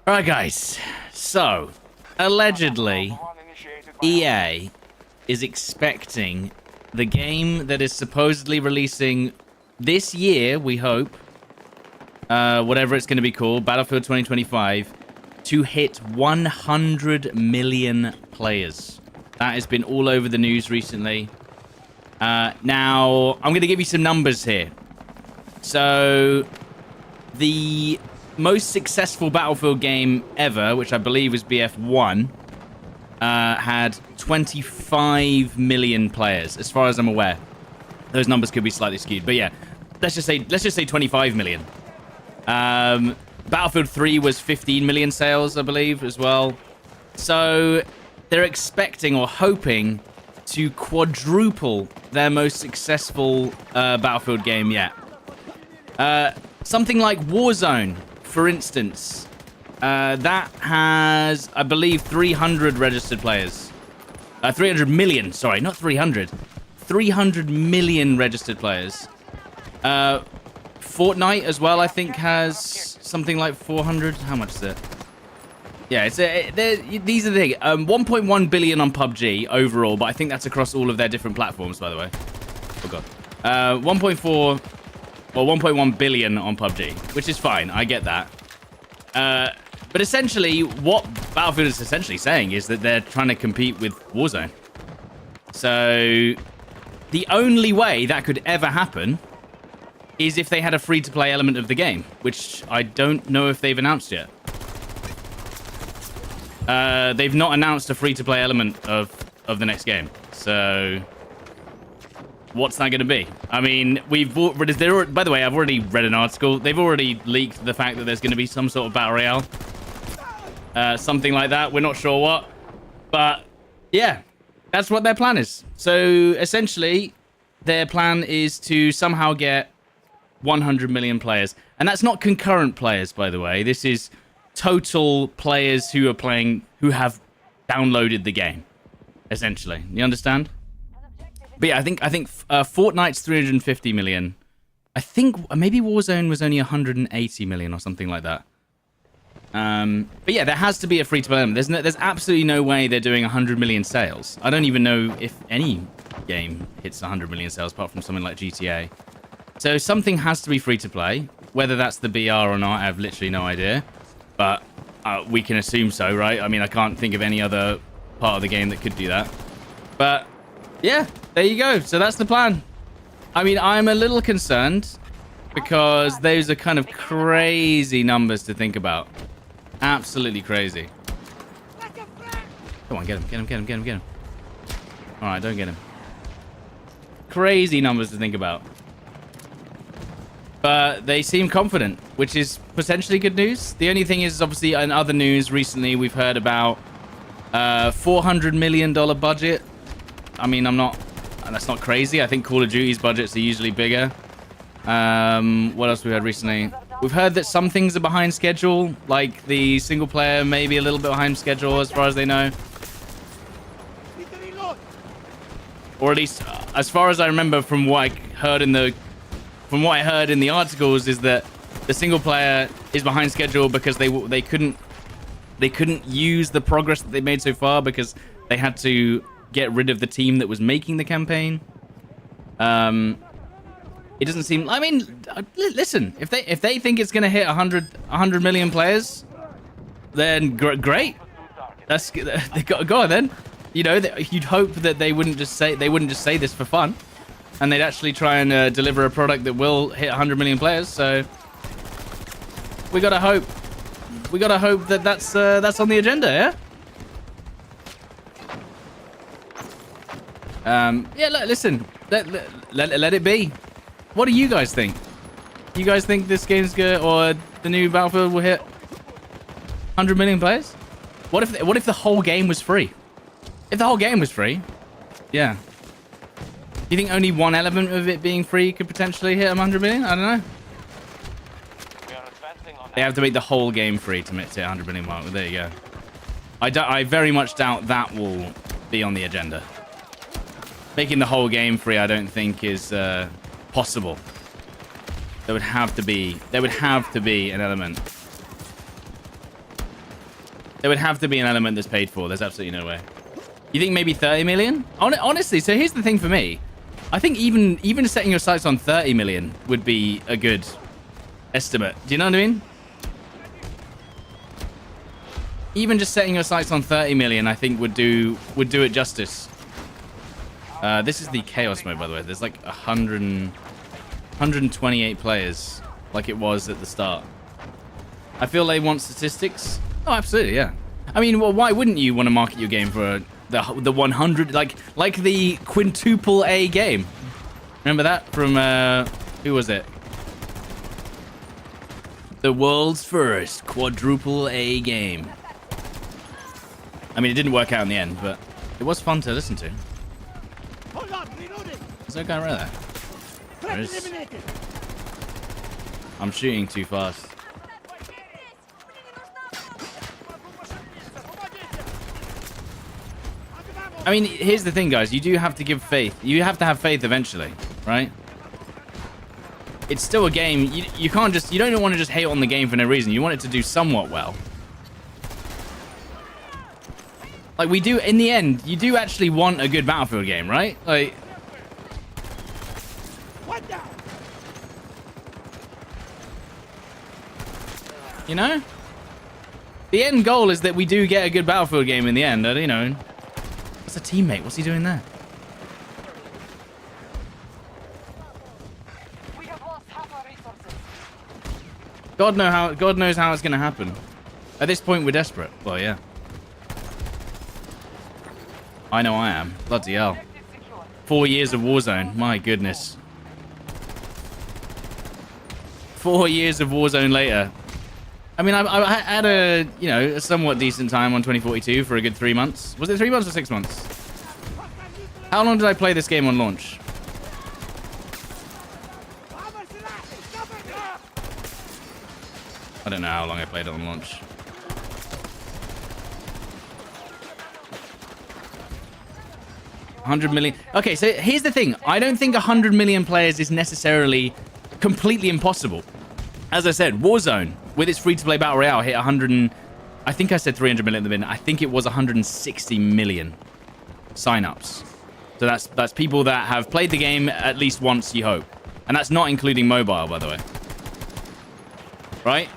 All right, guys. So, allegedly, EA is expecting the game that is supposedly releasing this year, we hope, whatever it's going to be called, Battlefield 2025, to hit 100 million players. That has been all over the news recently. Now, I'm going to give you some numbers here. So, the most successful Battlefield game ever, which I believe was BF1, had 25 million players, as far as I'm aware. Those numbers could be slightly skewed, but yeah, let's just say 25 million. Battlefield 3 was 15 million sales, I believe, as well. So they're expecting or hoping to quadruple their most successful Battlefield game yet. Something like Warzone, for instance, that has, I believe, 300 registered players. 300 million, sorry, not 300. 300 million registered players. Fortnite as well, I think, has something like 400. How much is it? Yeah, these are the thing. 1.1 billion on PUBG overall, but I think that's across all of their different platforms, by the way. Oh, God. 1.4... Well, 1.1 billion on PUBG, which is fine. I get that. But essentially, what Battlefield is essentially saying is that they're trying to compete with Warzone. So, the only way that could ever happen is if they had a free-to-play element of the game, which I don't know if they've announced yet. They've not announced a free-to-play element of the next game. So... what's that going to be? I mean, by the way, I've already read an article. They've already leaked the fact that there's going to be some sort of battle royale. Something like that. We're not sure what. But, yeah, that's what their plan is. So, essentially, their plan is to somehow get 100 million players. And that's not concurrent players, by the way. This is total players who are playing, who have downloaded the game, essentially. You understand? But yeah, I think Fortnite's 350 million. I think maybe Warzone was only 180 million or something like that. But yeah, there has to be a free-to-play element. There's absolutely no way they're doing 100 million sales. I don't even know if any game hits 100 million sales apart from something like GTA. So something has to be free-to-play. Whether that's the BR or not, I have literally no idea. But we can assume so, right? I mean, I can't think of any other part of the game that could do that. But yeah, there you go. So that's the plan. I mean, I'm a little concerned because those are kind of crazy numbers to think about. Absolutely crazy. Come on, get him. All right, don't get him. Crazy numbers to think about. But they seem confident, which is potentially good news. The only thing is, obviously, in other news recently, we've heard about $400 million budget. I mean, that's not crazy. I think Call of Duty's budgets are usually bigger. What else we heard recently? We've heard that some things are behind schedule, like the single player maybe a little bit behind schedule as far as they know. Or at least, as far as I remember from what I heard in the articles, is that the single player is behind schedule because they couldn't use the progress that they made so far because they had to get rid of the team that was making the campaign. It doesn't seem... I mean, listen, if they think it's going to hit 100 million players, then great. Go on then. You know, you'd hope that they wouldn't just say this for fun, and they'd actually try and deliver a product that will hit 100 million players. So we gotta hope. We gotta hope that that's on the agenda, yeah. Yeah, listen, let it be. What do you guys think? You guys think this game's good, or the new Battlefield will hit 100 million players? What if the whole game was free? If the whole game was free, yeah. Do you think only one element of it being free could potentially hit 100 million? I don't know. They have to make the whole game free to hit 100 million mark. Well, there you go. I very much doubt that will be on the agenda. Making the whole game free, I don't think is possible. There would have to be an element. There would have to be an element that's paid for. There's absolutely no way. You think maybe 30 million? Honestly, so here's the thing for me. I think even setting your sights on 30 million would be a good estimate. Do you know what I mean? Even just setting your sights on 30 million, I think would do it justice. This is the Chaos mode, by the way. There's like 128 players, like it was at the start. I feel they want statistics. Oh, absolutely, yeah. I mean, well, why wouldn't you want to market your game for the 100, like the quintuple A game? Remember that from who was it? The world's first quadruple A game. I mean, it didn't work out in the end, but it was fun to listen to. Is there a guy right there? There is. I'm shooting too fast. I mean, here's the thing, guys. You do have to give faith. You have to have faith eventually, right? It's still a game. You can't just... You don't want to just hate on the game for no reason. You want it to do somewhat well. Like, we do... In the end, you do actually want a good Battlefield game, right? Like... You know? The end goal is that we do get a good Battlefield game in the end. You know... That's a teammate. What's he doing there? We have lost half our resources. God knows how it's going to happen. At this point, we're desperate. Well, yeah. I know I am. Bloody hell. 4 years of Warzone. My goodness. 4 years of Warzone later. I mean, I had a, you know, a somewhat decent time on 2042 for a good 3 months. Was it 3 months or 6 months? How long did I play this game on launch? I don't know how long I played it on launch. $100 million. Okay, so here's the thing. I don't think 100 million players is necessarily completely impossible. As I said, Warzone, with its free-to-play Battle Royale, hit 100 and... I think I said 300 million at the minute. I think it was 160 million sign-ups. So that's people that have played the game at least once, you hope. And that's not including mobile, by the way. Right?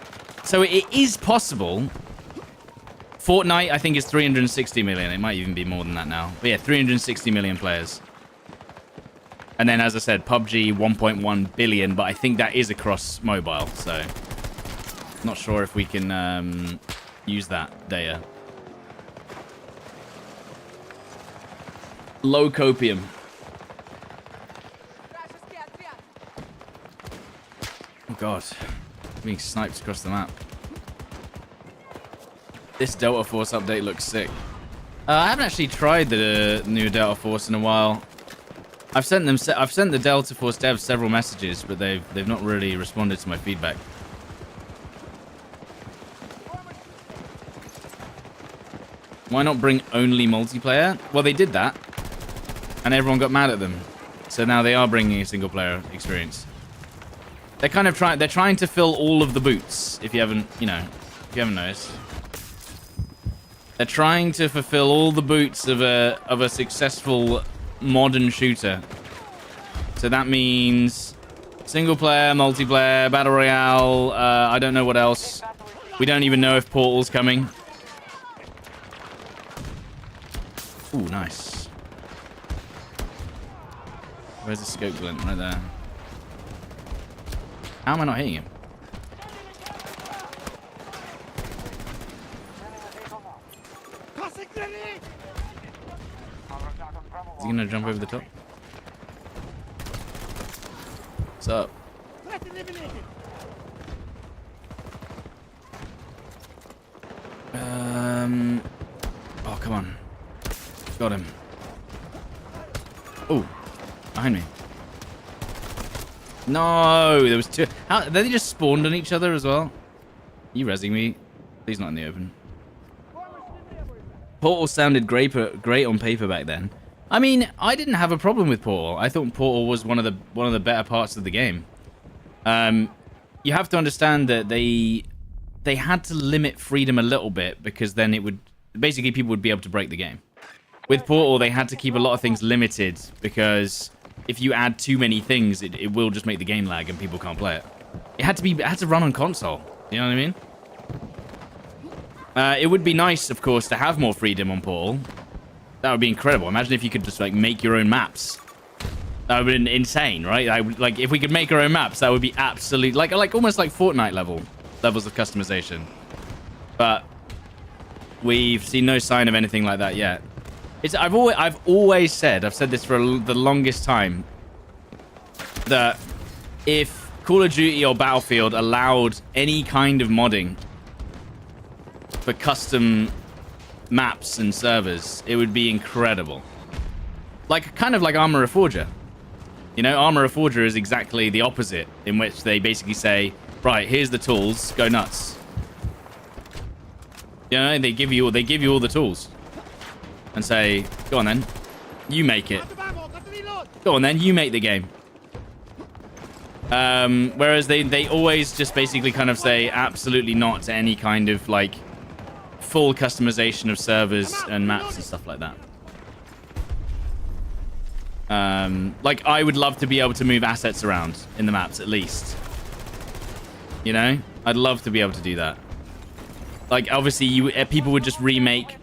So it is possible. Fortnite, I think, is 360 million. It might even be more than that now. But yeah, 360 million players. And then, as I said, PUBG, 1.1 billion. But I think that is across mobile. So, not sure if we can use that data. Low copium. Oh, God. Being sniped across the map. This Delta Force update looks sick. I haven't actually tried the new Delta Force in a while. I've sent the Delta Force devs several messages, but they've not really responded to my feedback. Why not bring only multiplayer? Well, they did that, and everyone got mad at them. So now they are bringing a single player experience. They're kind of trying to fill all of the boots. If you haven't noticed, they're trying to fulfill all the boots of a successful modern shooter. So that means single player, multiplayer, battle royale. I don't know what else. We don't even know if Portal's coming. Ooh, nice. Where's the scope glint? Right there. How am I not hitting him? Is he gonna jump over the top? What's up? Oh, come on. Got him. Oh, behind me. No, there was two. How, they just spawned on each other as well? Are you rezzing me? Please not in the open. Portal sounded great on paper back then. I mean, I didn't have a problem with Portal. I thought Portal was one of the better parts of the game. You have to understand that they had to limit freedom a little bit, because then it would basically people would be able to break the game. With Portal, they had to keep a lot of things limited, because if you add too many things, it will just make the game lag and people can't play it. It had to run on console. You know what I mean? It would be nice, of course, to have more freedom on Portal. That would be incredible. Imagine if you could just like make your own maps. That would be insane, right? Like if we could make our own maps, that would be absolutely like almost like Fortnite levels of customization. But we've seen no sign of anything like that yet. I've always said, I've said this for the longest time, that if Call of Duty or Battlefield allowed any kind of modding for custom maps and servers, it would be incredible. Kind of like Arma Reforger. You know, Arma Reforger is exactly the opposite, in which they basically say, right, here's the tools, go nuts. You know, they give you all the tools. And say, go on then, you make it. Go on then, you make the game. Whereas they always just basically kind of say absolutely not to any kind of like full customization of servers and maps and stuff like that. Like I would love to be able to move assets around in the maps at least. You know, I'd love to be able to do that. Like obviously people would just remake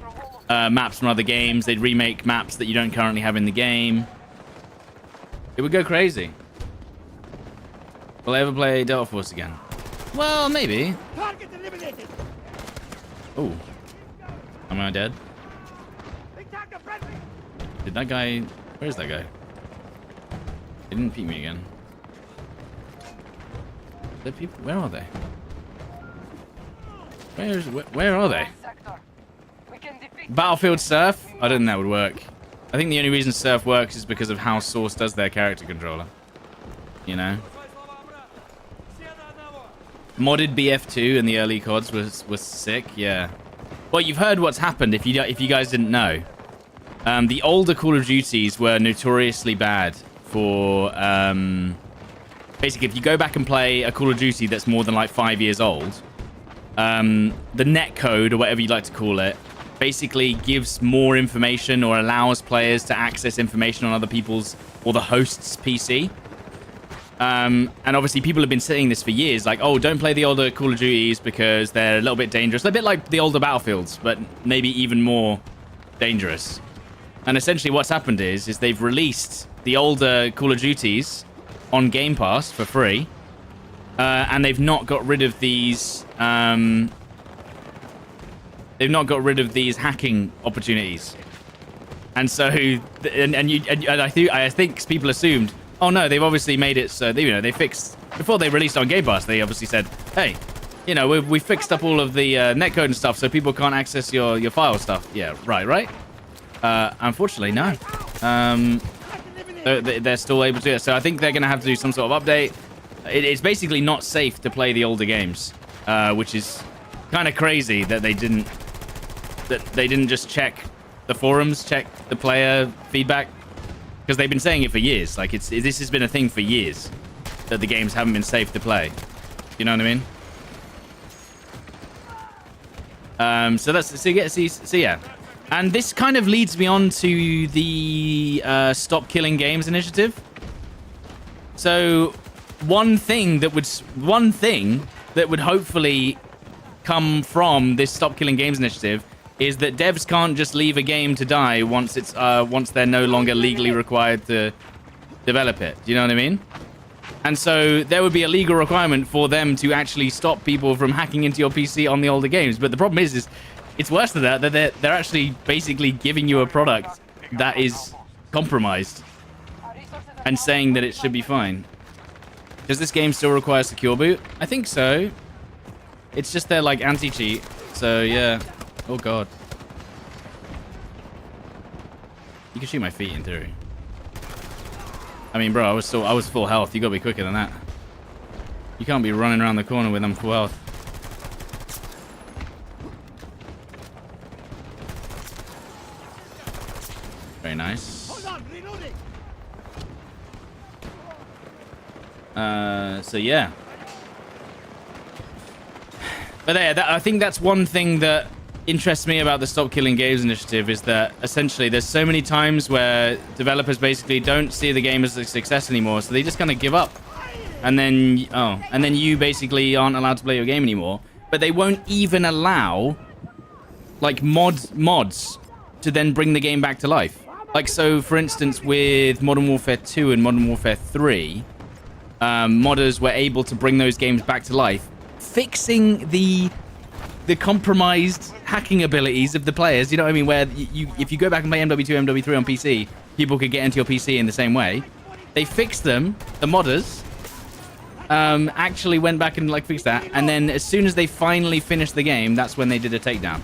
maps from other games. They'd remake maps that you don't currently have in the game. It would go crazy. Will I ever play Delta Force again? Well, maybe. Oh. Am I dead? Did that guy... Where's that guy? He didn't peek me again. The people... Where are they? Where are they? Battlefield Surf? I don't think that would work. I think the only reason Surf works is because of how Source does their character controller. You know? Modded BF2 in the early CODs was sick, yeah. Well, you've heard what's happened if you guys didn't know. The older Call of Duties were notoriously bad for... basically, if you go back and play a Call of Duty that's more than like 5 years old, the netcode, or whatever you like to call it, basically gives more information or allows players to access information on other people's or the host's PC. And obviously people have been saying this for years, like, oh, don't play the older Call of Duties because they're a little bit dangerous. They're a bit like the older Battlefields, but maybe even more dangerous. And essentially what's happened is they've released the older Call of Duties on Game Pass for free. And they've not got rid of these... they've not got rid of these hacking opportunities. And so... And I think people assumed... Oh no, they've obviously made it so they fixed before they released on Game Pass. They obviously said, "Hey, we fixed up all of the netcode and stuff, so people can't access your file stuff." Yeah, right. Unfortunately, no. They're still able to do it. So I think they're going to have to do some sort of update. It's basically not safe to play the older games, which is kind of crazy that they didn't just check the forums, check the player feedback. Because they've been saying it for years. Like this has been a thing for years, that the games haven't been safe to play. You know what I mean? So yeah. And this kind of leads me on to the Stop Killing Games initiative. So one thing that would hopefully come from this Stop Killing Games initiative is that devs can't just leave a game to die once they're no longer legally required to develop it. Do you know what I mean? And so there would be a legal requirement for them to actually stop people from hacking into your PC on the older games. But the problem is it's worse than that they're actually basically giving you a product that is compromised and saying that it should be fine. Does this game still require secure boot? I think so. It's just their like anti-cheat. So yeah. Oh god. You can shoot my feet in theory. I mean, bro, I was full health. You gotta be quicker than that. You can't be running around the corner with them full health. Very nice. So yeah. But there, I think that's one thing that interests me about the Stop Killing Games initiative is that essentially there's so many times where developers basically don't see the game as a success anymore, so they just kind of give up. And then you basically aren't allowed to play your game anymore. But they won't even allow like mods to then bring the game back to life. Like, so for instance, with Modern Warfare 2 and Modern Warfare 3, modders were able to bring those games back to life, fixing the compromised hacking abilities of the players. You know what I mean? Where if you go back and play MW2, MW3 on PC, people could get into your PC in the same way. They fixed them, the modders, actually went back and like fixed that, and then as soon as they finally finished the game, that's when they did a takedown.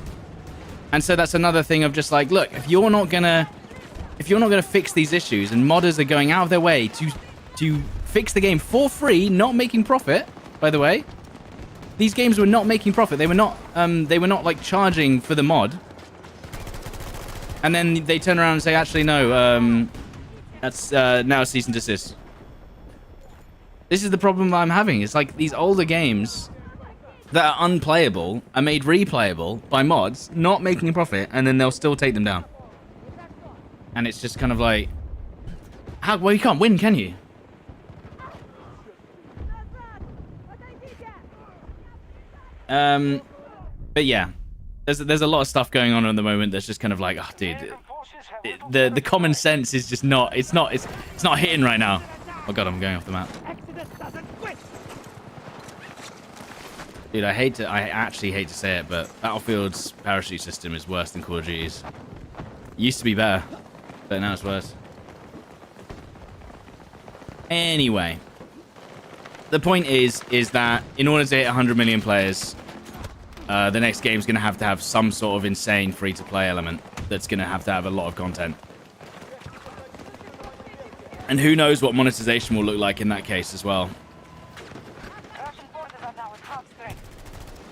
And so that's another thing of just like, look, if you're not gonna fix these issues, and modders are going out of their way to fix the game for free, not making profit, by the way. These games were not making profit. They were not like charging for the mod. And then they turn around and say, actually no, that's now cease and desist. This is the problem I'm having. It's like these older games that are unplayable are made replayable by mods, not making a profit, and then they'll still take them down. And it's just kind of like, well, you can't win, can you? But yeah, there's a lot of stuff going on at the moment that's just kind of like, oh, dude, the common sense is just not, it's not hitting right now. Oh god, I'm going off the map. Dude, I actually hate to say it, but Battlefield's parachute system is worse than Call of Duty's. It used to be better, but now it's worse. Anyway, the point is that in order to hit 100 million players, the next game's going to have some sort of insane free-to-play element that's going to have a lot of content. And who knows what monetization will look like in that case as well.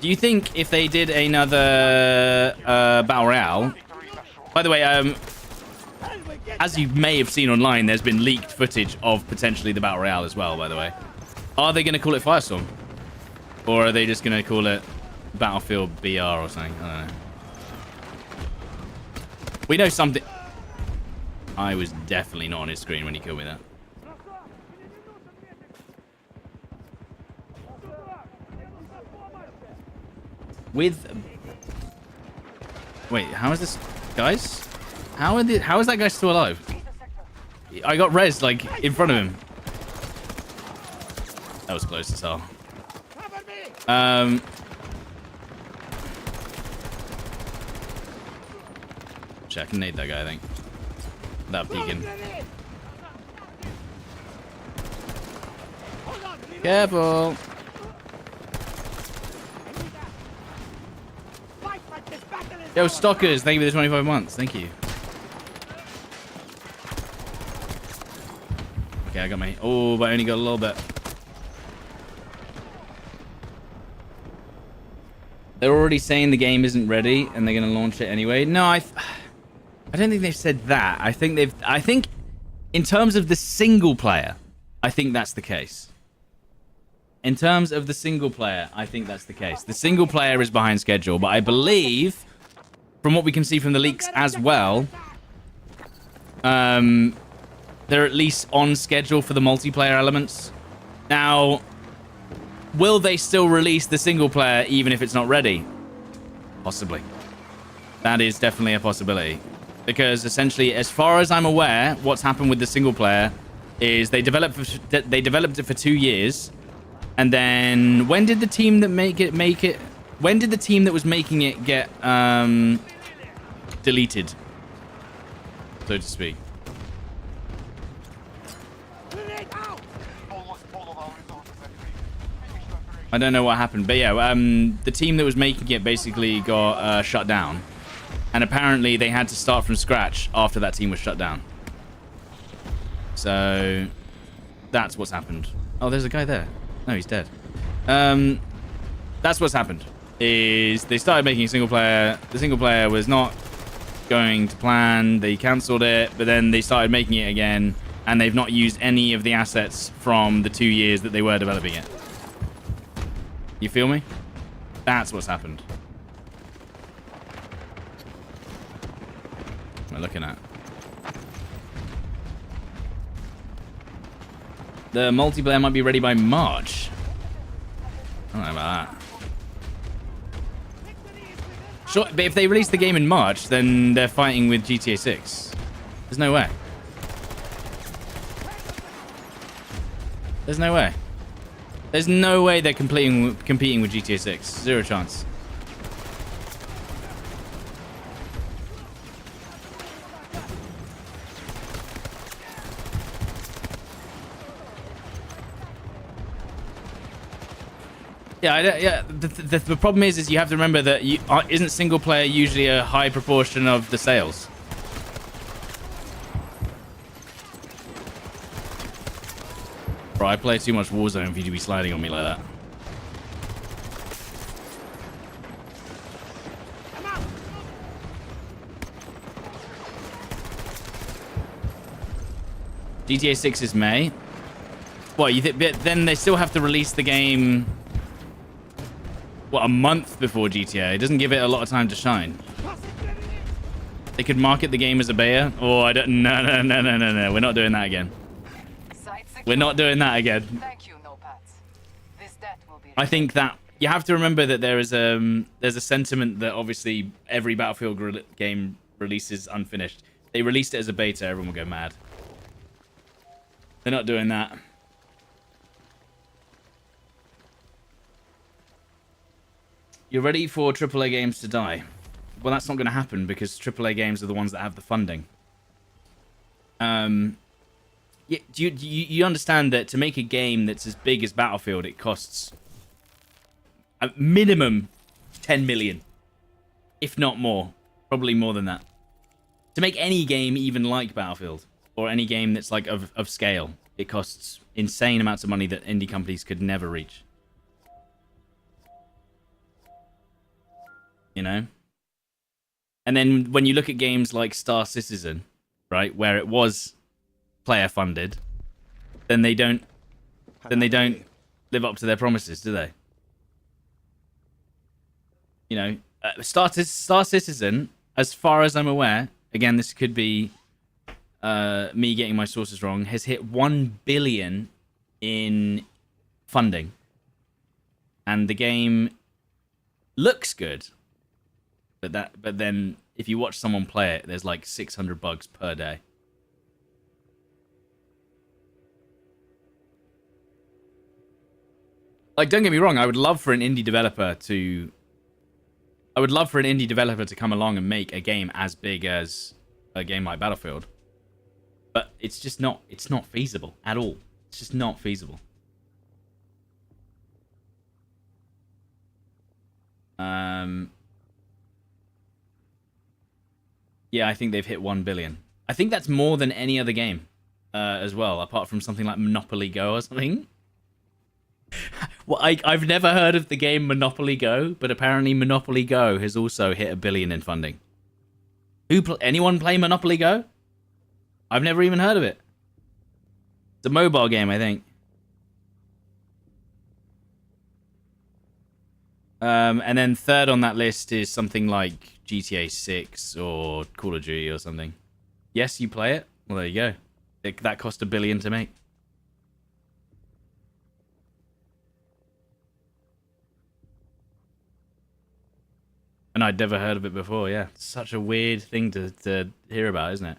Do you think if they did another Battle Royale... By the way, as you may have seen online, there's been leaked footage of potentially the Battle Royale as well, by the way. Are they going to call it Firestorm? Or are they just going to call it Battlefield BR or something? I don't know. We know something... I was definitely not on his screen when he killed me there. Wait, how is this... Guys? How is that guy still alive? I got rezzed, like, in front of him. That was close as hell. Actually, I can nade that guy, I think. Without peeking. Careful! Yo, Stalkers, thank you for the 25 months. Thank you. Okay, I got my... Oh, but I only got a little bit. They're already saying the game isn't ready and they're going to launch it anyway. No, I don't think they've said that. I think in terms of the single player, I think that's the case. In terms of the single player, I think that's the case. The single player is behind schedule, but I believe, from what we can see from the leaks as well, they're at least on schedule for the multiplayer elements. Now, will they still release the single player even if it's not ready? Possibly. That is definitely a possibility. Because essentially, as far as I'm aware, what's happened with the single player is they developed it for 2 years. And then when did the team that make it when did the team that was making it get deleted, so to speak? I don't know what happened, but yeah, the team that was making it basically got shut down, and apparently they had to start from scratch after that team was shut down. So that's what's happened. Oh, there's a guy there. No, he's dead. That's what's happened. Is they started making a single player. The single player was not going to plan. They cancelled it, but then they started making it again, and they've not used any of the assets from the 2 years that they were developing it. You feel me? That's what's happened. What am I looking at? The multiplayer might be ready by March. I don't know about that. Sure, but if they release the game in March, then they're fighting with GTA 6. There's no way. There's no way. There's no way they're competing with GTA 6. Zero chance. Yeah, the problem is you have to remember that isn't single player usually a high proportion of the sales? Bro, I play too much Warzone for you to be sliding on me like that. GTA 6 is May. What, you think? Then they still have to release the game... What, a month before GTA? It doesn't give it a lot of time to shine. They could market the game as a beta. Oh, I don't... No. We're not doing that again. We're not doing that again. Thank you, Nopads. This debt will be... I think that... You have to remember that there's a sentiment that obviously every Battlefield game releases unfinished. They released it as a beta, everyone will go mad. They're not doing that. You're ready for AAA games to die. Well, that's not going to happen because AAA games are the ones that have the funding. Yeah, do you understand that to make a game that's as big as Battlefield, it costs a minimum 10 million, if not more, probably more than that. To make any game even like Battlefield or any game that's like of scale, it costs insane amounts of money that indie companies could never reach. You know? And then when you look at games like Star Citizen, right, where it was player funded, then they don't live up to their promises, do they? You know, Star Citizen, as far as I'm aware, again, this could be me getting my sources wrong, has hit 1 billion in funding. And the game looks good. But then if you watch someone play it, there's like 600 bugs per day. Like, don't get me wrong, I would love for an indie developer to come along and make a game as big as a game like Battlefield. But it's not feasible at all. It's just not feasible. Yeah, I think they've hit 1 billion. I think that's more than any other game as well, apart from something like Monopoly Go or something. Well, I've never heard of the game Monopoly Go, but apparently Monopoly Go has also hit 1 billion in funding. Anyone play Monopoly Go? I've never even heard of it. It's a mobile game, I think. And then third on that list is something like GTA 6 or Call of Duty or something. Yes, you play it? Well, there you go. That cost 1 billion to make. And I'd never heard of it before, yeah. It's such a weird thing to hear about, isn't it?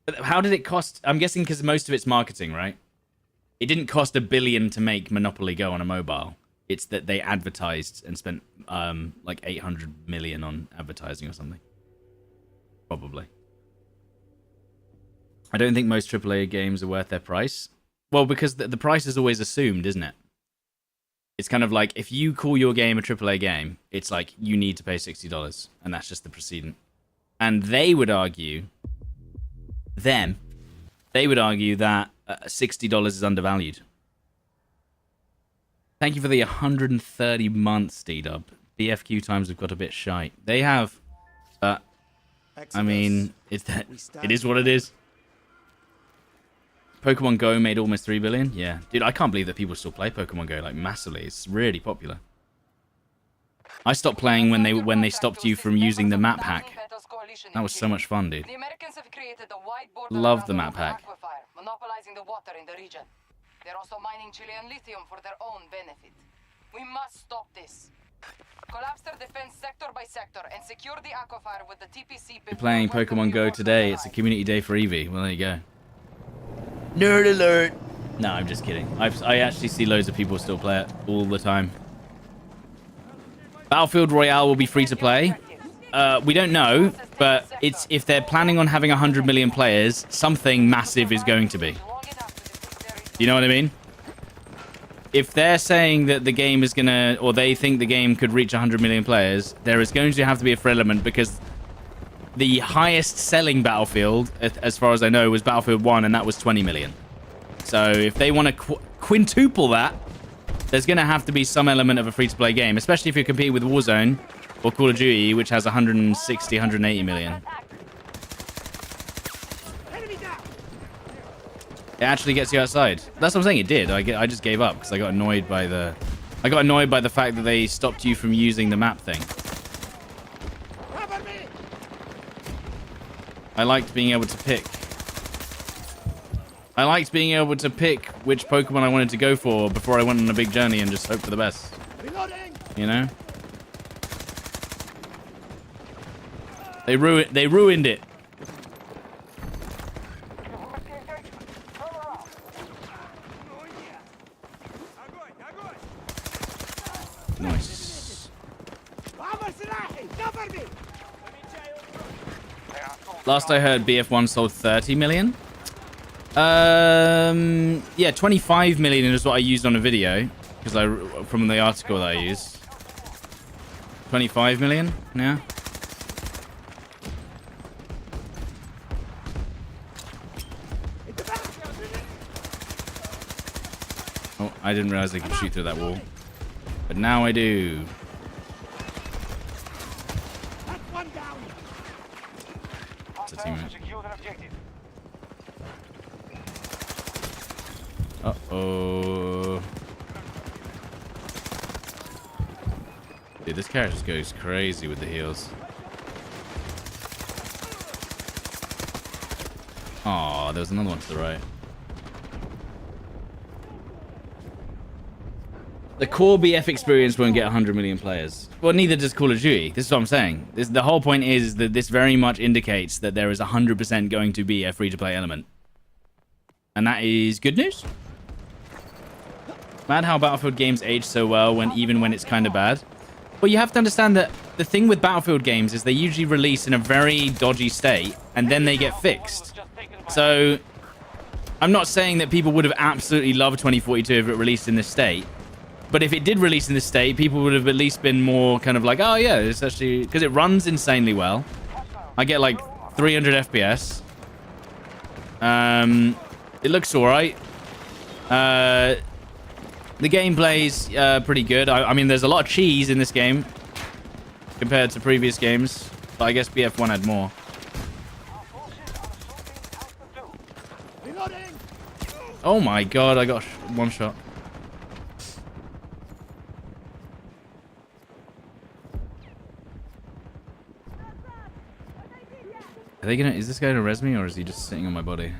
But how did it cost? I'm guessing because most of it's marketing, right? It didn't cost 1 billion to make Monopoly Go on a mobile. It's that they advertised and spent like 800 million on advertising or something. Probably. I don't think most AAA games are worth their price. Well, because the price is always assumed, isn't it? It's kind of like, if you call your game a AAA game, it's like, you need to pay $60, and that's just the precedent. And they would argue, that $60 is undervalued. Thank you for the 130 months, D-Dub. BFQ times have got a bit shy. They have, I mean, it is what it is. Pokemon Go made almost 3 billion. Yeah, dude, I can't believe that people still play Pokemon Go like massively. It's really popular. I stopped playing when they stopped you from using the map hack. That was so much fun, dude. The Americans have created a wide border Love the map hack. aquifer, monopolizing the water in the region. They're also mining Chilean lithium for their own benefit. We must stop this. Collapse their defense sector by sector and secure the aquifer with the TPC. You're playing Pokemon Go today. It's a community day for Eevee. Well, there you go. Nerd alert. No, I'm just kidding. I actually see loads of people still play it all the time. Battlefield Royale will be free to play. We don't know, but if they're planning on having 100 million players, something massive is going to be. You know what I mean? If they're saying that the game is gonna, or they think the game could reach 100 million players, there is going to have to be a free element, because the highest selling Battlefield, as far as I know, was Battlefield 1, and that was 20 million. So if they want to quintuple that, there's going to have to be some element of a free-to-play game, especially if you're competing with Warzone or Call of Duty, which has 160, 180 million. It actually gets you outside. That's what I'm saying. It did. I just gave up because I got annoyed by the fact that they stopped you from using the map thing. I liked being able to pick. I liked being able to pick which Pokemon I wanted to go for before I went on a big journey and just hope for the best. You know? They ruined it. Nice. Last I heard, BF1 sold 30 million. Yeah, 25 million is what I used on a video, because from the article that I used. 25 million, yeah. Oh, I didn't realize they could shoot through that wall, but now I do. It's a teammate. Uh-oh. Dude, this character just goes crazy with the heals. Aw, there was another one to the right. The core BF experience won't get 100 million players. Well, neither does Call of Duty. This is what I'm saying. The whole point is that this very much indicates that there is 100% going to be a free-to-play element. And that is good news. Mad how Battlefield games age so well even when it's kind of bad. Well, you have to understand that the thing with Battlefield games is they usually release in a very dodgy state and then they get fixed. So I'm not saying that people would have absolutely loved 2042 if it released in this state. But if it did release in this state, people would have at least been more kind of like, oh yeah, it's actually, because it runs insanely well. I get like 300 FPS. It looks all right. The gameplay's pretty good. I mean, there's a lot of cheese in this game compared to previous games, but I guess BF1 had more. Oh my god, I got one shot. Are they gonna? Is this guy gonna res me, or is he just sitting on my body?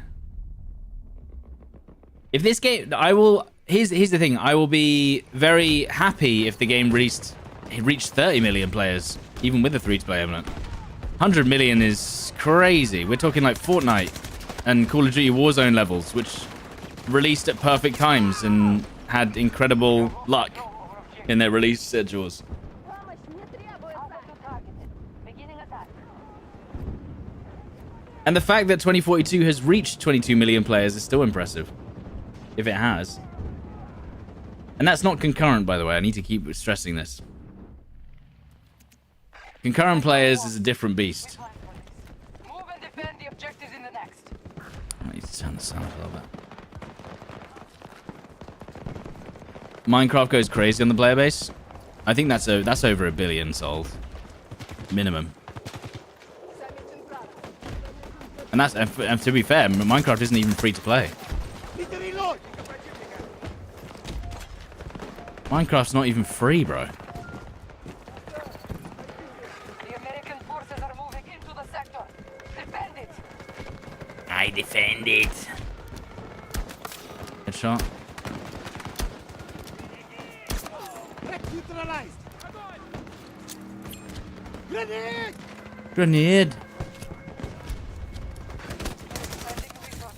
If this game, I will. Here's the thing. I will be very happy if the game reached 30 million players, even with the free-to-play element. 100 million is crazy. We're talking like Fortnite and Call of Duty Warzone levels, which released at perfect times and had incredible luck in their release schedules. And the fact that 2042 has reached 22 million players is still impressive. If it has. And that's not concurrent, by the way. I need to keep stressing this. Concurrent players is a different beast. Move and defend the objectives in the next. I need to turn the sound a little bit. Minecraft goes crazy on the player base. I think that's over 1 billion sold. Minimum. And to be fair, Minecraft isn't even free to play. Minecraft's not even free, bro. The American forces are moving into the sector. Defend it. I defend it. Headshot. Neutralized. Grenade! Grenade.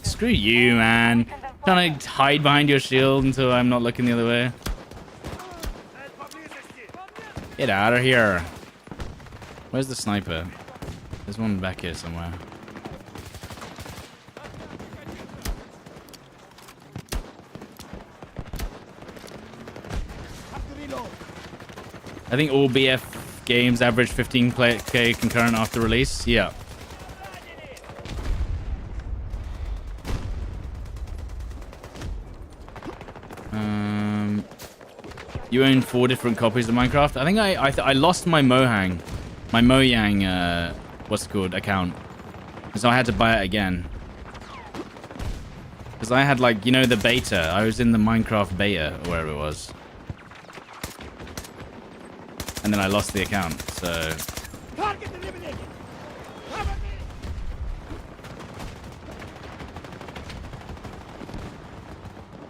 Screw you, man. Trying to hide behind your shield until I'm not looking the other way. Get out of here. Where's the sniper? There's one back here somewhere. I think all BF games average 15k concurrent after release. Yeah. You own 4 different copies of Minecraft. I think I lost my Mojang, what's it called, account, so I had to buy it again. Because I had, like, you know, the beta. I was in the Minecraft beta or wherever it was. And then I lost the account, so... Target eliminated. Cover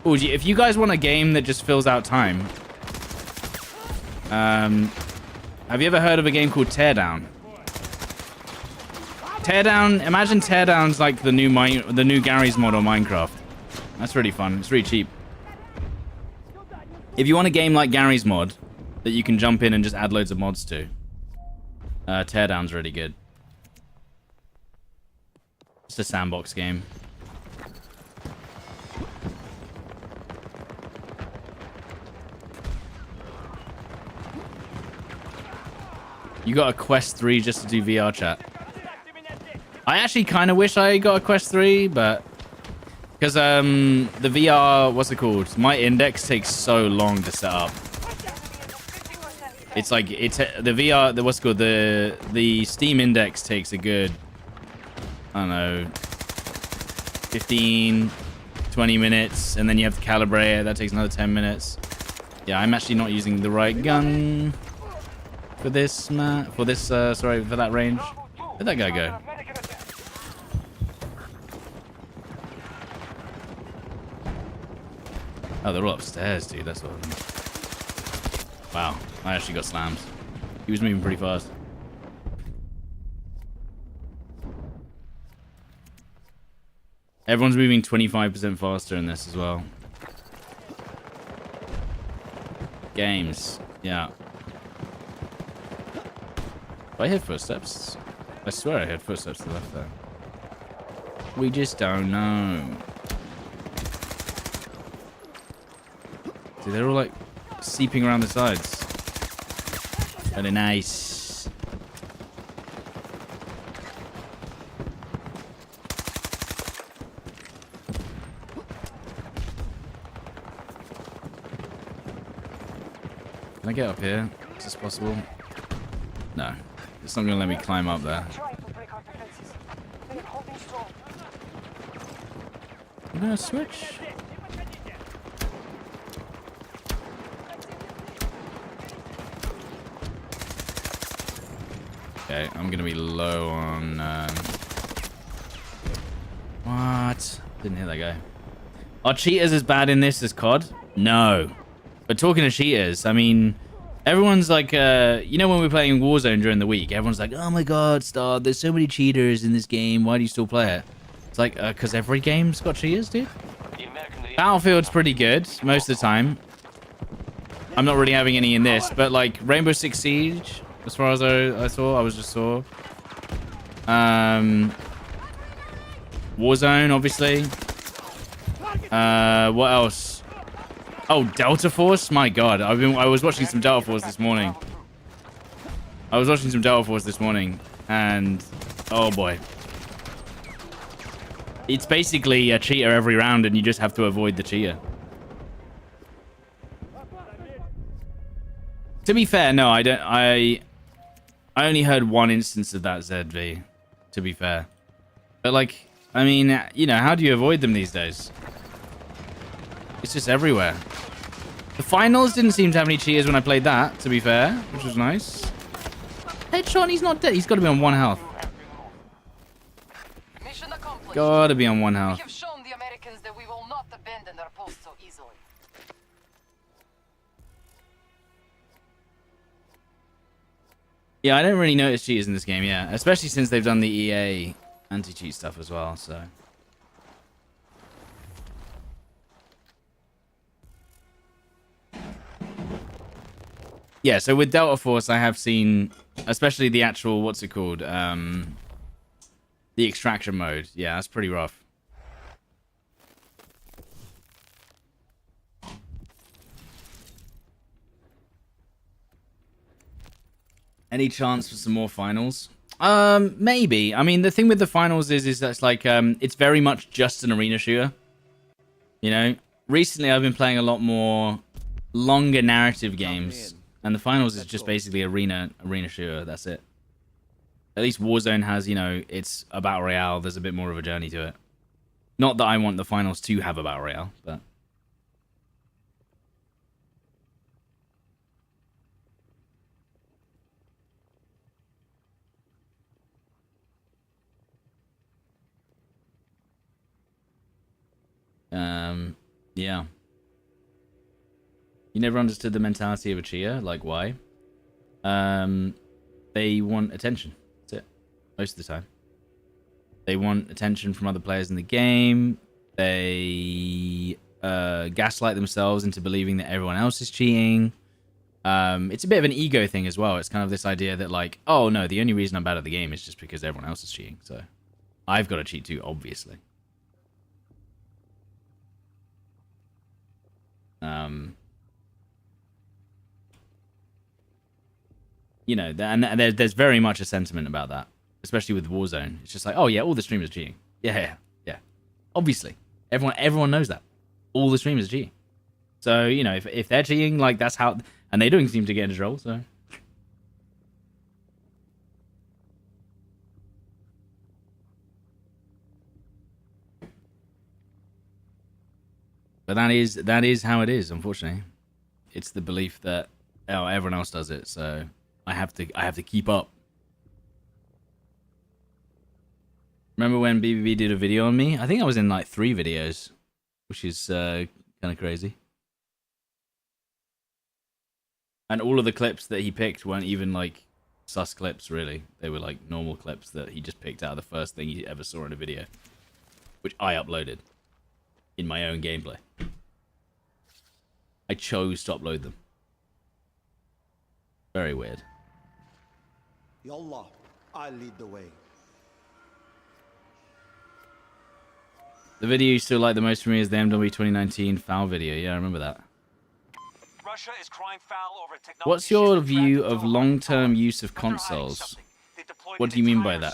me. Ooh, if you guys want a game that just fills out time, have you ever heard of a game called Teardown? Teardown, imagine Teardown's like the new Gary's mod on Minecraft. That's really fun. It's really cheap. If you want a game like Gary's mod that you can jump in and just add loads of mods to, Teardown's really good. It's a sandbox game. You got a Quest 3 just to do VR chat. I actually kind of wish I got a Quest 3, but... Because, the VR... What's it called? My index takes so long to set up. It's like... It's the VR... What's it called? The Steam index takes a good... I don't know... 15... 20 minutes. And then you have to calibrate it. That takes another 10 minutes. Yeah, I'm actually not using the right gun... For this, sorry, for that range. Where'd that guy go? Oh, they're all upstairs, dude. That's what. Wow, I actually got slammed. He was moving pretty fast. Everyone's moving 25% faster in this as well. Games, yeah. I heard footsteps. I swear I heard footsteps to the left there. We just don't know. Dude, they're all like seeping around the sides. Really nice. Can I get up here? Is this possible? No. It's not going to let me climb up there. I'm going to switch. Okay, I'm going to be low on... What? Didn't hear that guy. Are cheaters as bad in this as COD? No. But talking to cheaters, I mean... Everyone's like, you know when we're playing Warzone during the week, everyone's like, oh my god, Star, there's so many cheaters in this game, why do you still play it? It's like, because every game's got cheaters, dude. Battlefield's pretty good, most of the time. I'm not really having any in this, but like, Rainbow Six Siege, as far as I just saw. Warzone, obviously. What else? Oh, Delta Force? My god. I was watching some Delta Force this morning. And oh boy. It's basically a cheater every round and you just have to avoid the cheater. To be fair, no, I only heard one instance of that ZV, to be fair. But like, I mean, you know, how do you avoid them these days? It's just everywhere. The finals didn't seem to have any cheaters when I played that, to be fair, which was nice. Headshot, he's not dead. He's got to be on 1 health. Mission accomplished. Got to be on 1 We health. have shown the Americans that we will not abandon our post so easily. Yeah, I don't really notice cheaters in this game, yeah. Especially since they've done the EA anti-cheat stuff as well, so... Yeah, so with Delta Force, I have seen, especially the actual, what's it called? The extraction mode. Yeah, that's pretty rough. Any chance for some more finals? Maybe. I mean, the thing with the finals is that it's like, it's very much just an arena shooter. You know? Recently, I've been playing a lot more longer narrative games. And the finals is just basically arena shooter. That's it. At least Warzone has, you know, it's a battle royale. There's a bit more of a journey to it. Not that I want the finals to have a battle royale, but... yeah. You never understood the mentality of a cheer. Like, why? They want attention. That's it. Most of the time. They want attention from other players in the game. They gaslight themselves into believing that everyone else is cheating. It's a bit of an ego thing as well. It's kind of this idea that, like, oh, no, the only reason I'm bad at the game is just because everyone else is cheating. So I've got to cheat too, obviously. You know, and there's very much a sentiment about that, especially with Warzone. It's just like, oh yeah, all the streamers are cheating. Yeah. Obviously, everyone knows that. All the streamers are cheating. So you know, if they're cheating, like that's how, and they don't seem to get into trouble. So, but that is how it is. Unfortunately, it's the belief that everyone else does it, so I have to keep up. Remember when BBB did a video on me? I think I was in like 3 videos, which is kind of crazy. And all of the clips that he picked weren't even like sus clips, really. They were like normal clips that he just picked out of the first thing he ever saw in a video, which I uploaded in my own gameplay. I chose to upload them. Very weird. Yallah, I lead the way. The video you still like the most for me is the MW 2019 foul video. Yeah, I remember that. Russia is crying foul over technology. What's your view of long-term use of consoles? What do you mean by that?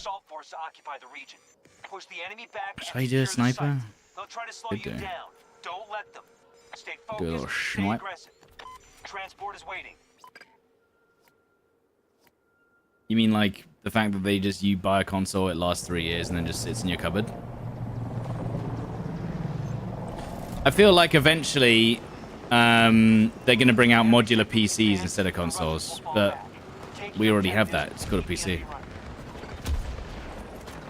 Should I do a sniper? Could do. Don't let them. Stay Do a little focused, stay snipe. aggressive. Transport is waiting. You mean like the fact that you buy a console, it lasts 3 years and then just sits in your cupboard? I feel like eventually they're going to bring out modular PCs instead of consoles, but we already have that. It's called a PC.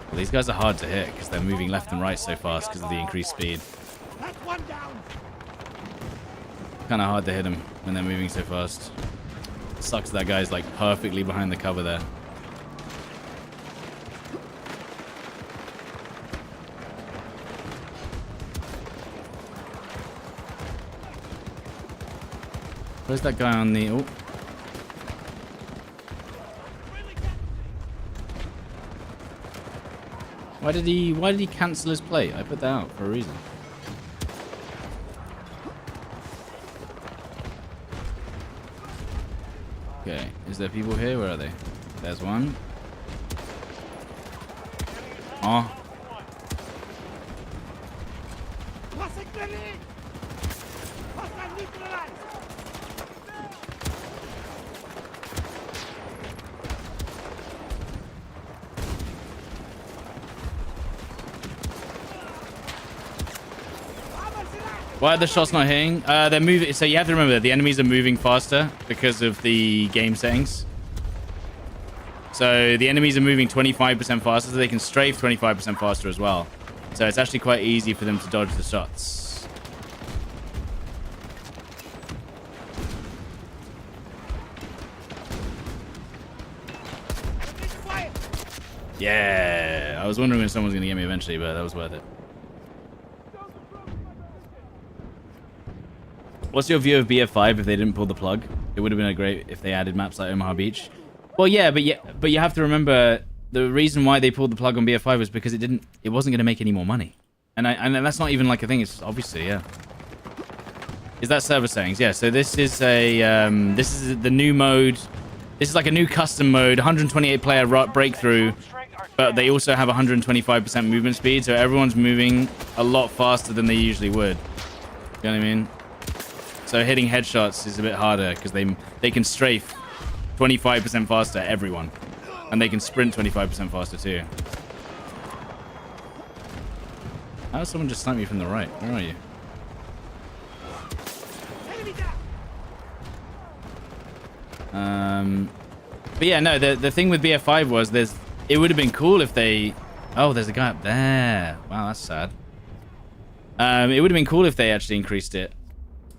Well, these guys are hard to hit because they're moving left and right so fast because of the increased speed. That's one down. Kind of hard to hit them when they're moving so fast. Sucks that guy's like perfectly behind the cover there. Where's that guy on the... Oh. Why did he cancel his plate? I put that out for a reason. Okay, is there people here? Where are they? There's one. Oh. Tossing grenade! Hostile neutralized! عمل سلاح! Why are the shots not hitting? They're moving. So you have to remember the enemies are moving faster because of the game settings. So the enemies are moving 25% faster, so they can strafe 25% faster as well. So it's actually quite easy for them to dodge the shots. Yeah, I was wondering when someone was going to get me eventually, but that was worth it. What's your view of BF5 if they didn't pull the plug? It would have been great if they added maps like Omaha Beach. Well, yeah, but you have to remember the reason why they pulled the plug on BF5 was because it wasn't going to make any more money, and that's not even like a thing. It's obviously, yeah. Is that server settings? Yeah. So this is the new mode. This is like a new custom mode, 128 player breakthrough, but they also have 125% movement speed, so everyone's moving a lot faster than they usually would. You know what I mean? So hitting headshots is a bit harder because they can strafe 25% faster, everyone. And they can sprint 25% faster too. How does someone just snipe me from the right? Where are you? But yeah, no, the thing with BF5 was it would have been cool if they... Oh, there's a guy up there. Wow, that's sad. It would have been cool if they actually increased it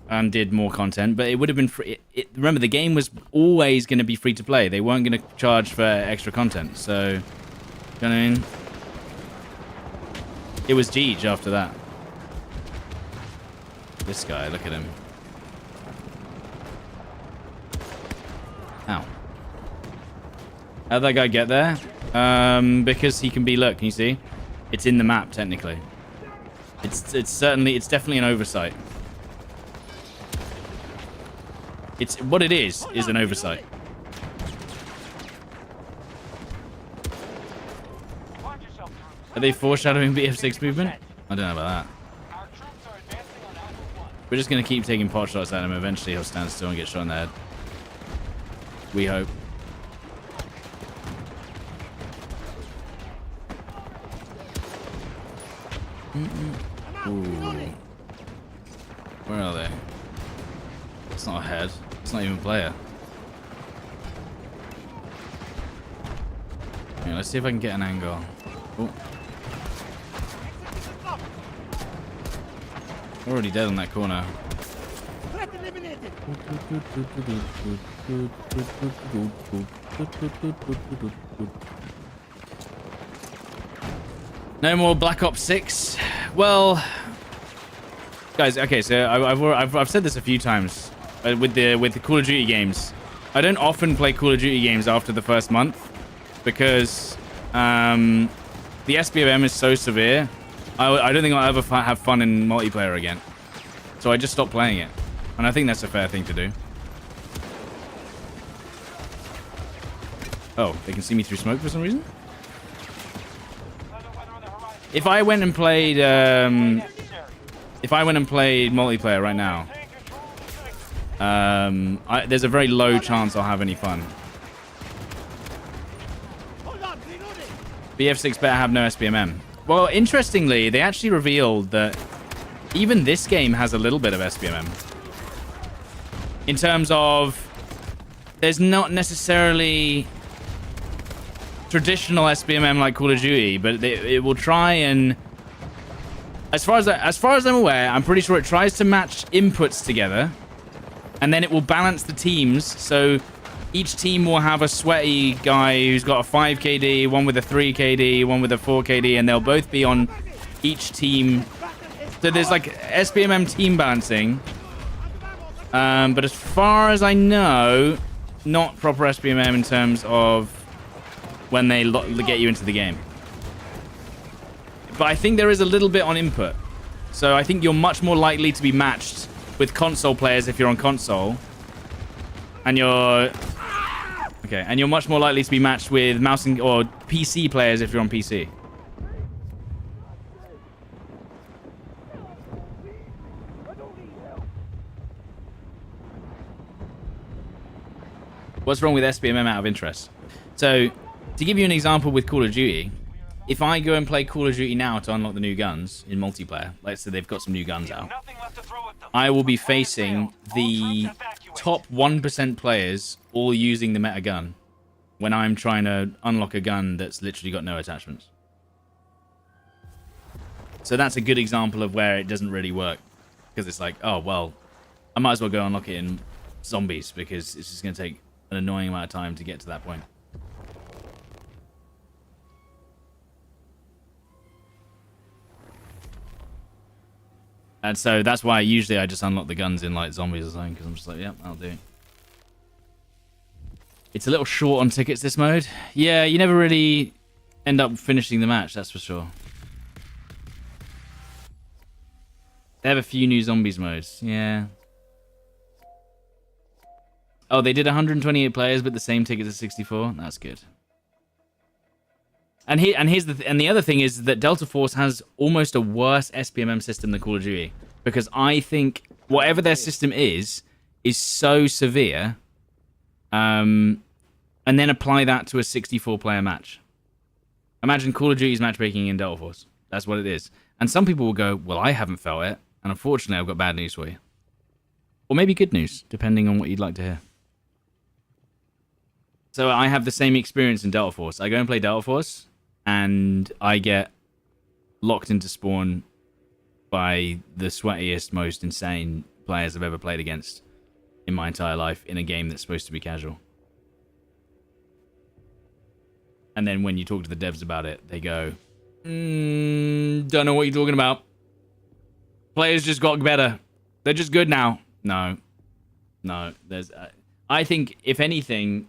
and did more content, but it would have been free. Remember, the game was always going to be free to play. They weren't going to charge for extra content, so you know what I mean? It was Jeej after that. This guy, look at him. Ow. How'd that guy get there? Because he can be, look, can you see? It's in the map, technically. It's definitely an oversight. It's what it is an oversight. Are they foreshadowing BF6 movement? I don't know about that. We're just gonna keep taking pot shots at him. Eventually he'll stand still and get shot in the head. We hope. Ooh. Where are they? It's not a head. It's not even a player. Yeah, let's see if I can get an angle. Oh. Already dead on that corner. No more Black Ops 6. Well, guys. Okay, so I've said this a few times with the Call of Duty games. I don't often play Call of Duty games after the first month because the SBMM is so severe. I don't think I'll ever have fun in multiplayer again. So I just stopped playing it. And I think that's a fair thing to do. Oh, they can see me through smoke for some reason? If I went and played multiplayer right now, there's a very low chance I'll have any fun. BF6 better have no SBMM. Well, interestingly, they actually revealed that even this game has a little bit of SBMM. In terms of, there's not necessarily traditional SBMM like Call of Duty, but it will try and, as far as I'm aware, I'm pretty sure it tries to match inputs together, and then it will balance the teams. So each team will have a sweaty guy who's got a 5 KD, one with a 3 KD, one with a 4 KD, and they'll both be on each team. So there's like SBMM team balancing. But as far as I know, not proper SBMM in terms of when they get you into the game. But I think there is a little bit on input. So I think you're much more likely to be matched with console players if you're on console. And you're much more likely to be matched with mouse or PC players if you're on PC. What's wrong with SBMM out of interest? So, to give you an example with Call of Duty, if I go and play Call of Duty now to unlock the new guns in multiplayer, let's say they've got some new guns out. Nothing left to throw I will be facing the top 1% players all using the meta gun when I'm trying to unlock a gun that's literally got no attachments. So that's a good example of where it doesn't really work. Because it's like, oh, well, I might as well go unlock it in zombies because it's just going to take an annoying amount of time to get to that point. And so that's why usually I just unlock the guns in like zombies or something, because I'm just like, yep, I'll do it. It's a little short on tickets, this mode. Yeah, you never really end up finishing the match, that's for sure. They have a few new zombies modes, yeah. Oh, they did 128 players, but the same tickets as 64. That's good. And here's the other thing is that Delta Force has almost a worse SPMM system than Call of Duty, because I think whatever their system is so severe, and then apply that to a 64-player match. Imagine Call of Duty's matchmaking in Delta Force. That's what it is. And some people will go, well, I haven't felt it, and unfortunately, I've got bad news for you, or maybe good news, depending on what you'd like to hear. So I have the same experience in Delta Force. I go and play Delta Force, and I get locked into spawn by the sweatiest, most insane players I've ever played against in my entire life in a game that's supposed to be casual. And then when you talk to the devs about it, they go, don't know what you're talking about. Players just got better. They're just good now. No. There's, I think, if anything,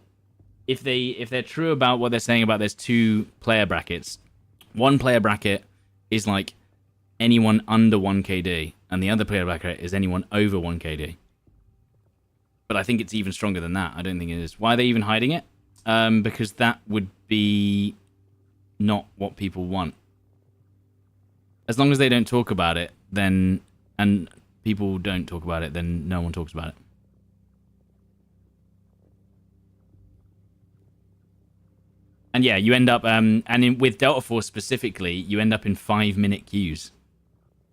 if they're true about what they're saying about there's 2 player brackets, one player bracket is like anyone under 1 KD, and the other player bracket is anyone over 1 KD. But I think it's even stronger than that. I don't think it is. Why are they even hiding it? Because that would be not what people want. As long as they don't talk about it, then, and people don't talk about it, then no one talks about it. And yeah, you end up, with Delta Force specifically, you end up in 5-minute queues.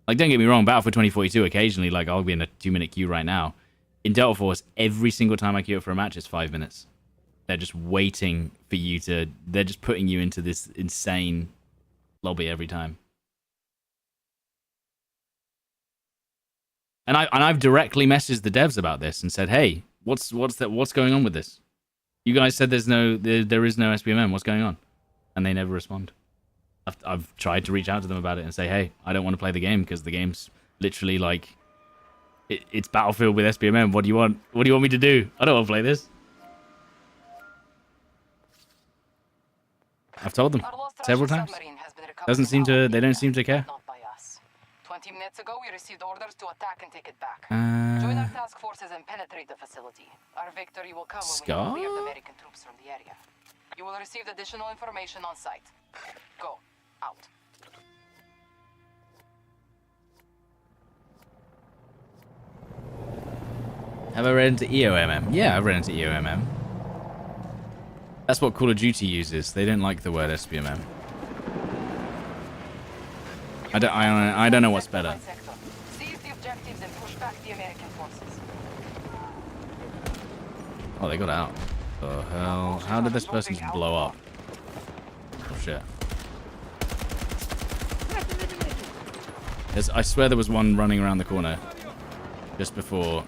Like, don't get me wrong, Battlefield 2042, occasionally, like, I'll be in a 2-minute queue right now. In Delta Force, every single time I queue up for a match, it's 5 minutes. They're just waiting for you to, they're just putting you into this insane lobby every time. And I've directly messaged the devs about this and said, hey, what's going on with this? You guys said there is no SPMM. What's going on? And they never respond. I've tried to reach out to them about it and say, hey, I don't want to play the game because the game's literally like, it's Battlefield with SPMM. What do you want? What do you want me to do? I don't want to play this. I've told them several times. They don't seem to care. 20 minutes ago, we received orders to attack and take it back. Join our task forces and penetrate the facility. Our victory will come when we have cleared American troops from the area. You will receive additional information on site. Go. Out. Have I read into EOMM? Yeah, I've read into EOMM. That's what Call of Duty uses. They don't like the word SPMM. I don't know what's better. Seize the objectives and push back the American forces. Oh, they got out. The hell? How did this person just blow up? Oh shit. I swear there was one running around the corner just before.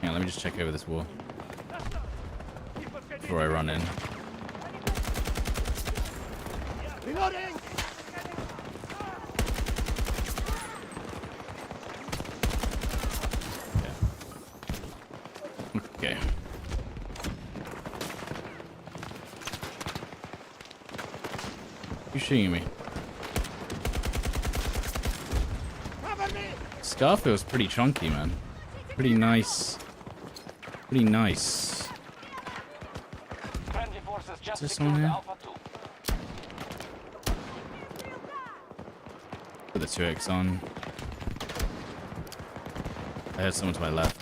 Hang on, let me just check over this wall before I run in. Reloading! Okay. Who's shooting at me? Scar feels pretty chunky, man. Pretty nice. Pretty nice. Is there someone here? Put the 2x on. I heard someone to my left.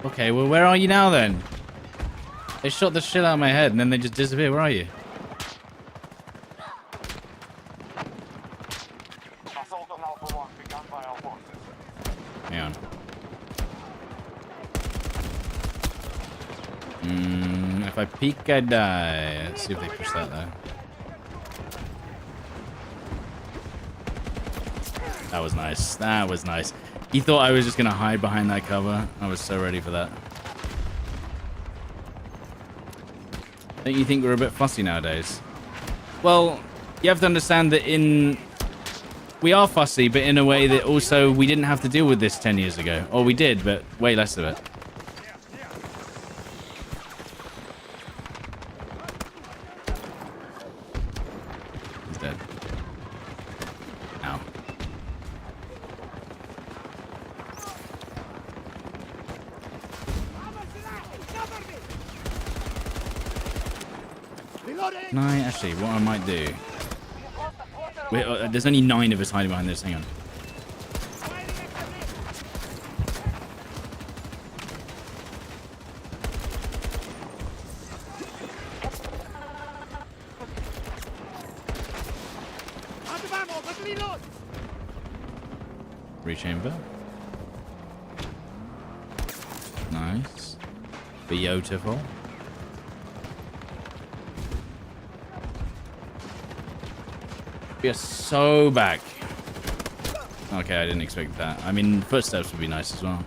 Okay, well, where are you now then? They shot the shit out of my head and then they just disappear. Where are you? assault on Alpha 1 begun by our forces. Hang on. If I peek, I die. Let's see if they push that though. That was nice. That was nice. He thought I was just gonna hide behind that cover. I was so ready for that. Don't you think we're a bit fussy nowadays? Well, you have to understand that we are fussy, but in a way that also we didn't have to deal with this 10 years ago. Or we did, but way less of it. He's dead. Ow. Reloading! No, actually, what I might do... Wait, there's only 9 of us hiding behind this. Hang on. Out of ammo, but reload! Rechamber. Nice. Beautiful. We are so back. Okay, I didn't expect that. I mean, footsteps would be nice as well.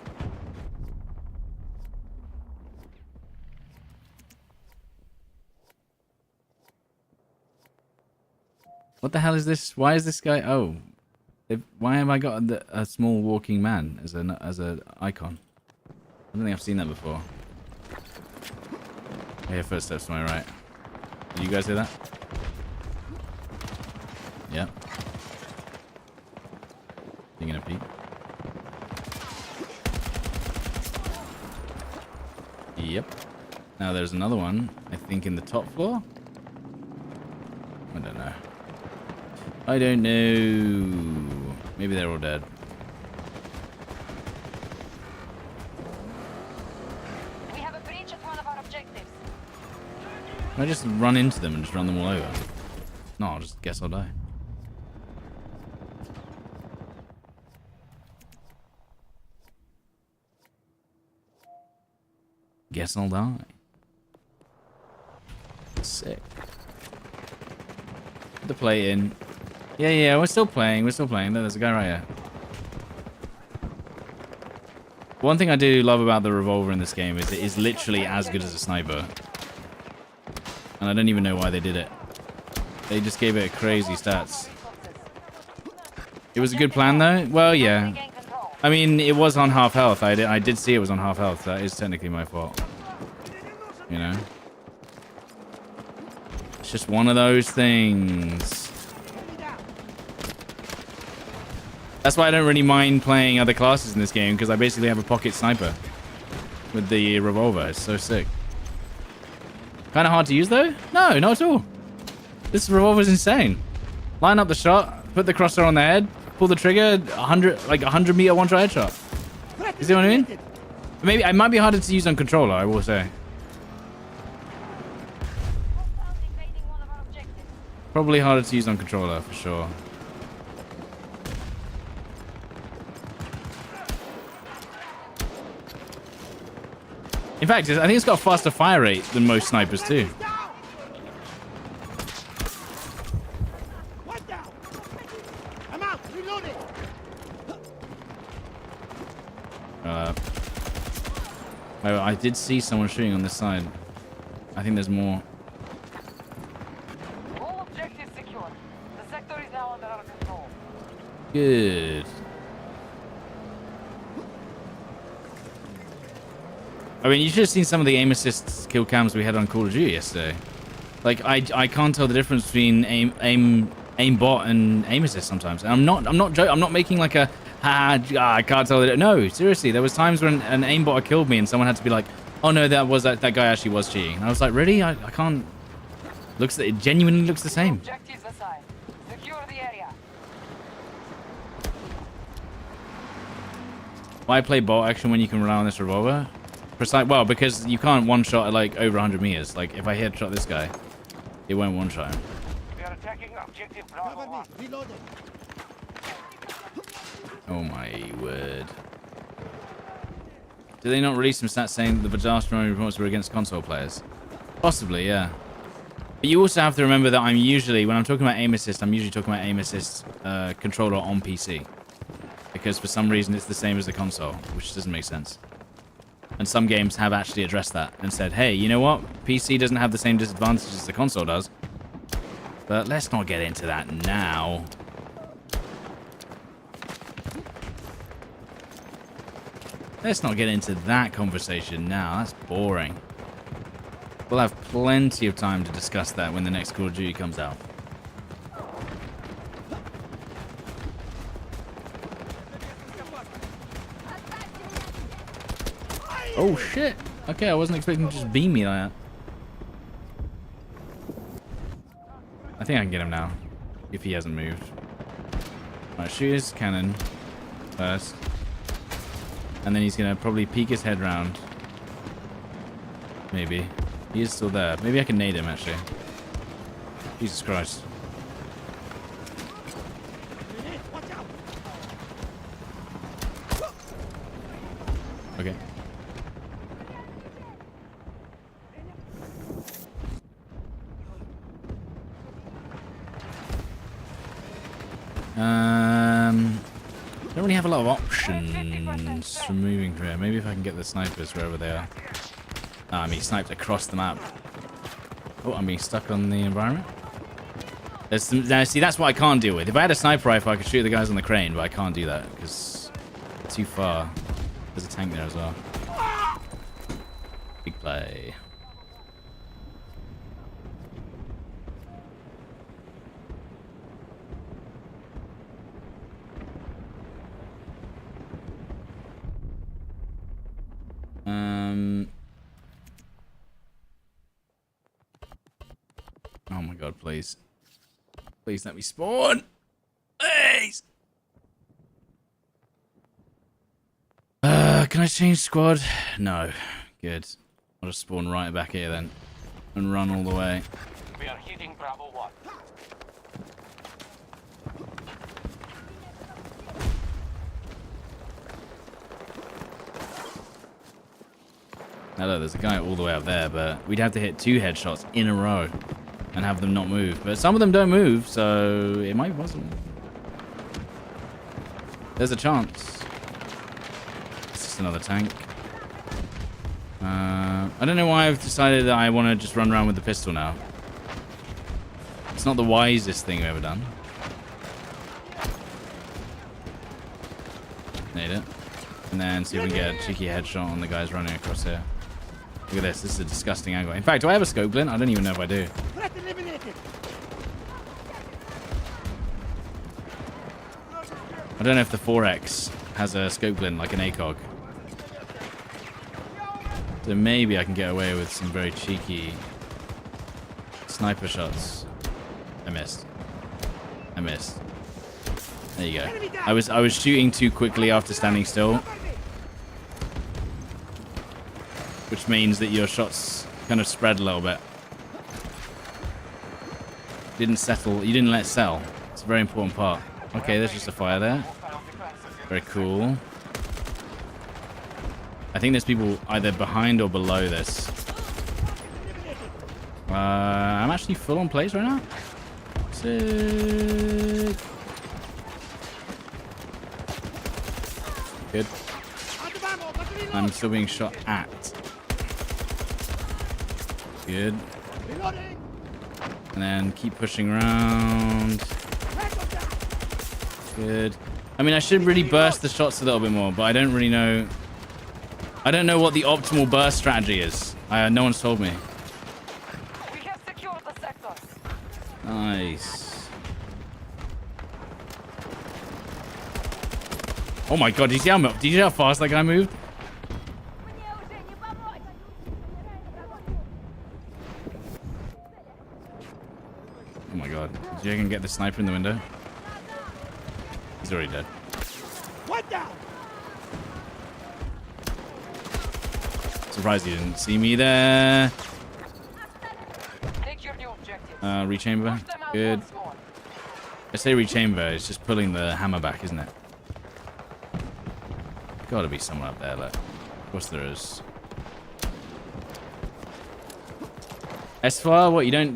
What the hell is this? Why is this guy? Oh, why have I got a small walking man as a icon? I don't think I've seen that before. I hear footsteps to my right. Did you guys hear that? Yep. Taking a peek. Yep. Now there's another one, I think, in the top floor. I don't know. I don't know. Maybe they're all dead. We have a breach at one of our objectives. Can I just run into them and just run them all over? No, I'll just guess I'll die. Guess I'll die. Sick. Put the plate in. Yeah, we're still playing. We're still playing. There's a guy right here. One thing I do love about the revolver in this game is it is literally as good as a sniper. And I don't even know why they did it. They just gave it crazy stats. It was a good plan though? Well, yeah. I mean, it was on half health. I did see it was on half health. That is technically my fault. You know? It's just one of those things. That's why I don't really mind playing other classes in this game, because I basically have a pocket sniper with the revolver. It's so sick. Kind of hard to use though? No, not at all. This revolver is insane. Line up the shot, put the crosshair on the head, pull the trigger, 100 meter one try headshot. You see what I mean? Maybe it might be harder to use on controller, I will say. Probably harder to use on controller for sure. In fact, I think it's got a faster fire rate than most snipers too. I'm out, reloading! Oh, I did see someone shooting on this side. I think there's more. All objectives secure. The sector is now under our control. Good. I mean, you should have seen some of the aim assist kill cams we had on Call of Duty yesterday. Like, I can't tell the difference between aim bot and aim assist sometimes. And I'm not joking. I'm not making like a I can't tell it. No, seriously, there was times when an aim bot killed me and someone had to be like, oh no, that guy actually was cheating. And I was like, really? I can't. It genuinely looks the same. Objectives assigned. Secure the area. Why play bot action when you can rely on this revolver? Well, because you can't one-shot at like over 100 meters. Like, if I headshot this guy, it won't one-shot him. We are attacking objective Bravo Cover me, 1. reloading! Oh my word. Did they not release some stats saying that the vast majority of reports were against console players? Possibly, yeah. But you also have to remember that I'm usually, when I'm talking about aim assist, I'm usually talking about aim assist controller on PC. Because for some reason it's the same as the console, which doesn't make sense. And some games have actually addressed that and said, hey, you know what? PC doesn't have the same disadvantages as the console does. But let's not get into that now. Let's not get into that conversation now. That's boring. We'll have plenty of time to discuss that when the next Call of Duty comes out. Oh shit! Okay, I wasn't expecting to just beam me like that. I think I can get him now, if he hasn't moved. Alright, shoot his cannon first. And then he's gonna probably peek his head round. Maybe. He is still there. Maybe I can nade him, actually. Jesus Christ. Okay. Don't really have a lot of options for moving through here. Maybe if I can get the snipers wherever they are. Ah, I'm being sniped across the map. Oh, I'm being stuck on the environment. There's some, now, see, that's what I can't deal with. If I had a sniper rifle, I could shoot the guys on the crane, but I can't do that because it's too far. There's a tank there as well. Big play. Oh my god, please. Please let me spawn. Please. Can I change squad? No. Good. I'll just spawn right back here then. And run all the way. We are hitting Bravo 1. Hello, there's a guy all the way up there, but we'd have to hit 2 headshots in a row and have them not move. But some of them don't move, so it might be possible. There's a chance. It's just another tank. I don't know why I've decided that I want to just run around with the pistol now. It's not the wisest thing I've ever done. Need it. And then see if we can get a cheeky headshot on the guys running across here. Look at this. This is a disgusting angle. In fact, do I have a scope glint? I don't even know if I do. Threat eliminated. I don't know if the 4X has a scope glint like an ACOG. So maybe I can get away with some very cheeky sniper shots. I missed. I missed. There you go. I was shooting too quickly after standing still, which means that your shots kind of spread a little bit. Didn't settle. You didn't let it sell. It's a very important part. Okay, there's just a fire there. Very cool. I think there's people either behind or below this. I'm actually full on plays right now. Sick. Good. I'm still being shot at. Good. And then keep pushing around. Good. I mean, I should really burst the shots a little bit more, but I don't really know. I don't know what the optimal burst strategy is. No one's told me. We have secured the sectors. Nice. Oh my god, did you see how fast that guy moved? Oh my god. Did you can get the sniper in the window? He's already dead. What down? Surprised he didn't see me there. Take your new objectives. Rechamber. Push them out Good. once more. I say rechamber, it's just pulling the hammer back, isn't it? Gotta be someone up there, look. Of course there is. S-fire? What, you don't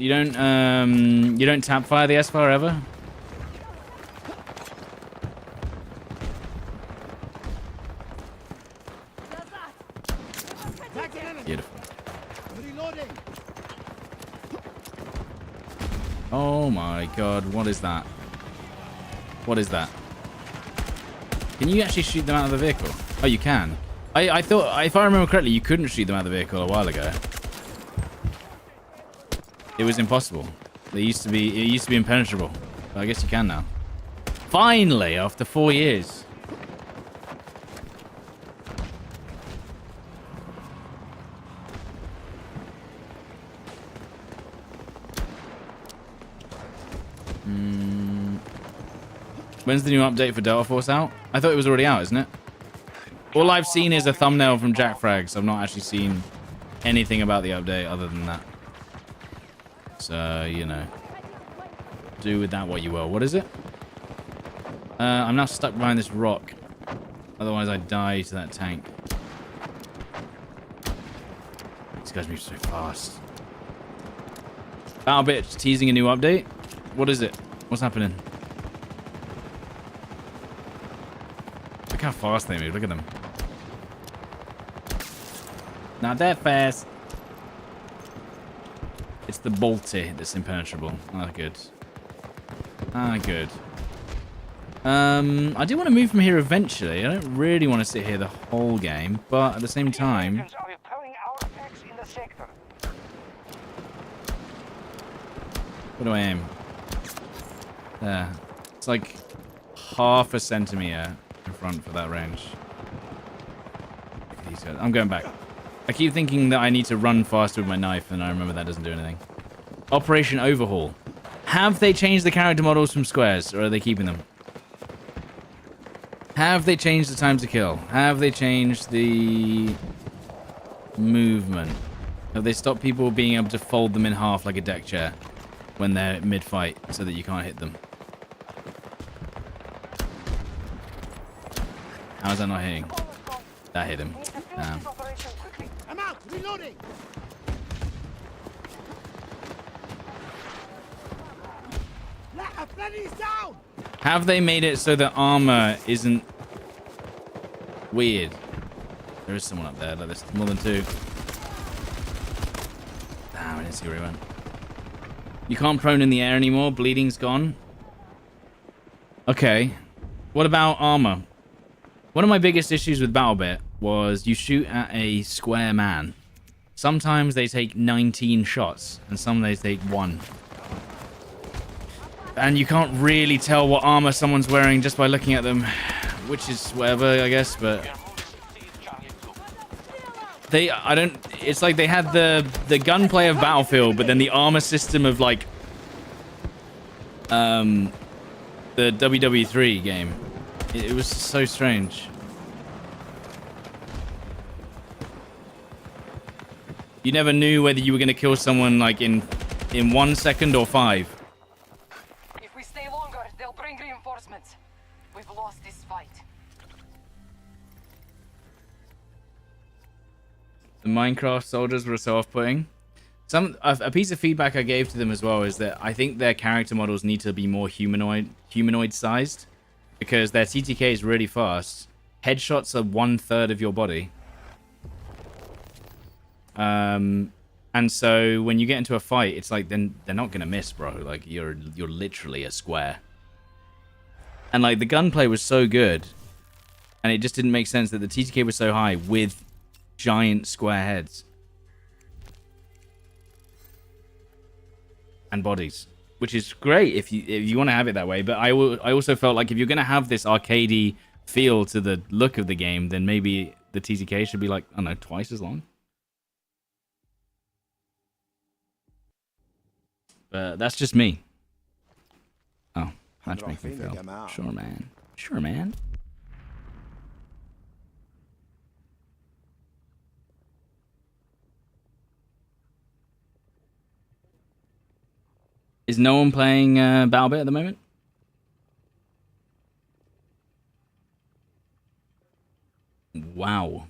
tap fire the S-fire ever? Beautiful. Reloading. Oh my god, what is that? What is that? Can you actually shoot them out of the vehicle? Oh, you can. I thought, if I remember correctly, you couldn't shoot them out of the vehicle a while ago. It was impossible. It used to be impenetrable. But I guess you can now. Finally, after 4 years. When's the new update for Delta Force out? I thought it was already out, isn't it? All I've seen is a thumbnail from Jack Frag, so I've not actually seen anything about the update other than that. So, you know. Do with that what you will. What is it? I'm now stuck behind this rock. Otherwise, I die to that tank. These guys move so fast. Battle Bitch teasing a new update? What is it? What's happening? Look how fast they move. Look at them. Not that fast. It's the bolty that's impenetrable. Ah, good. Ah, good. I do want to move from here eventually. I don't really want to sit here the whole game, but at the same time... Where do I aim? There. It's like half a centimeter in front for that range. Look at these guys. I'm going back. I keep thinking that I need to run faster with my knife, and I remember that doesn't do anything. Operation Overhaul. Have they changed the character models from squares, or are they keeping them? Have they changed the time to kill? Have they changed the movement? Have they stopped people being able to fold them in half like a deck chair when they're mid-fight so that you can't hit them? How is that not hitting? That hit him. Damn. I'm out. Reloading. A friendly is down. Have they made it so that armor isn't weird? There is someone up there. Like there's more than two. Damn, I didn't see where he went. You can't prone in the air anymore. Bleeding's gone. Okay. What about armor? One of my biggest issues with BattleBit was you shoot at a square man. Sometimes they take 19 shots, and some they take 1. And you can't really tell what armor someone's wearing just by looking at them, which is whatever, I guess, but... It's like they had the gunplay of Battlefield, but then the armor system of, like, the WW3 game. It was so strange. You never knew whether you were going to kill someone, like, in 1 second or 5. If we stay longer, they'll bring reinforcements. We've lost this fight. The Minecraft soldiers were so off-putting. A piece of feedback I gave to them as well is that I think their character models need to be more humanoid-sized, because their TTK is really fast. Headshots are 1/3 of your body. And so when you get into a fight, it's like then they're not gonna miss, bro. Like you're literally a square. And like the gunplay was so good, and it just didn't make sense that the TTK was so high with giant square heads and bodies, which is great if you want to have it that way. But I also felt like if you're gonna have this arcadey feel to the look of the game, then maybe the TTK should be like, I don't know, twice as long. But that's just me. Oh, matchmaking fail. Sure, man. Sure, man. Is no one playing BattleBit at the moment? Wow.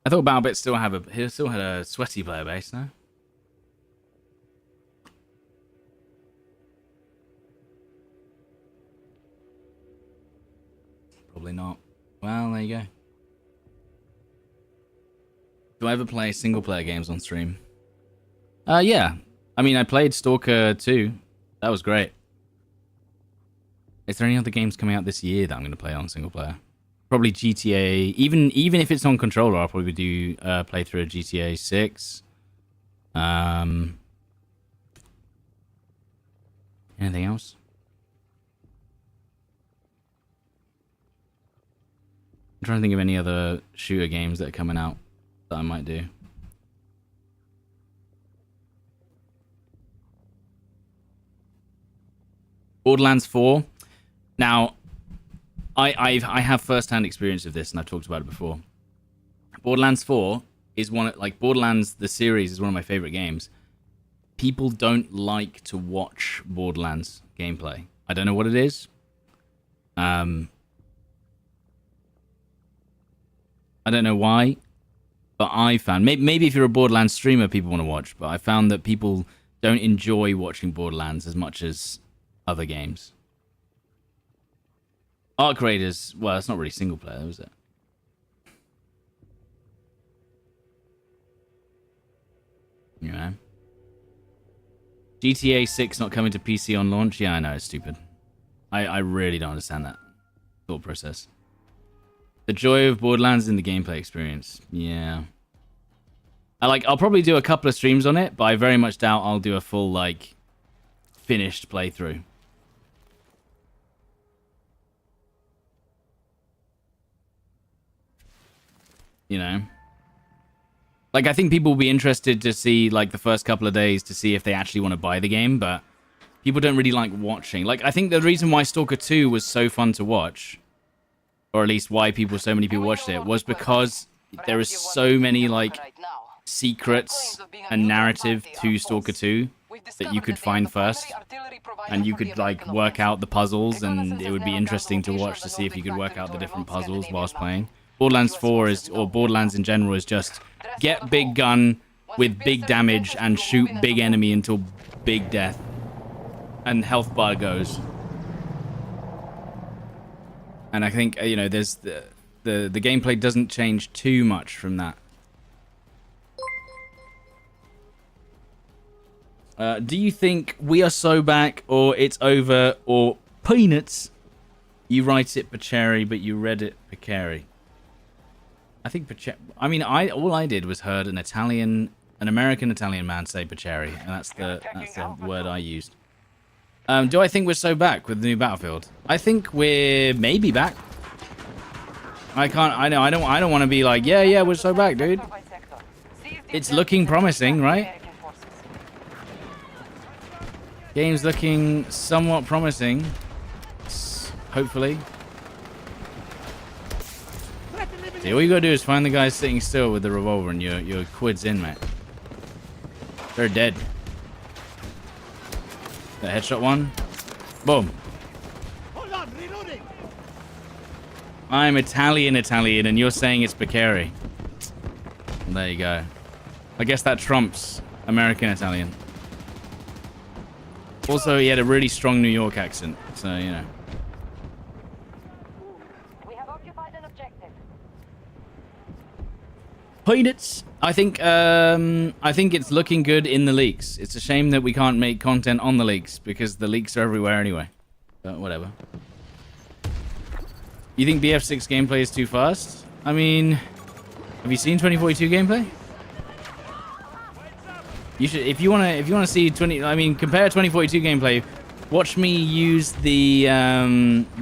I thought BattleBit still had a sweaty player base, no? Probably not. Well, there you go. Do I ever play single player games on stream? Yeah. I mean, I played Stalker 2. That was great. Is there any other games coming out this year that I'm going to play on single player? Probably GTA. Even if it's on controller, I'll probably do play through a GTA 6. Anything else? I'm trying to think of any other shooter games that are coming out that I might do. Borderlands 4. Now, I have first-hand experience of this, and I've talked about it before. Borderlands 4 is Borderlands, the series, is one of my favorite games. People don't like to watch Borderlands gameplay. I don't know what it is. I don't know why, but I found maybe if you're a Borderlands streamer, people want to watch. But I found that people don't enjoy watching Borderlands as much as other games. Arc Raiders, well, it's not really single player, is it? Yeah. GTA 6 not coming to PC on launch? Yeah, I know, it's stupid. I really don't understand that thought process. The joy of Borderlands in the gameplay experience. Yeah. I'll probably do a couple of streams on it, but I very much doubt I'll do a full, finished playthrough. You know? I think people will be interested to see, the first couple of days to see if they actually want to buy the game, but people don't really like watching. I think the reason why Stalker 2 was so fun to watch, or at least why so many people watched it, was because there is so many, secrets and narrative to Stalker 2 that you could find first. And you could, work out the puzzles, and it would be interesting to watch to see if you could work out the different puzzles whilst playing. Borderlands 4 or Borderlands in general, is just get big gun with big damage and shoot big enemy until big death. And health bar goes. And I think, there's the gameplay doesn't change too much from that. Do you think we are so back, or it's over, or peanuts? You write it Pacheri, but you read it Picari. I think all I did was heard an American Italian man say Pacheri, and that's the word I used. Do I think we're so back with the new Battlefield? I think we're maybe back. I don't want to be like, yeah, we're so back, dude. It's looking promising, right? Game's looking somewhat promising. Hopefully. See, all you gotta do is find the guy sitting still with the revolver and your quid's in, mate. They're dead. The headshot one. Boom. Hold on, reloading. I'm Italian, and you're saying it's Beccari. Well, there you go. I guess that trumps American Italian. Also, he had a really strong New York accent, so, you know. We have occupied an objective. Peanuts. I think it's looking good in the leaks. It's a shame that we can't make content on the leaks because the leaks are everywhere anyway. But whatever. You think BF6 gameplay is too fast? I mean, have you seen 2042 gameplay? You should, if you wanna see compare 2042 gameplay. Watch me use the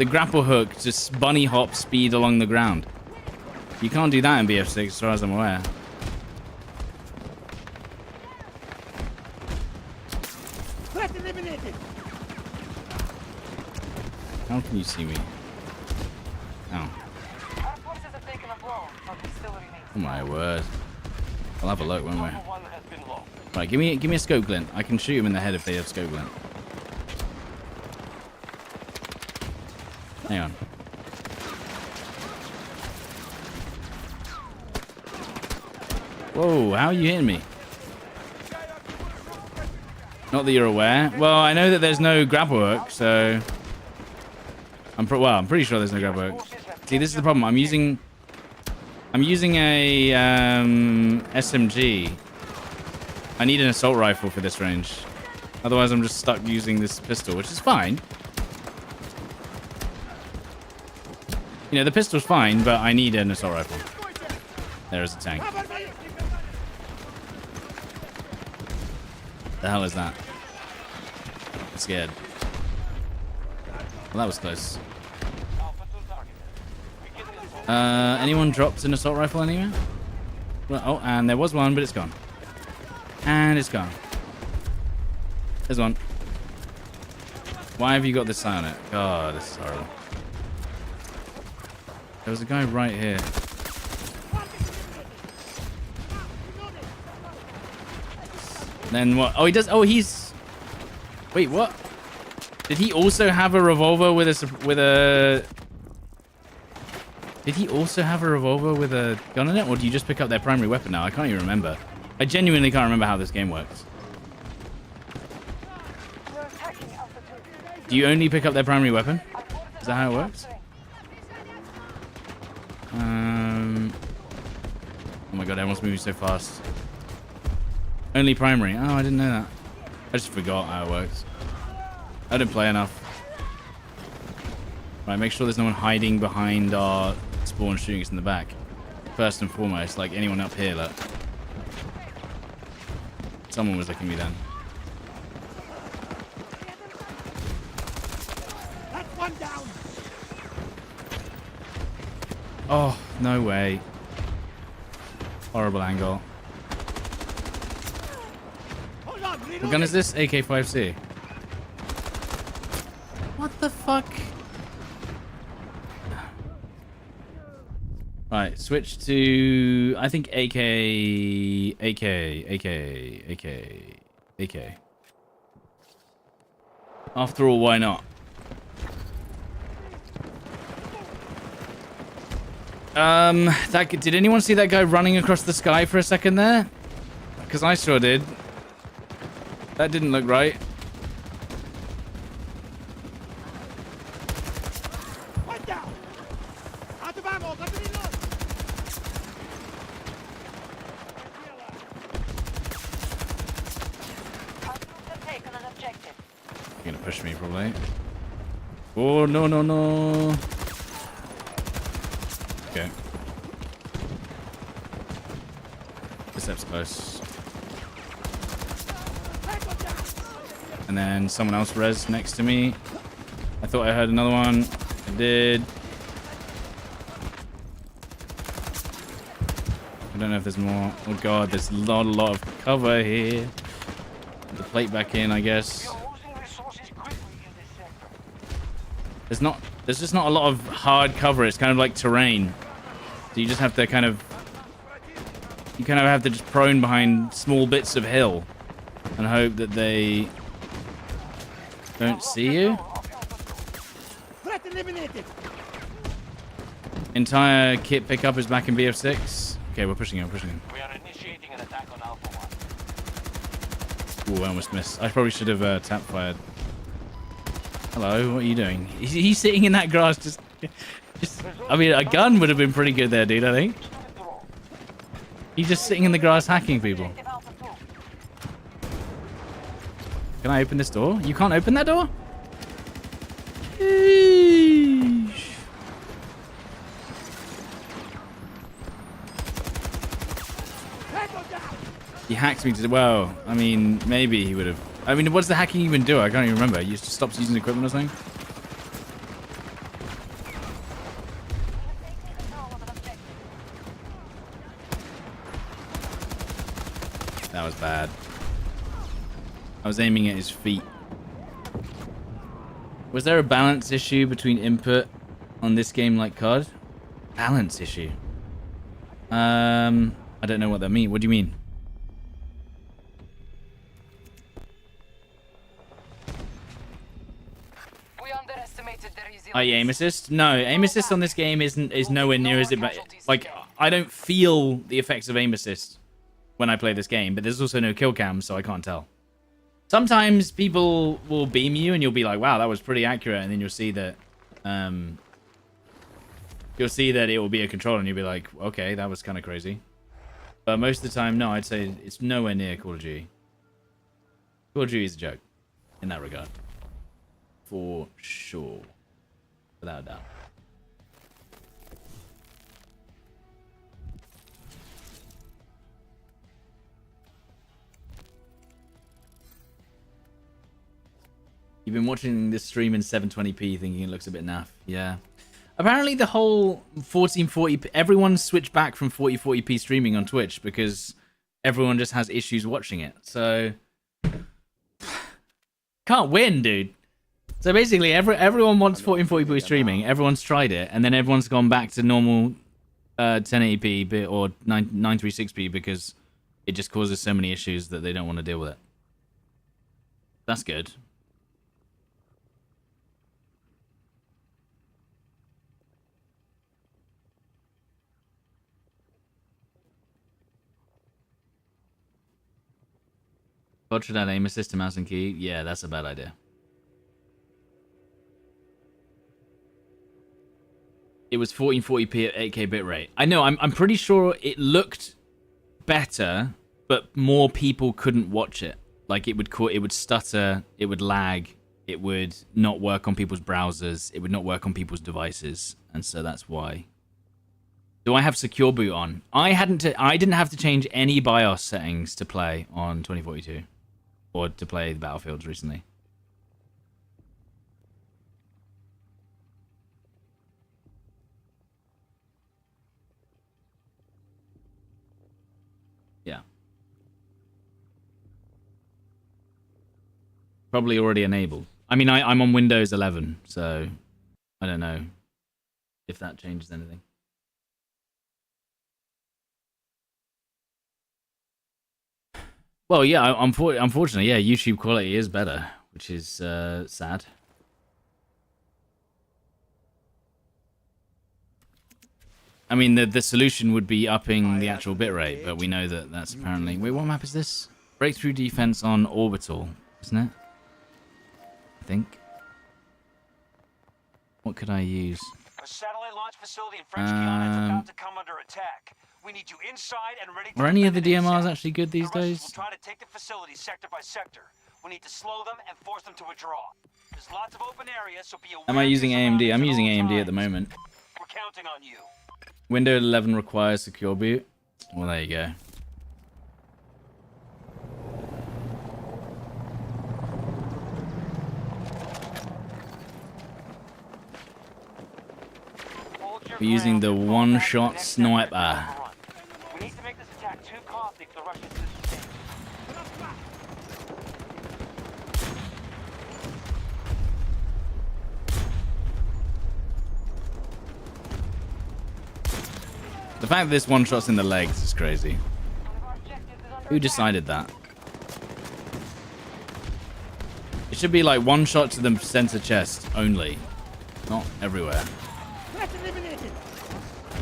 grapple hook to bunny hop speed along the ground. You can't do that in BF6 as far as I'm aware. Threat eliminated. How can you see me? Oh. Our forces have taken a blow, but we still remain. Oh my word. I'll have a look, won't we? Number one has been lost. Right, give me a scope glint. I can shoot him in the head if they have scope glint. Hang on. Whoa, how are you hitting me? Not that you're aware. Well, I know that there's no grab work, so... I'm pretty sure there's no grab work. See, this is the problem. I'm using a SMG. I need an assault rifle for this range. Otherwise, I'm just stuck using this pistol, which is fine. You know, the pistol's fine, but I need an assault rifle. There is a tank. The hell is that? I'm scared. Well, that was close. Anyone dropped an assault rifle anywhere? Well, oh, and there was one, but it's gone. And it's gone. There's one. Why have you got this sign on it? God, this is horrible. There was a guy right here. Then what? Oh, he does. Oh, he's. Wait, what? Did he also have a revolver with a? Did he also have a revolver with a gun in it, or do you just pick up their primary weapon now? I can't even remember. I genuinely can't remember how this game works. Do you only pick up their primary weapon? Is that how it works? Oh my god, everyone's moving so fast. Only primary. Oh, I didn't know that. I just forgot how it works. I didn't play enough. Right, make sure there's no one hiding behind our spawn shooting us in the back. First and foremost, like anyone up here, look. Someone was looking at me then. That's one down. Oh, no way. Horrible angle. Hold on, What gun is this? AK-5C. What the fuck? Right, switch to, I think AK. After all, why not? Did anyone see that guy running across the sky for a second there? Because I sure did. That didn't look right. One down. Out of ammo. Let me reload. You're gonna push me probably. Oh no no no. Okay. This step's close. And then someone else res next to me. I thought I heard another one. I did. I don't know if there's more. Oh god, there's a lot of cover here. Put the plate back in, I guess. There's just not a lot of hard cover. It's kind of like terrain. So you just have to you kind of have to just prone behind small bits of hill and hope that they don't see you. Threat eliminated. Entire kit pickup is back in BF6. Okay, we're pushing him. We are initiating an attack on Alpha 1. Ooh, I almost missed. I probably should have tap fired. Hello, what are you doing? He's sitting in that grass just... I mean, a gun would have been pretty good there, dude, I think. He's just sitting in the grass hacking people. Can I open this door? You can't open that door? Sheesh. He hacked me to... Well, I mean, maybe he would have... I mean, what does the hacking even do? I can't even remember. You just stopped using equipment or something? That was bad. I was aiming at his feet. Was there a balance issue between input on this game like COD? Balance issue? I don't know what that means. What do you mean? Aim assist? No, aim assist on this game is nowhere near as it. Like, I don't feel the effects of aim assist when I play this game, but there's also no kill cam, so I can't tell. Sometimes people will beam you and you'll be like, wow, that was pretty accurate, and then you'll see that it will be a controller and you'll be like, okay, that was kind of crazy. But most of the time, no, I'd say it's nowhere near Call of Duty. Call of Duty is a joke in that regard. For sure. Without a doubt. You've been watching this stream in 720p thinking it looks a bit naff. Yeah. Apparently the whole 1440p... Everyone switched back from 4040p streaming on Twitch because everyone just has issues watching it. So... Can't win, dude. So basically, everyone wants 1440p streaming. Everyone's tried it. And then everyone's gone back to normal 1080p or 936p because it just causes so many issues that they don't want to deal with it. That's good. God should add aim assist to mouse and key. Yeah, that's a bad idea. It was 1440p at 8K bitrate. I know, I'm pretty sure it looked better, but more people couldn't watch it. Like it would stutter, it would lag, it would not work on people's browsers, it would not work on people's devices, and so that's why. Do I have secure boot on? I didn't have to change any BIOS settings to play on 2042. Or to play the Battlefields recently. Yeah. Probably already enabled. I mean, I'm on Windows 11, so I don't know if that changes anything. Well, yeah, unfortunately, yeah, YouTube quality is better, which is sad. I mean, the solution would be upping the actual bitrate, but we know that that's apparently... Wait, what map is this? Breakthrough defense on Orbital, isn't it? I think. What could I use? A satellite launch facility in French Guiana is about to come under attack. We need you inside and ready to... Are any of the DMRs actually good these days? We'll try to take the facility sector by sector. We need to slow them and force them to withdraw. There's lots of open areas, so be aware. Am I using AMD? I'm using AMD at the moment. We're counting on you. Windows 11 requires secure boot. Well, there you go. We're using the one-shot sniper. We need to make this attack too costly for the Russians to sustain. The fact that this one-shot's in the legs is crazy. Who decided that? It should be like one shot to the center chest only, not everywhere.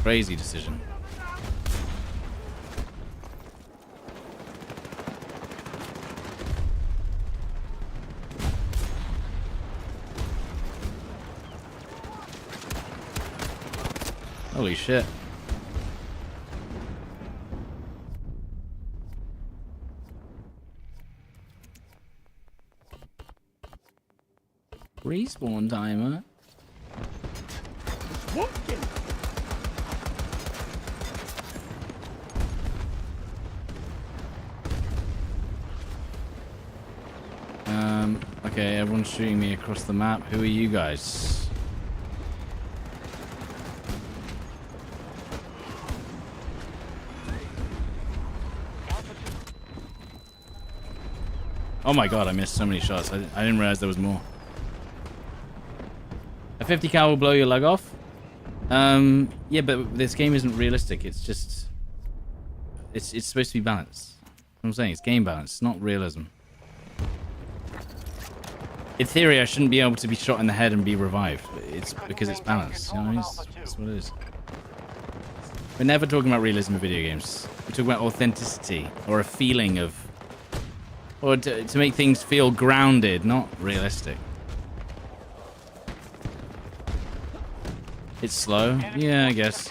Crazy decision. Holy shit. Respawn timer. Okay, everyone's shooting me across the map. Who are you guys? Oh my god, I missed so many shots. I didn't realize there was more. A 50 cal will blow your leg off? Yeah, but this game isn't realistic. It's just... It's supposed to be balanced. I'm saying it's game balance, not realism. In theory, I shouldn't be able to be shot in the head and be revived. It's because it's balanced. You know what I mean? That's what it is. We're never talking about realism in video games. We're talking about authenticity or a feeling of... Or to make things feel grounded, not realistic. It's slow? Yeah, I guess.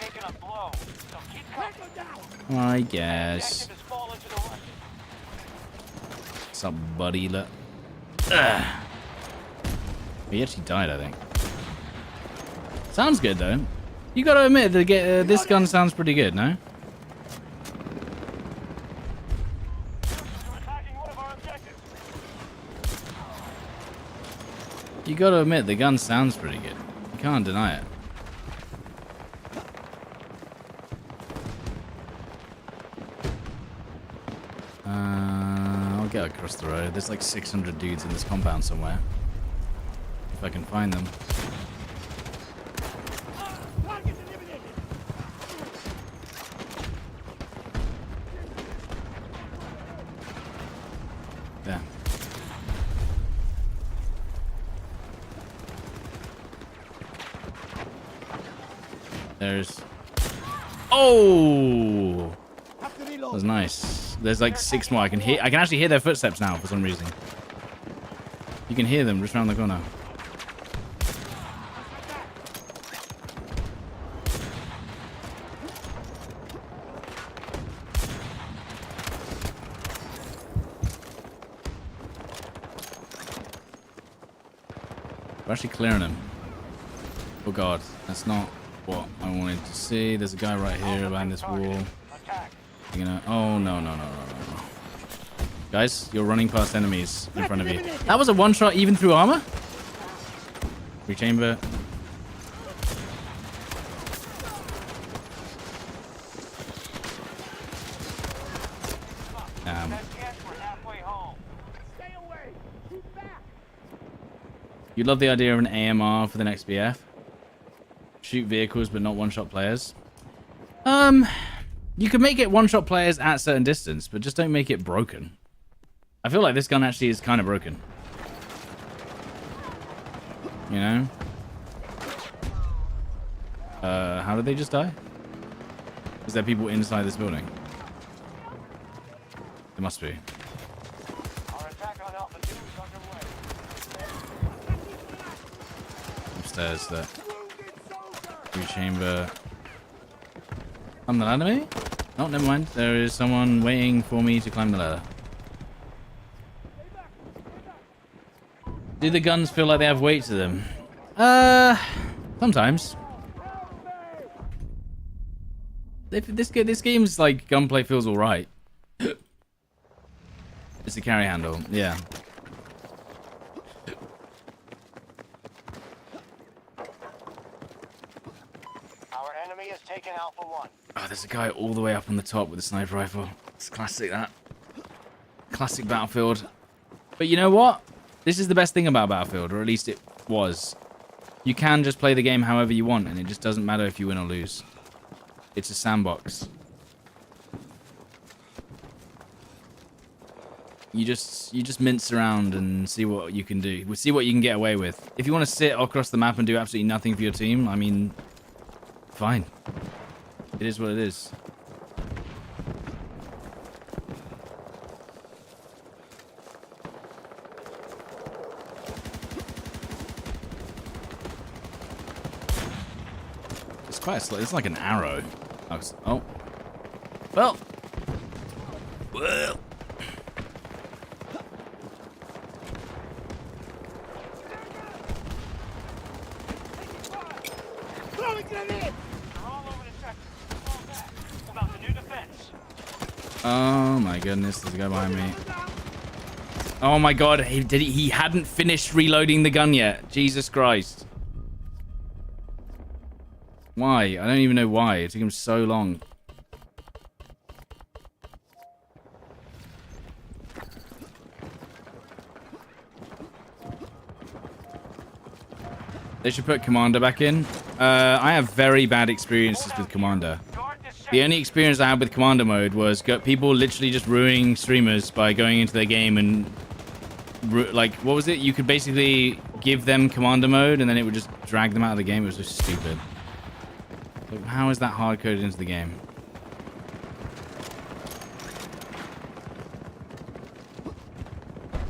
I guess. What's up, buddy? Look. He actually died, I think. Sounds good, though. You gotta admit, this gun sounds pretty good, no? You gotta admit, the gun sounds pretty good. You can't deny it. I'll get across the road. There's like 600 dudes in this compound somewhere. If I can find them. There. There's... Oh! That was nice. There's like 6 more. I can actually hear their footsteps now for some reason. You can hear them just around the corner. We're actually clearing them. Oh god, that's not what I wanted to see. There's a guy right here behind this wall. You're gonna... Oh, no. Guys, you're running past enemies in front of you. That was a one-shot even through armor? Rechamber. You love the idea of an AMR for the next BF? Shoot vehicles but not one-shot players? You can make it one-shot players at a certain distance, but just don't make it broken. I feel like this gun actually is kind of broken. You know? How did they just die? Is there people inside this building? There must be. Upstairs, there. Chamber. Climb the ladder, maybe? Oh, never mind. There is someone waiting for me to climb the ladder. Do the guns feel like they have weight to them? Sometimes. This game's like gunplay feels alright. It's a carry handle, yeah. Oh, there's a guy all the way up on the top with a sniper rifle. It's classic, that. Classic Battlefield. But you know what? This is the best thing about Battlefield, or at least it was. You can just play the game however you want, and it just doesn't matter if you win or lose. It's a sandbox. You just mince around and see what you can do. See what you can get away with. If you want to sit across the map and do absolutely nothing for your team, I mean, fine. It is what it is. It's quite slow. It's like an arrow. Oh. Well. Oh my goodness, there's a guy behind me. Oh my god, he hadn't finished reloading the gun yet. Jesus Christ. Why? I don't even know why. It took him so long. They should put Commander back in. I have very bad experiences with Commander. The only experience I had with Commander mode was people literally just ruining streamers by going into their game and... like, what was it? You could basically give them Commander mode and then it would just drag them out of the game. It was just stupid. Like, how is that hard-coded into the game?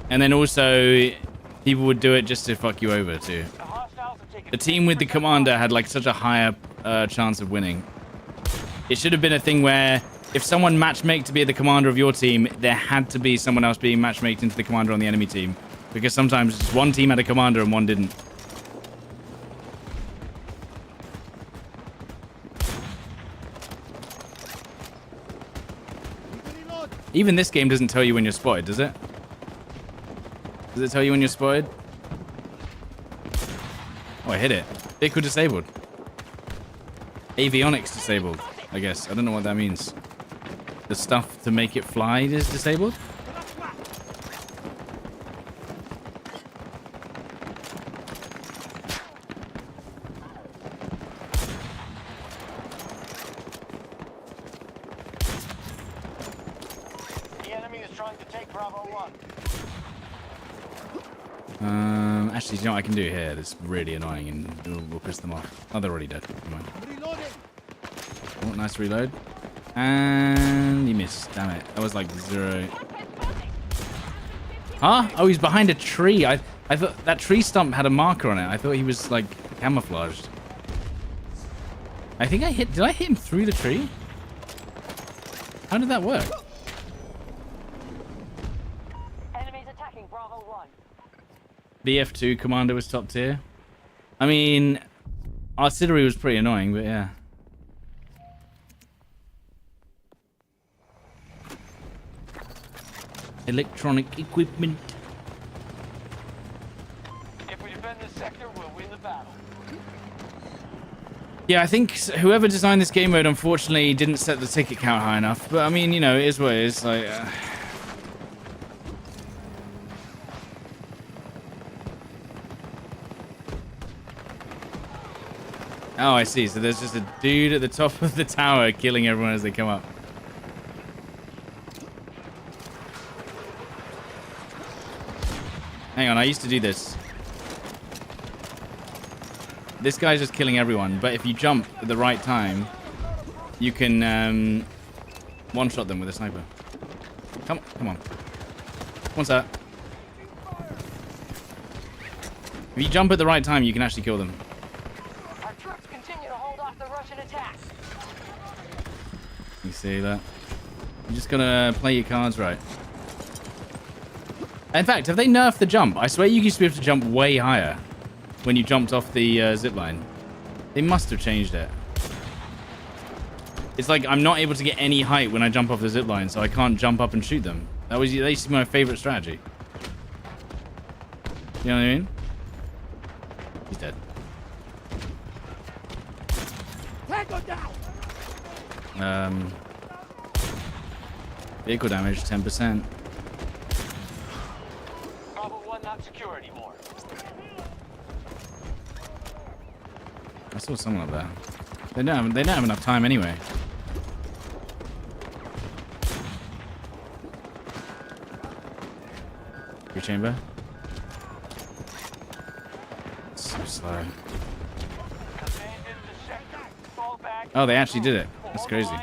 And then also, people would do it just to fuck you over, too. The team with the commander had, like, such a higher chance of winning. It should have been a thing where if someone matchmaked to be the commander of your team, there had to be someone else being matchmaked into the commander on the enemy team. Because sometimes just one team had a commander and one didn't. Even this game doesn't tell you when you're spotted, does it? Does it tell you when you're spotted? Oh, I hit it. Vehicle disabled. Avionics disabled, I guess. I don't know what that means. The stuff to make it fly is disabled? The enemy is trying to take Bravo 1. Actually, you know what I can do here? That's really annoying and we'll piss them off. Oh, they're already dead. Come on. Oh, nice reload. And you missed. Damn it. That was like 0. Huh? Oh, he's behind a tree. I thought that tree stump had a marker on it. I thought he was like camouflaged. I think I hit... Did I hit him through the tree? How did that work? Enemies attacking Bravo 1. BF2 commander was top tier. I mean, artillery was pretty annoying, but yeah. Electronic equipment. If we defend this sector, we'll win the battle. Yeah, I think whoever designed this game mode unfortunately didn't set the ticket count high enough. But I mean, you know, it is what it is. Like, Oh, I see. So there's just a dude at the top of the tower killing everyone as they come up. Hang on, I used to do this. This guy's just killing everyone, but if you jump at the right time, you can one-shot them with a sniper. Come on. What's that? If you jump at the right time, you can actually kill them. Our troops continue to hold off the Russian attack. You see that? You just gotta play your cards right. In fact, have they nerfed the jump? I swear you used to be able to jump way higher when you jumped off the zipline. They must have changed it. It's like I'm not able to get any height when I jump off the zipline, so I can't jump up and shoot them. That used to be my favorite strategy. You know what I mean? He's dead. Vehicle damage 10%. Bravo 1 not secure anymore. I saw someone up there. They don't have enough time anyway. Free chamber. It's so slow. Oh, they actually did it. That's crazy.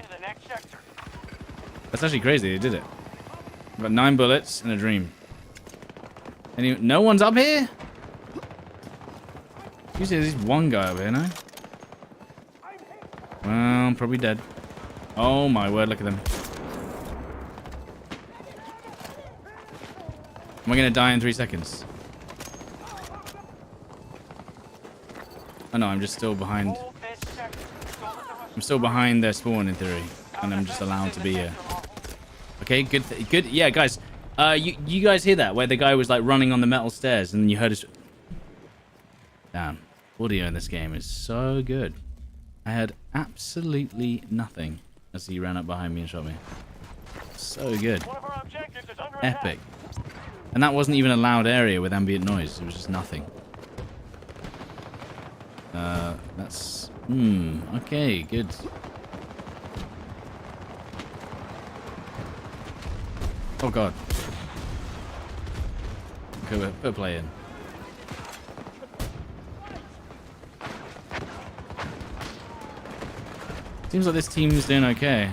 That's actually crazy. They did it. I've got 9 bullets and a dream. No one's up here? Usually there's one guy up here, no? Well, probably dead. Oh my word, look at them. Am I gonna die in 3 seconds? Oh no, I'm just still behind. I'm still behind their spawn in theory. And I'm just allowed to be here. Okay, good. Good. Yeah, guys. You guys hear that? Where the guy was like running on the metal stairs and you heard his... Damn. Audio in this game is so good. I heard absolutely nothing as he ran up behind me and shot me. So good. Epic. And that wasn't even a loud area with ambient noise. It was just nothing. That's... okay, good. Oh god. Okay, put a play in. Seems like this team's doing okay.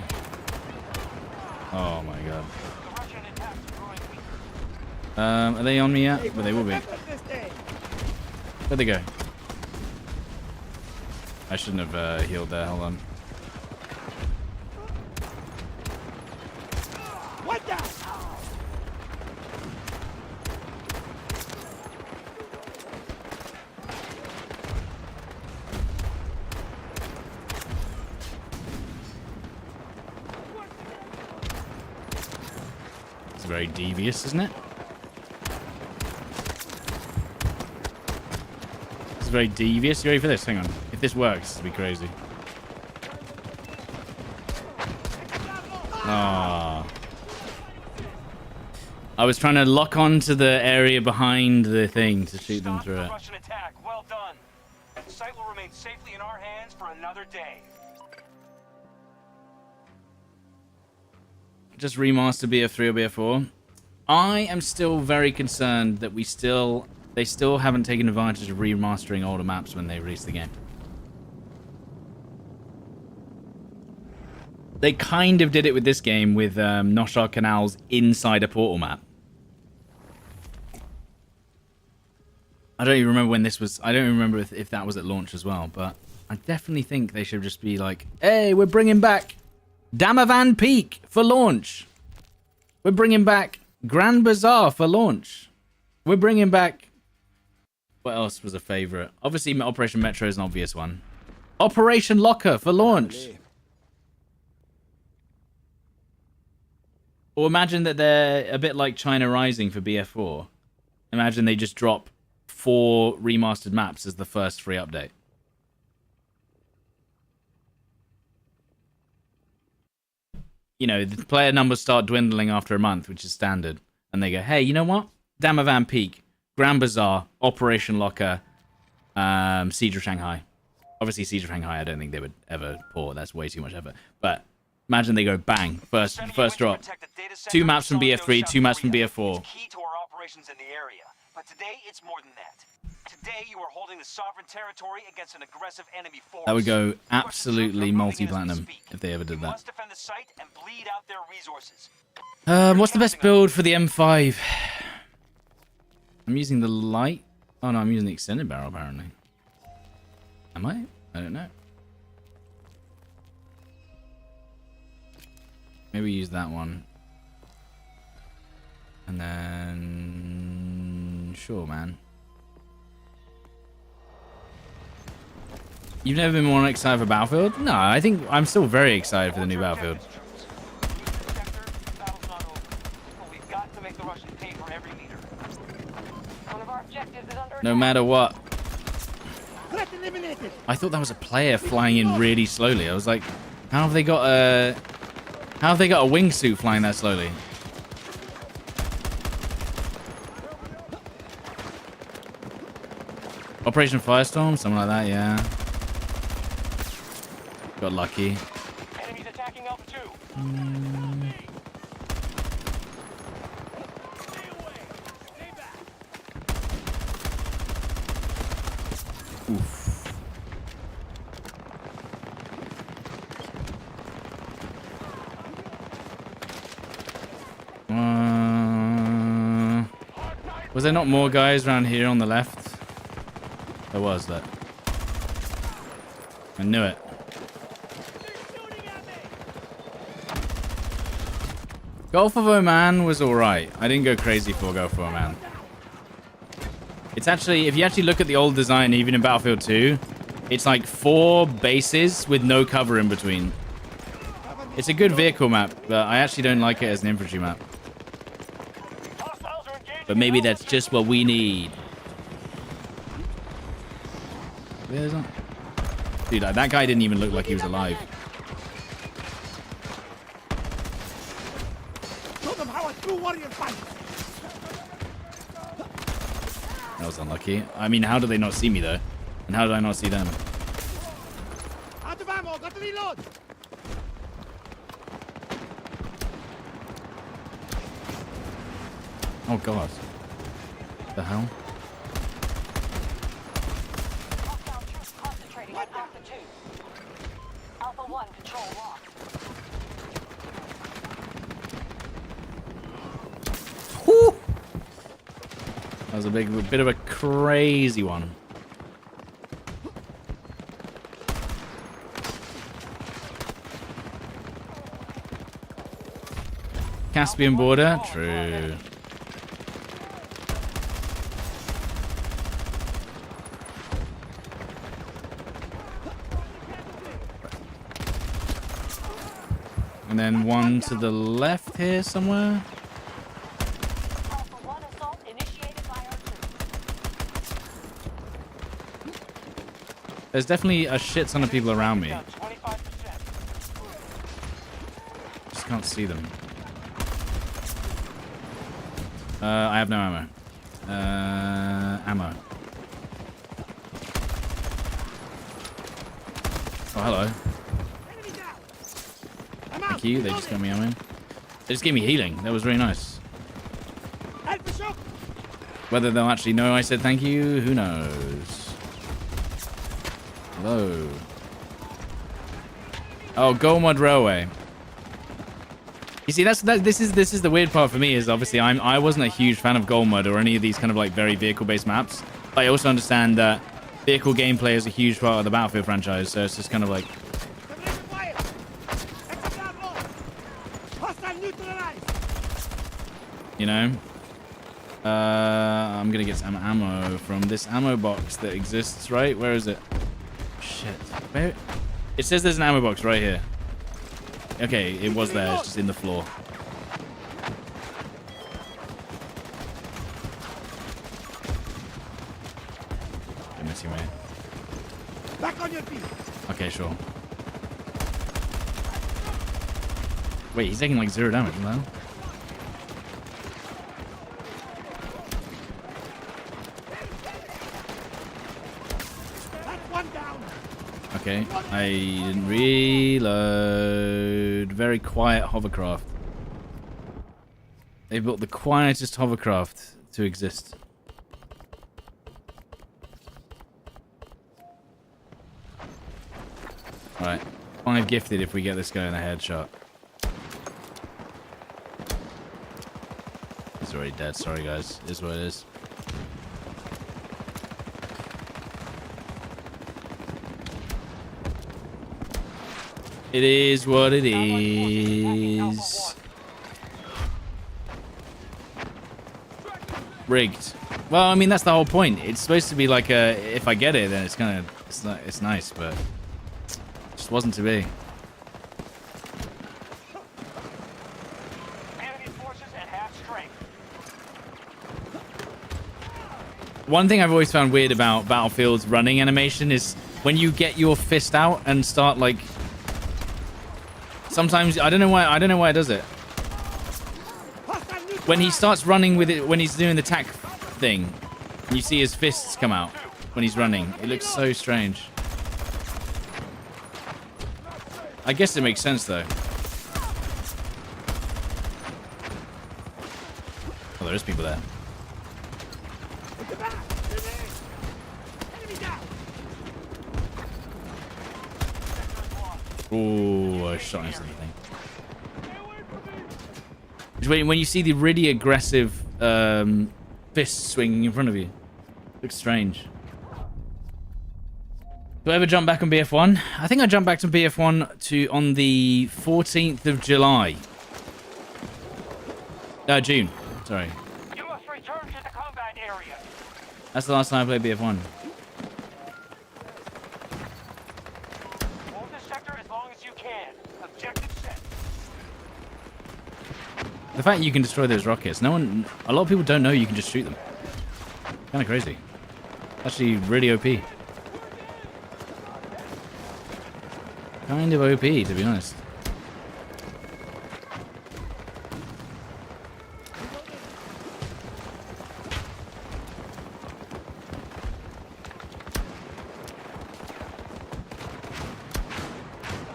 Oh my god. The Russian attacks are growing weaker. Are they on me yet? Well, they will be. Where'd they go? I shouldn't have healed there. Hold on. What the? It's very devious, isn't it? It's very devious. You ready for this? Hang on. If this works, this will be crazy. Ah. I was trying to lock onto the area behind the thing to shoot them Stop through the it. Russian attack. Well done. The site will remain safely in our hands for another day. Just remaster BF3 or BF4. I am still very concerned that they still haven't taken advantage of remastering older maps when they release the game. They kind of did it with this game with Noshar Canals inside a portal map. I don't even remember when this was. I don't remember if that was at launch as well, but I definitely think they should just be like, hey, we're bringing back Damavan Peak for launch. We're bringing back Grand Bazaar for launch. We're bringing back... What else was a favorite? Obviously, Operation Metro is an obvious one. Operation Locker for launch. Or imagine that they're a bit like China Rising for BF4. Imagine they just drop 4 remastered maps as the first free update. You know, the player numbers start dwindling after a month, which is standard. And they go, hey, you know what? Damavan Peak, Grand Bazaar, Operation Locker, Siege of Shanghai. Obviously, Siege of Shanghai, I don't think they would ever port. That's way too much effort. But imagine they go bang, first drop. 2 maps from BF3, 2 maps from BF4. It's key to our operations in the area. But today, it's more than that. Today, you are holding the sovereign territory against an aggressive enemy force. That would go absolutely multi-platinum if they ever did that. Must defend the site and bleed out their resources. What's the best build for the M5? I'm using the light. Oh no, I'm using the extended barrel apparently. Am I? I don't know. Maybe use that one. And then... Sure, man. You've never been more excited for Battlefield? No, I think I'm still very excited for the new Battlefield. We've got to make the Russians pay for every meter. One of our objectives is under No attack. matter what. Threat eliminated. I thought that was a player flying in really slowly. I was like, how have they got a wingsuit flying that slowly? Operation Firestorm, something like that, yeah. Got lucky. Enemies attacking Alpha 2. Oof. Was there not more guys around here on the left? There was that. I knew it. Gulf of Oman was alright. I didn't go crazy for Gulf of Oman. It's actually, if you actually look at the old design, even in Battlefield 2, it's like 4 bases with no cover in between. It's a good vehicle map, but I actually don't like it as an infantry map. Hostiles are engaging. But maybe that's just what we need. Where's that? Dude, that guy didn't even look like he was alive. Show them how a true warrior fights. That was unlucky. I mean, how did they not see me, though? And how did I not see them? Out of ammo. Got to reload. Oh, God. What the hell? Hostile troops concentrating on Alpha 2. Alpha 1, control locked. Whew. That was a bit of a crazy one. Caspian border, true. And then one to the left here somewhere. Alpha 1 assault initiated by our troops. There's definitely a shit ton of people around me. 25%. Just can't see them. I have no ammo. Ammo. Oh, hello. Thank you. They just got me ammo. They just gave me healing. That was really nice. Whether they'll actually know I said thank you, who knows? Hello. Oh, Golmud Railway. You see, this is the weird part for me. Is obviously I wasn't a huge fan of Golmud or any of these kind of like very vehicle-based maps. But I also understand that vehicle gameplay is a huge part of the Battlefield franchise. So it's just kind of like, you know, I'm gonna get some ammo from this ammo box that exists. Right, where is it? Shit. Where? It says there's an ammo box right here. Okay, it was there. It's just in the floor. I miss you, man. Back on your feet. Okay, sure. Wait, he's taking like 0 damage, man. That's one down. Okay, I didn't reload. Very quiet hovercraft. They built the quietest hovercraft to exist. Alright, 5 gifted if we get this guy in a headshot. He's already dead, sorry guys. It is what it is. It is what it is. Rigged. Well, I mean that's the whole point. It's supposed to be like a. If I get it, then it's kind of. It's nice, but it just wasn't to be. Enemy forces at half strength. One thing I've always found weird about Battlefield's running animation is when you get your fist out and start like. Sometimes I don't know why it does it. When he starts running with it, when he's doing the tack thing, and you see his fists come out when he's running, it looks so strange. I guess it makes sense though. Oh, there is people there. Oh, I shot into something. When you see the really aggressive fist swinging in front of you, looks strange. Do I ever jump back on BF1? I think I jumped back to BF1 on the 14th of July. No, June. Sorry. You must return to the combat area. That's the last time I played BF1. Hold this sector as long as you can. Objective set. The fact you can destroy those rockets, a lot of people don't know you can just shoot them. Kind of crazy. Actually, really OP. Kind of OP, to be honest.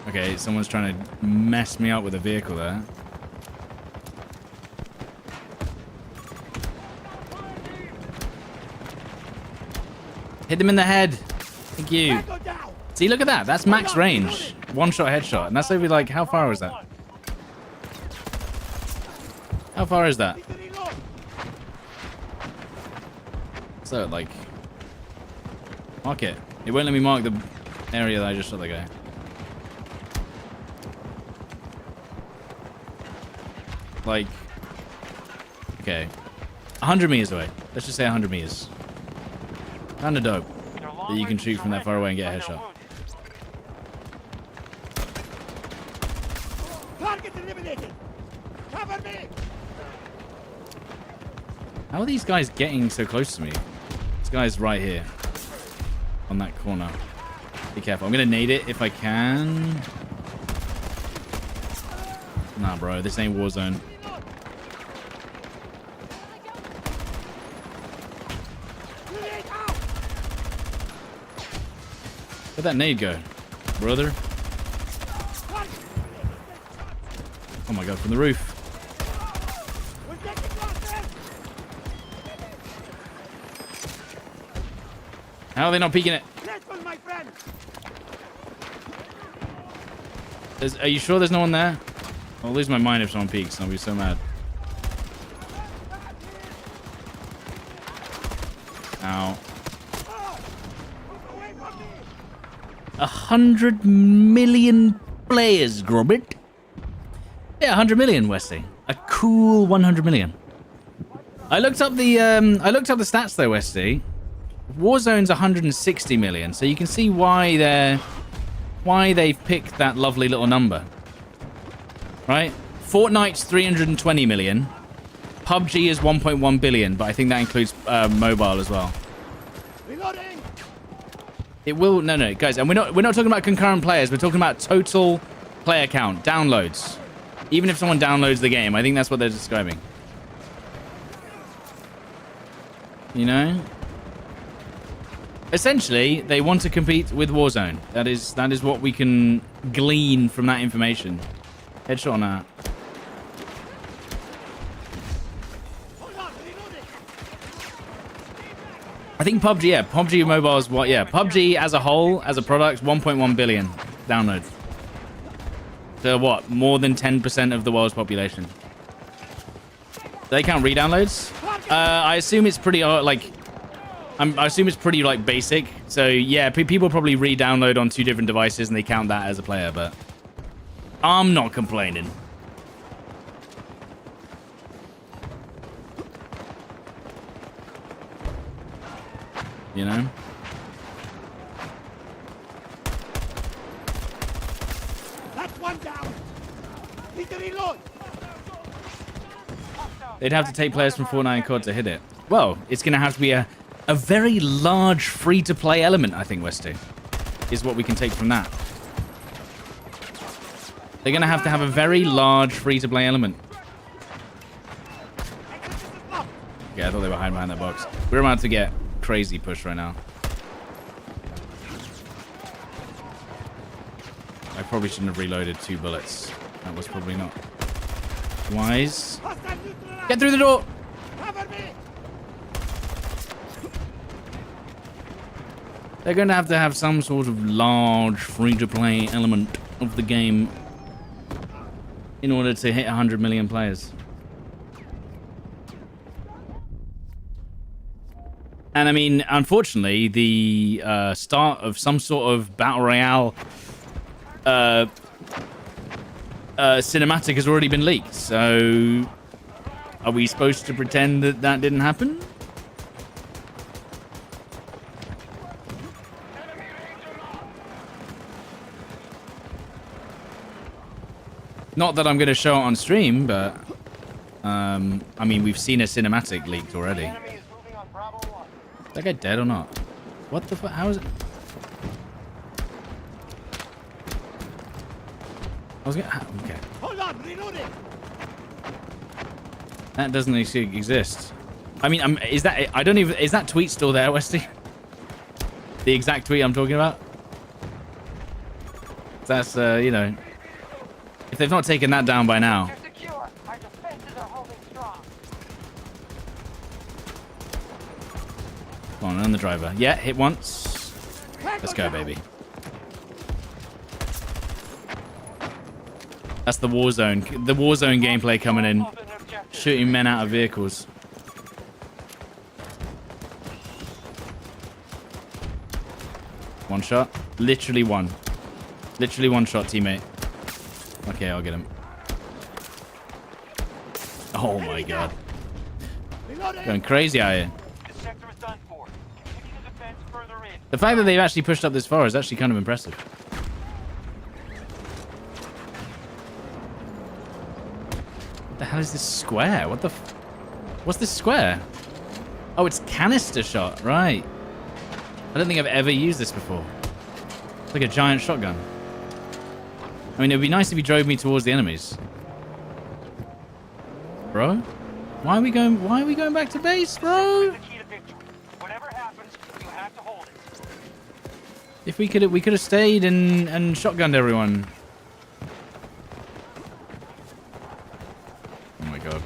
Okay, someone's trying to mess me up with a vehicle there. Hit them in the head. Thank you. See, look at that. That's max range. One-shot headshot. And that's over, like, how far is that? How far is that? So, like... Mark it. It won't let me mark the area that I just shot the guy. Like... Okay. 100 meters away. Let's just say 100 meters. Kinda dope. That you can shoot from that far away and get a headshot. Target eliminated. Cover me. How are these guys getting so close to me? This guy's right here. On that corner. Be careful. I'm gonna nade it if I can. Nah, bro. This ain't Warzone. Where'd that nade go? Brother? Oh my god, from the roof. How are they not peeking it? Are you sure there's no one there? I'll lose my mind if someone peeks. I'll be so mad. Ow. 100 million players, Grobit. Yeah, 100 million, Westy. A cool 100 million. I looked up the stats though, Westy. Warzone's 160 million, so you can see why they've picked that lovely little number. Right? Fortnite's 320 million. PUBG is 1.1 billion, but I think that includes mobile as well. Reloading. It will no guys, and we're not talking about concurrent players, we're talking about total player count, downloads. Even if someone downloads the game, I think that's what they're describing. You know? Essentially, they want to compete with Warzone. That is what we can glean from that information. Headshot on that. I think PUBG, yeah, PUBG Mobile is what, yeah, PUBG as a whole, as a product, 1.1 billion downloads. So what, more than 10% of the world's population. Do they count re-downloads? I assume it's pretty, like, I assume it's pretty, like, basic. So, yeah, people probably re-download on 2 different devices and they count that as a player, but I'm not complaining. You know? That's one down. Need to reload. They'd have to take players from Fortnite and COD to hit it. Well, it's going to have to be a very large free-to-play element, I think, Westy, is what we can take from that. They're going to have a very large free-to-play element. Yeah, I thought they were hiding behind that box. We're about to get crazy push right now. I probably shouldn't have reloaded 2 bullets. That was probably not wise. Get through the door! They're going to have some sort of large free-to-play element of the game in order to hit 100 million players. And I mean, unfortunately, the start of some sort of Battle Royale cinematic has already been leaked. So, are we supposed to pretend that that didn't happen? Not that I'm going to show it on stream, but I mean, we've seen a cinematic leaked already. Is that guy dead or not? What the fuck? How is it? I was gonna... Okay. Hold on, reloading. That doesn't exist. I mean, is that... I don't even... Is that tweet still there, Westy? The exact tweet I'm talking about? That's, you know... If they've not taken that down by now... You're secure. Our defenses are holding strong. Come on the driver. Yeah, hit once. Let's go, baby. That's the Warzone. The Warzone gameplay coming in. Shooting men out of vehicles. One shot. Literally one. Literally one shot, teammate. Okay, I'll get him. Oh my god. Going crazy out here. The sector is done for. Continue the defense further in. The fact that they've actually pushed up this far is actually kind of impressive. What the hell is this square? What the what's this square? Oh, it's canister shot, right. I don't think I've ever used this before. It's like a giant shotgun. I mean, it would be nice if he drove me towards the enemies. Bro? Why are we going back to base, bro? The key to victory. Whatever happens, you have to hold it. If we could have stayed and shotgunned everyone. Oh my god.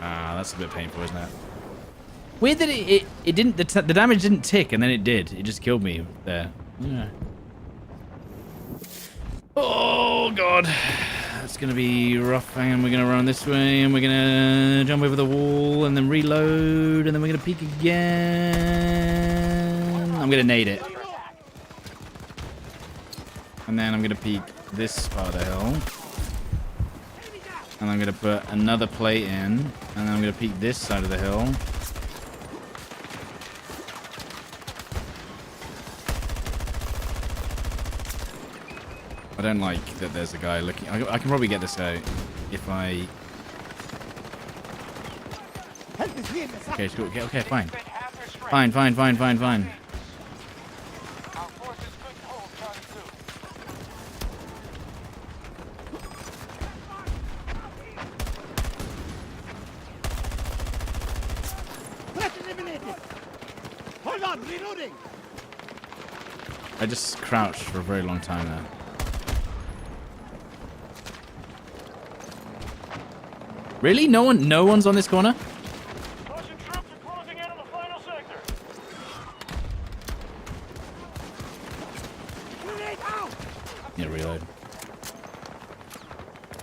Ah, that's a bit painful, isn't it? Weird that it didn't, the damage didn't tick and then it did. It just killed me there. Yeah. Oh god. That's gonna be rough. And we're gonna run this way and we're gonna jump over the wall and then reload and then we're gonna peek again. I'm gonna nade it. And then I'm gonna peek this part of the hill. And I'm gonna put another plate in. And then I'm gonna peek this side of the hill. I don't like that there's a guy looking. I can probably get this out if I... Okay, it's cool. Okay, fine. Fine. Our forces couldn't hold Charlie 2. Threat eliminated. Hold on, reloading. I just crouched for a very long time there. Really? No one's on this corner? Russian troops are closing in on the final sector. Grenade out. Yeah, reload.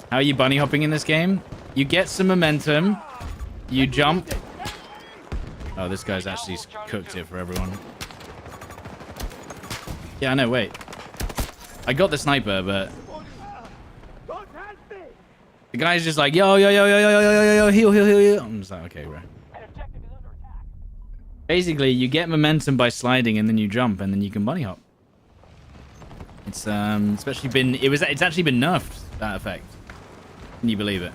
How are you bunny hopping in this game? You get some momentum. You jump. Oh, this guy's actually cooked it for everyone. Yeah, I know, wait. I got the sniper, but... Don't help me. The guy's just like, yo, heal. I'm just like, okay, bro. An objective is under attack. Basically, you get momentum by sliding, and then you jump, and then you can bunny hop. It's actually been nerfed, that effect. Can you believe it?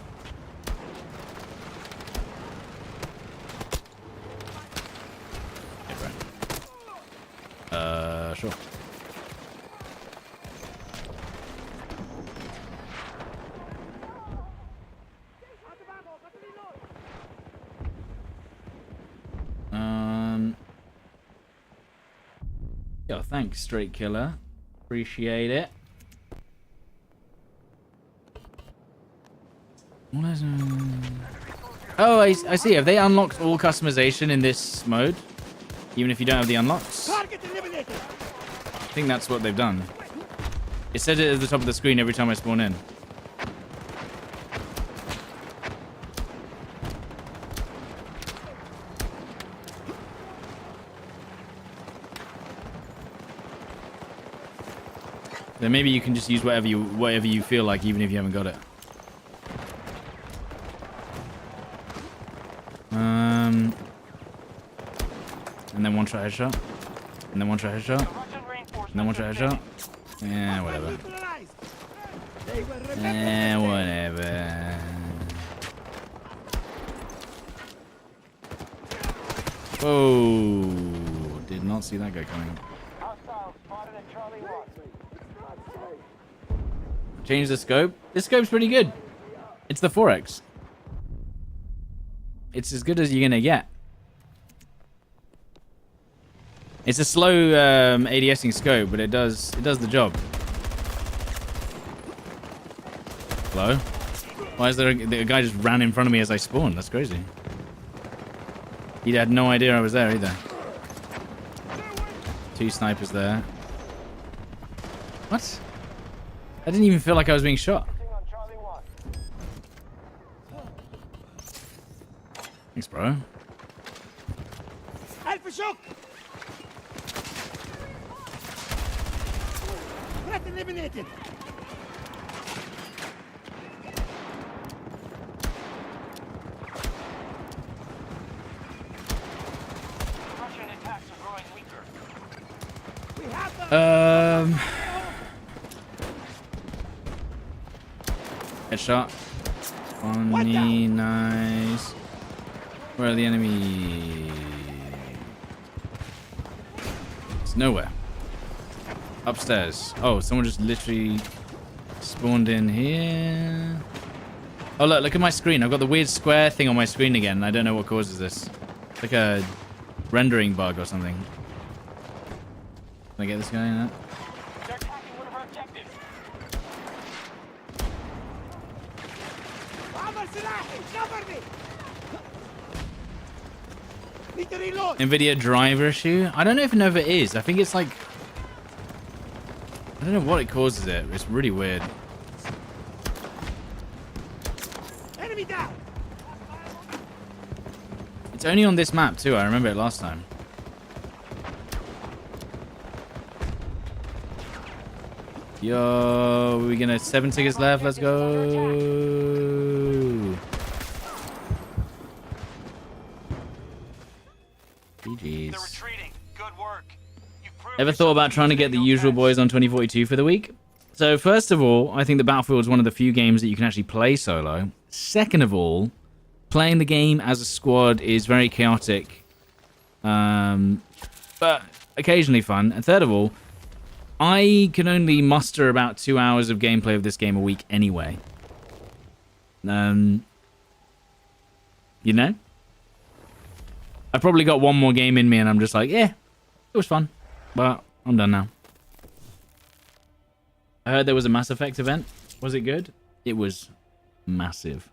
Okay, bro. Sure. Yo, thanks, Straight Killer. Appreciate it. Oh, I see. Have they unlocked all customization in this mode? Even if you don't have the unlocks? Target eliminated. I think that's what they've done. It says it at the top of the screen every time I spawn in. Then maybe you can just use whatever you feel like, even if you haven't got it. And then one shot headshot. And then one shot headshot. Russian reinforcements And then one shot are headshot. Yeah, whatever. Neutralized. They will remember. Eh, whatever. Whoa. Did not see that guy coming. Hostiles spotted at Charlie 1. Change the scope. This scope's pretty good. It's the 4X. It's as good as you're gonna get. It's a slow ADSing scope, but it does the job. Hello? Why is there a guy just ran in front of me as I spawned? That's crazy. He had no idea I was there either. 2 snipers there. What? I didn't even feel like I was being shot. Thanks, bro. Alpha shock! Threat eliminated! Russian attacks are growing weaker. We have them! Headshot. Funny, nice. Where are the enemies? It's nowhere. Upstairs. Oh, someone just literally spawned in here. Oh, look at my screen. I've got the weird square thing on my screen again. I don't know what causes this. It's like a rendering bug or something. Can I get this guy in that? They're attacking one of our objectives. عمر سلاحي! cover me! Need to reload! NVIDIA driver issue? I don't even know if it is. I think it's like... I don't know what it causes it. It's really weird. Enemy down! It's only on this map too. I remember it last time. Yo, we're gonna 7 tickets left. Let's go. They're GG's. retreating. Good work. You've proved Ever thought about trying to get the usual boys on 2042 for the week? So first of all, I think the Battlefield is one of the few games that you can actually play solo. Second of all, playing the game as a squad is very chaotic, but occasionally fun. And third of all, I can only muster about 2 hours of gameplay of this game a week anyway. You know? I've probably got one more game in me and I'm just like, yeah, it was fun, but I'm done now. I heard there was a Mass Effect event. Was it good? It was massive.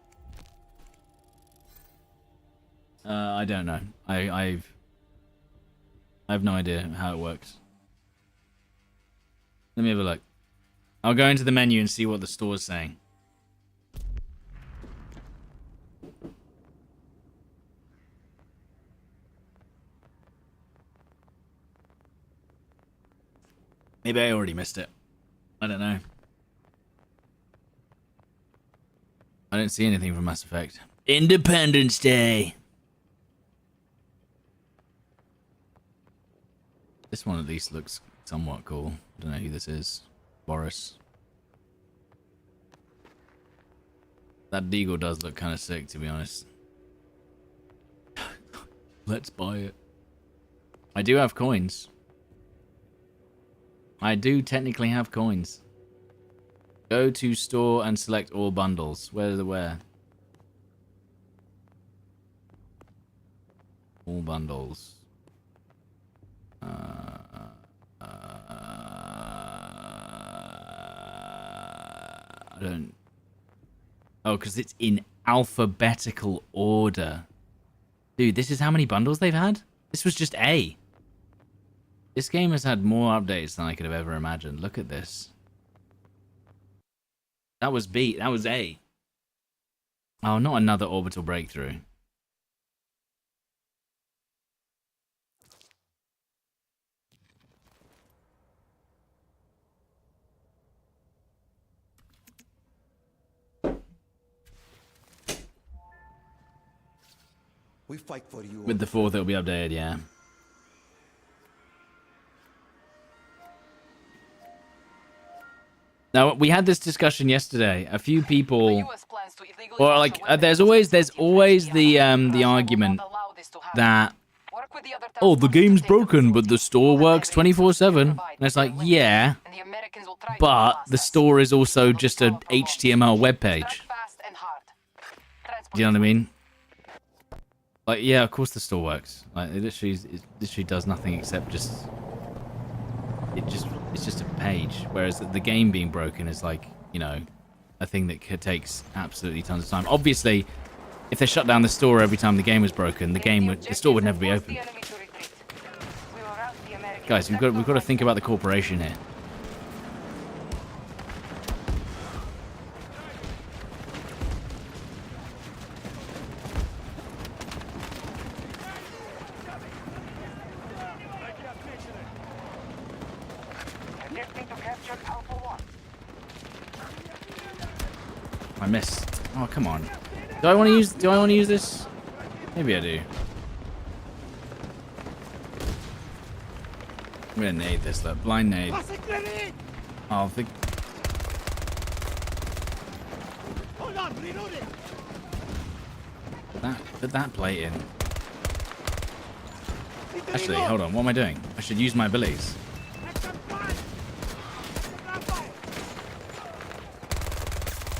I don't know. I have no idea how it works. Let me have a look. I'll go into the menu and see what the store's saying. Maybe I already missed it. I don't know. I don't see anything from Mass Effect. Independence Day. This one at least looks somewhat cool. I don't know who this is. Boris. That deagle does look kind of sick, to be honest. Let's buy it. I do have coins. I do technically have coins. Go to store and select all bundles. Where? All bundles. I don't... Oh, because it's in alphabetical order. Dude, this is how many bundles they've had? This was just A. This game has had more updates than I could have ever imagined. Look at this. That was B. That was A. Oh, not another orbital breakthrough. We fight for you. With the 4th, it'll be updated, yeah. Now, we had this discussion yesterday. A few people... Or, like, there's always the argument that... Oh, the game's broken, but the store works 24/7. And it's like, yeah, but the store is also just a HTML webpage. Do you know what I mean? Like, yeah, of course the store works. Like, it literally does nothing except just... It's just a page. Whereas the game being broken is like, you know, a thing that takes absolutely tons of time. Obviously, if they shut down the store every time the game was broken, the store would never be open. Guys, we've got to think about the corporation here. I missed. Oh, come on. Do I want to use this? Maybe I do. I'm gonna nade this, look. Blind nade. Oh, the... Hold on, reloading. Put that plate in. Actually, hold on. What am I doing? I should use my abilities.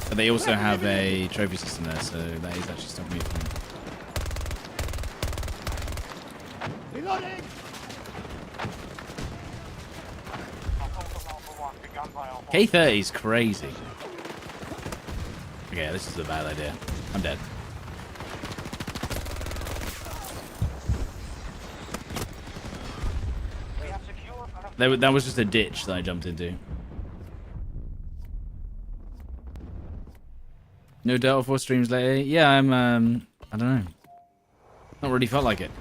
But they also have a trophy system there, so that is actually stopping me from... Reloading. K30 is crazy. Okay, this is a bad idea. I'm dead. That was just a ditch that I jumped into. No Delta 4 streams later? Yeah, I'm, I don't know. Not really felt like it.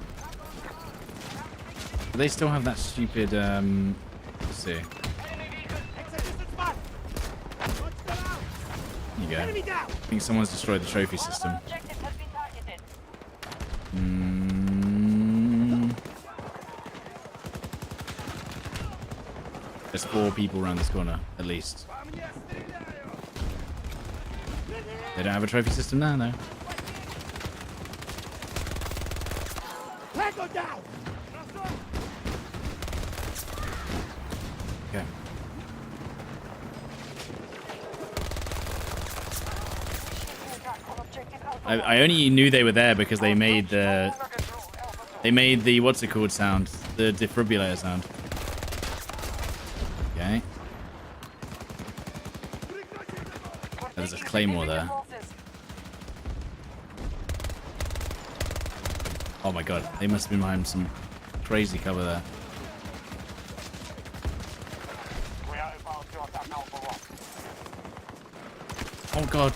But they still have that stupid, let's see. There you go. I think someone's destroyed the trophy system. There's 4 people around this corner, at least. They don't have a trophy system now, though. Tango down. Okay. I only knew they were there because they made the what's it called sound, the defibrillator sound. Okay. There's a claymore there. Oh my god, they must have been behind some crazy cover there. Oh god.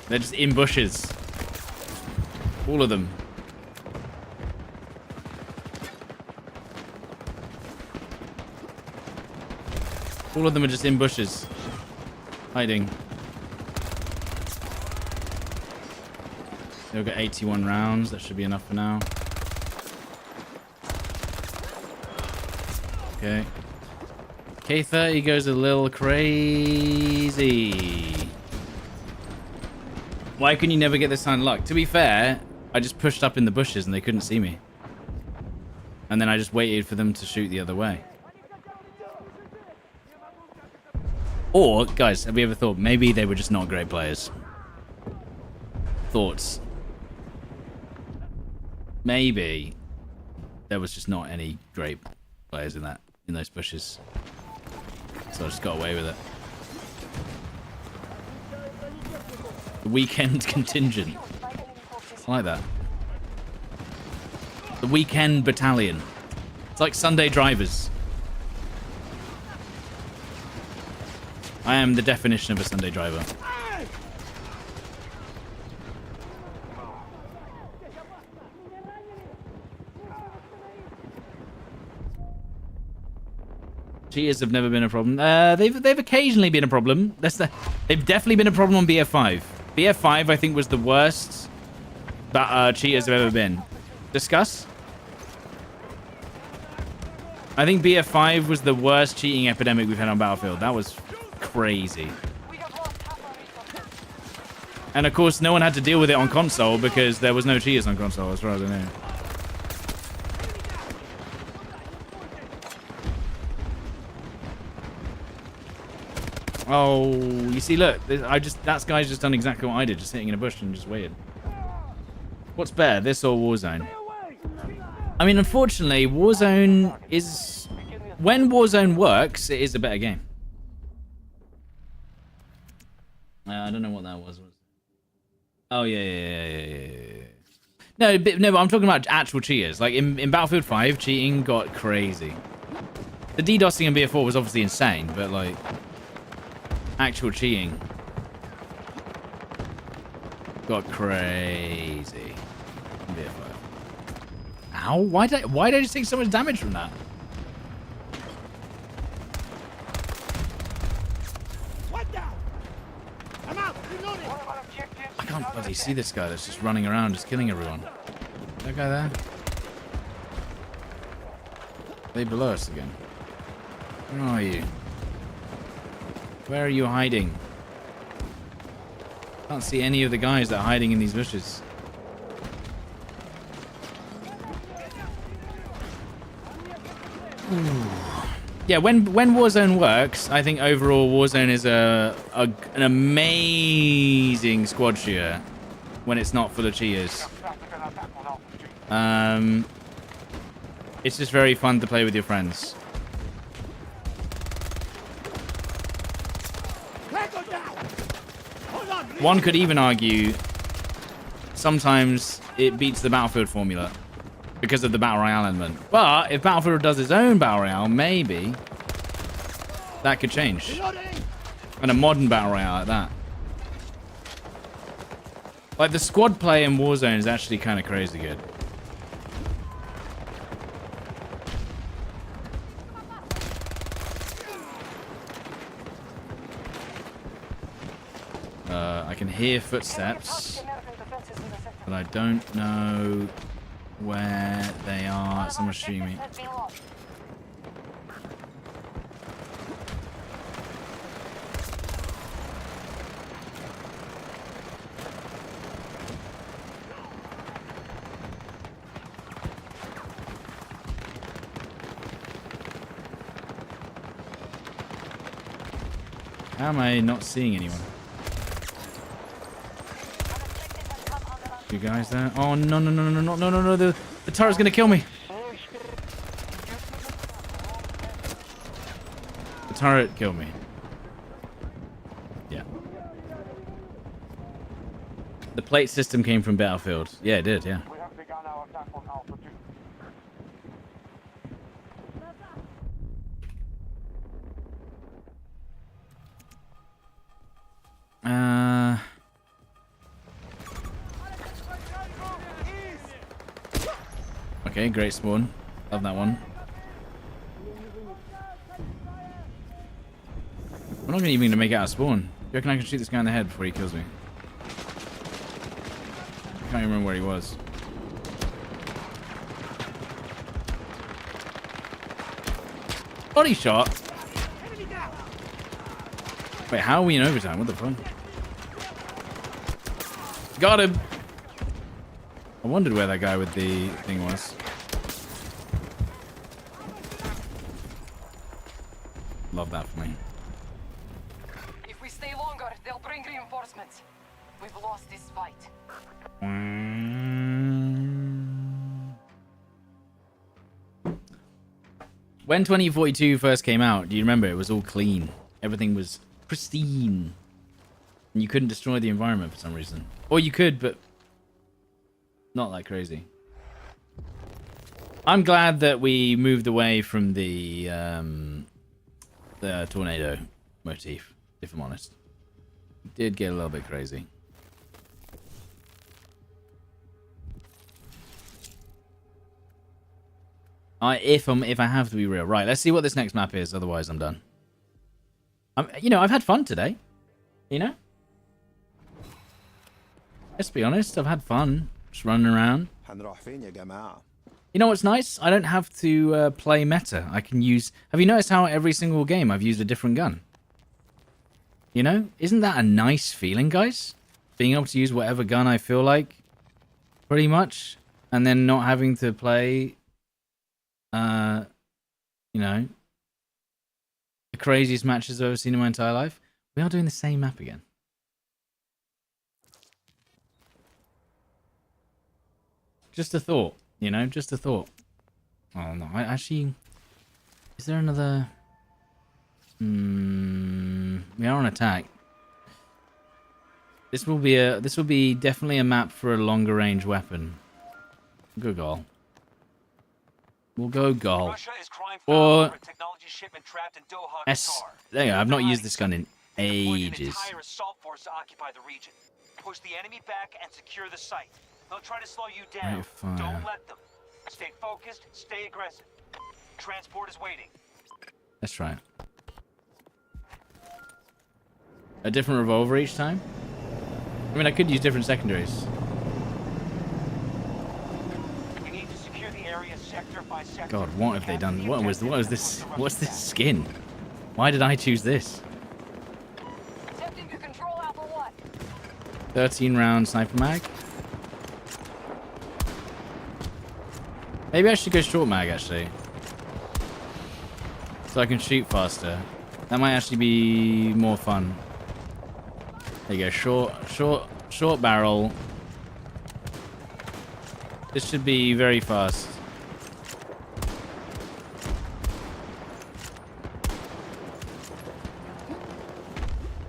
They're just in bushes. All of them. All of them are just in bushes. Hiding. They'll get 81 rounds. That should be enough for now. Okay. K30 goes a little crazy. Why can you never get this kind of luck? To be fair, I just pushed up in the bushes and they couldn't see me. And then I just waited for them to shoot the other way. Or, guys, have you ever thought maybe they were just not great players? Thoughts? Maybe there was just not any great players in those bushes. So I just got away with it. The weekend contingent. I like that. The weekend battalion. It's like Sunday drivers. I am the definition of a Sunday driver. Cheaters have never been a problem. They've occasionally been a problem. They've definitely been a problem on BF5. BF5, I think, was the worst that cheaters have ever been. Discuss? I think BF5 was the worst cheating epidemic we've had on Battlefield. That was crazy. And of course, no one had to deal with it on console because there was no cheaters on console, as far as I know. Oh, you see, look, that guy's just done exactly what I did, just sitting in a bush and just waited. What's better, this or Warzone? I mean, unfortunately, Warzone is... When Warzone works, it is a better game. I don't know what that was. Oh yeah. No, but I'm talking about actual cheaters. Like in Battlefield 5, cheating got crazy. The DDoSing in BF4 was obviously insane, but like actual cheating got crazy in BF5. Ow! Why did I just take so much damage from that? One down. I'm out. Reloading. I can't bloody see this guy that's just running around, just killing everyone. That guy there? Are they below us again? Where are you? Where are you hiding? Can't see any of the guys that are hiding in these bushes. Ooh. Yeah, when Warzone works, I think overall Warzone is an amazing squad shooter when it's not full of cheaters. It's just very fun to play with your friends. One could even argue sometimes it beats the Battlefield formula because of the Battle Royale element. But if Battlefield does its own Battle Royale, maybe that could change. And a modern Battle Royale like that. Like the squad play in Warzone is actually kind of crazy good. I can hear footsteps, but I don't know where they are. Someone's shooting me. How am I not seeing anyone? You guys there? Oh no! The turret's gonna kill me. The turret killed me. Yeah. The plate system came from Battlefield. Yeah, it did. Yeah. Okay, great spawn. Love that one. I'm not even gonna make it out of spawn. Do you reckon I can shoot this guy in the head before he kills me? I can't even remember where he was. Body shot? Wait, how are we in overtime? What the fuck? Got him! I wondered where that guy with the thing was. Love that for me. If we stay longer, they'll bring reinforcements. We've lost this fight. When 2042 first came out, do you remember? It was all clean. Everything was pristine. And you couldn't destroy the environment for some reason. Or you could, but not that crazy. I'm glad that we moved away from the tornado motif, if I'm honest. It did get a little bit crazy. If I have to be real. Right, let's see what this next map is, otherwise I'm done. You know, I've had fun today. You know? Let's be honest, I've had fun. Just running around. You know what's nice? I don't have to play meta. I can use... Have you noticed how every single game I've used a different gun? You know? Isn't that a nice feeling, guys? Being able to use whatever gun I feel like. Pretty much. And then not having to play... you know... the craziest matches I've ever seen in my entire life. We are doing the same map again. Just a thought, you know, just a thought. Oh no, I actually... Is there another... we are on attack. This will be definitely a map for a longer range weapon. Good goal. We'll go goal. Russia is crying Or foul for a technology shipment trapped in Doha, S. Qatar. There you go. I've not They're used hiding this gun in something. They've deployed ages. an entire assault force to occupy the region. Push the enemy back and secure the site. They'll try to slow you down. Rate of fire. Don't let them. Stay focused, stay aggressive. Transport is waiting. Let's try it. A different revolver each time? I mean, I could use different secondaries. We need to secure the area sector by sector. God, what have they done? What was this? What's this skin? Why did I choose this? Attempting to control Alpha 1. 13 round sniper mag. Maybe I should go short mag actually, so I can shoot faster. That might actually be more fun. There you go, short barrel. This should be very fast.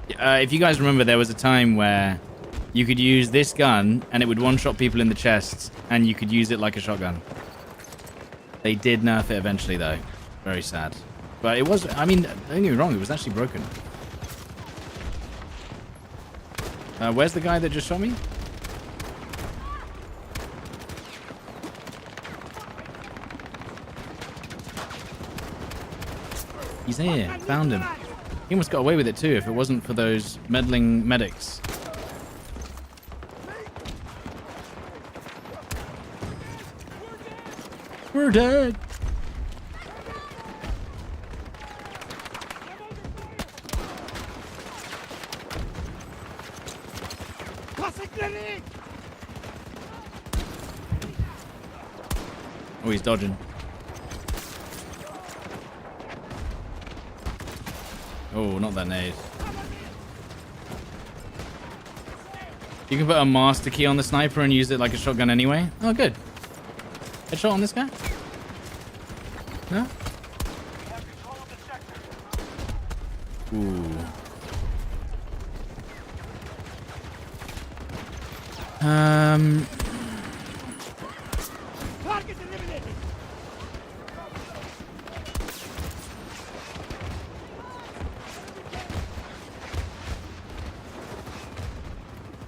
If you guys remember, there was a time where you could use this gun and it would one-shot people in the chest, and you could use it like a shotgun. They did nerf it eventually, though. Very sad. But it was, I mean, don't get me wrong, it was actually broken. Where's the guy that just shot me? He's here. Found him. He almost got away with it too if it wasn't for those meddling medics. We're dead. Oh, he's dodging. Oh, not that nade. You can put a master key on the sniper and use it like a shotgun anyway. Oh, good. Headshot on this guy? No? Ooh. Target eliminated.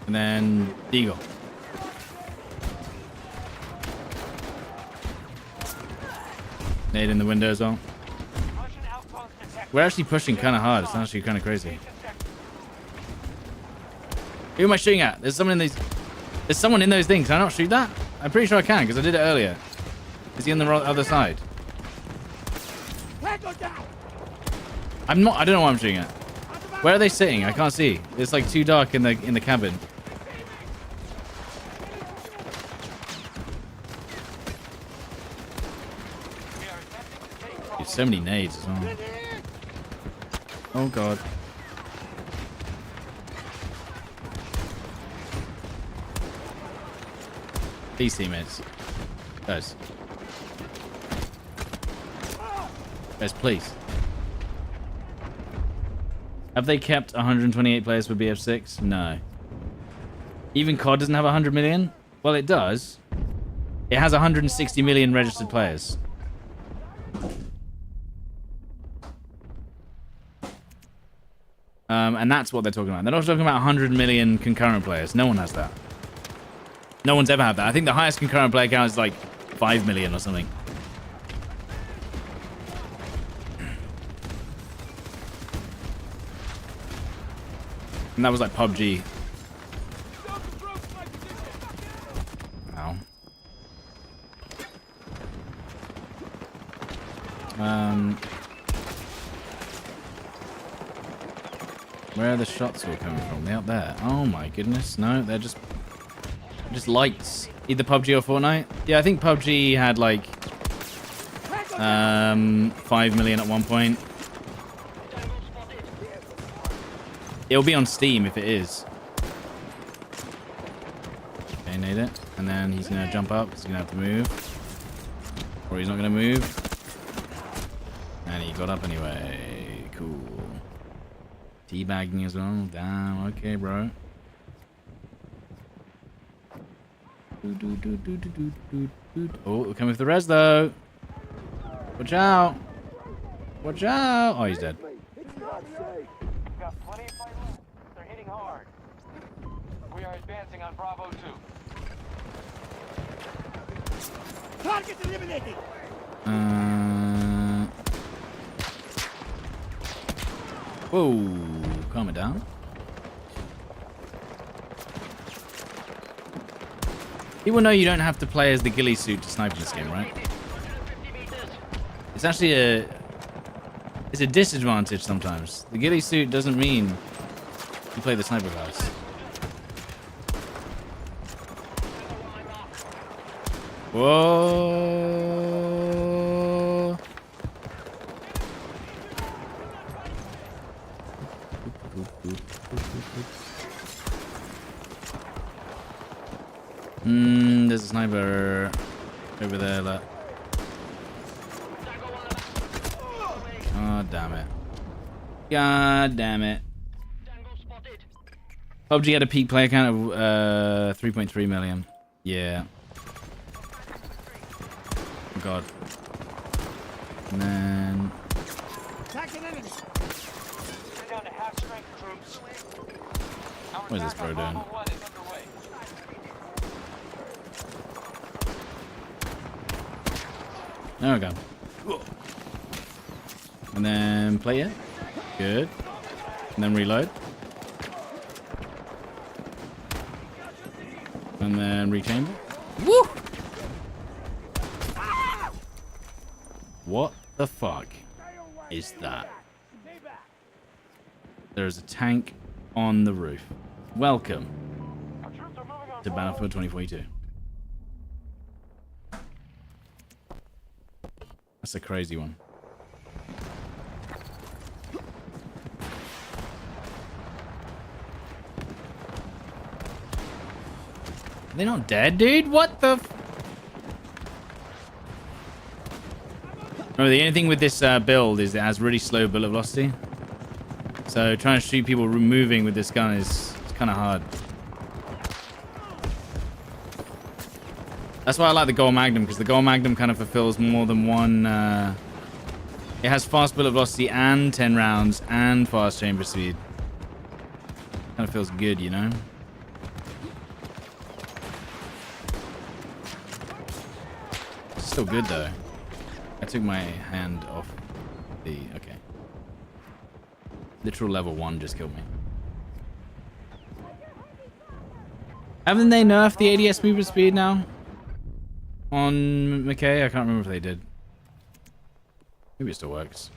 And then Deagle. Nade in the window as well. We're actually pushing kind of hard. It's actually kind of crazy. Who am I shooting at? There's someone in these. There's someone in those things. Can I not shoot that? I'm pretty sure I can because I did it earlier. Is he on the other side? Tango down. I'm not. I don't know what I'm shooting at. Where are they sitting? I can't see. It's like too dark in the cabin. There's so many nades as well. Oh god. These teammates. Guys. Guys, please. Have they kept 128 players for BF6? No. Even COD doesn't have 100 million? Well, it does. It has 160 million registered players. And that's what they're talking about. They're not talking about 100 million concurrent players. No one has that. No one's ever had that. I think the highest concurrent player count is like 5 million or something. And that was like PUBG. Ow. Where are the shots all coming from? They up there. Oh my goodness. No, they're just lights. Either PUBG or Fortnite. Yeah, I think PUBG had like 5 million at one point. It'll be on Steam if it is. Okay, nade it. And then he's gonna jump up. He's gonna have to move. Or he's not gonna move. And he got up anyway. Cool. Teabagging as well. Damn, okay, bro. Oh, we're coming for the res though. Watch out. Watch out. Oh, he's dead. We've got plenty of fight left. They're hitting hard. We are advancing on Bravo 2. Target eliminated. Whoa. Calm it down. People know you don't have to play as the ghillie suit to snipe in this game, right? It's actually it's a disadvantage sometimes. The ghillie suit doesn't mean you play the sniper class. Whoa! There's a sniper over there. Look. Oh, damn it. God damn it. PUBG had a peak player count of 3.3 million. Yeah. Oh, God. And then... Attacking enemy. We're down to half strength, troops. What is this bro doing? Bravo 1 is underway. There we go. And then play it. Good. And then reload. And then rechamber. Woo! What the fuck is that? There's a tank on the roof. Welcome to Battlefield 2042. That's a crazy one. They're not dead, dude. What the? No, the only thing with this build is it has really slow bullet velocity. So trying to shoot people moving with this gun is kind of hard. That's why I like the Gold Magnum, because the Gold Magnum kind of fulfills more than one. It has fast bullet velocity and 10 rounds and fast chamber speed. Kind of feels good, you know. Still good though. I took my hand off the... Okay. Literal level 1 just killed me. Haven't they nerfed the ADS movement speed now? On McKay? I can't remember if they did. Maybe it still works.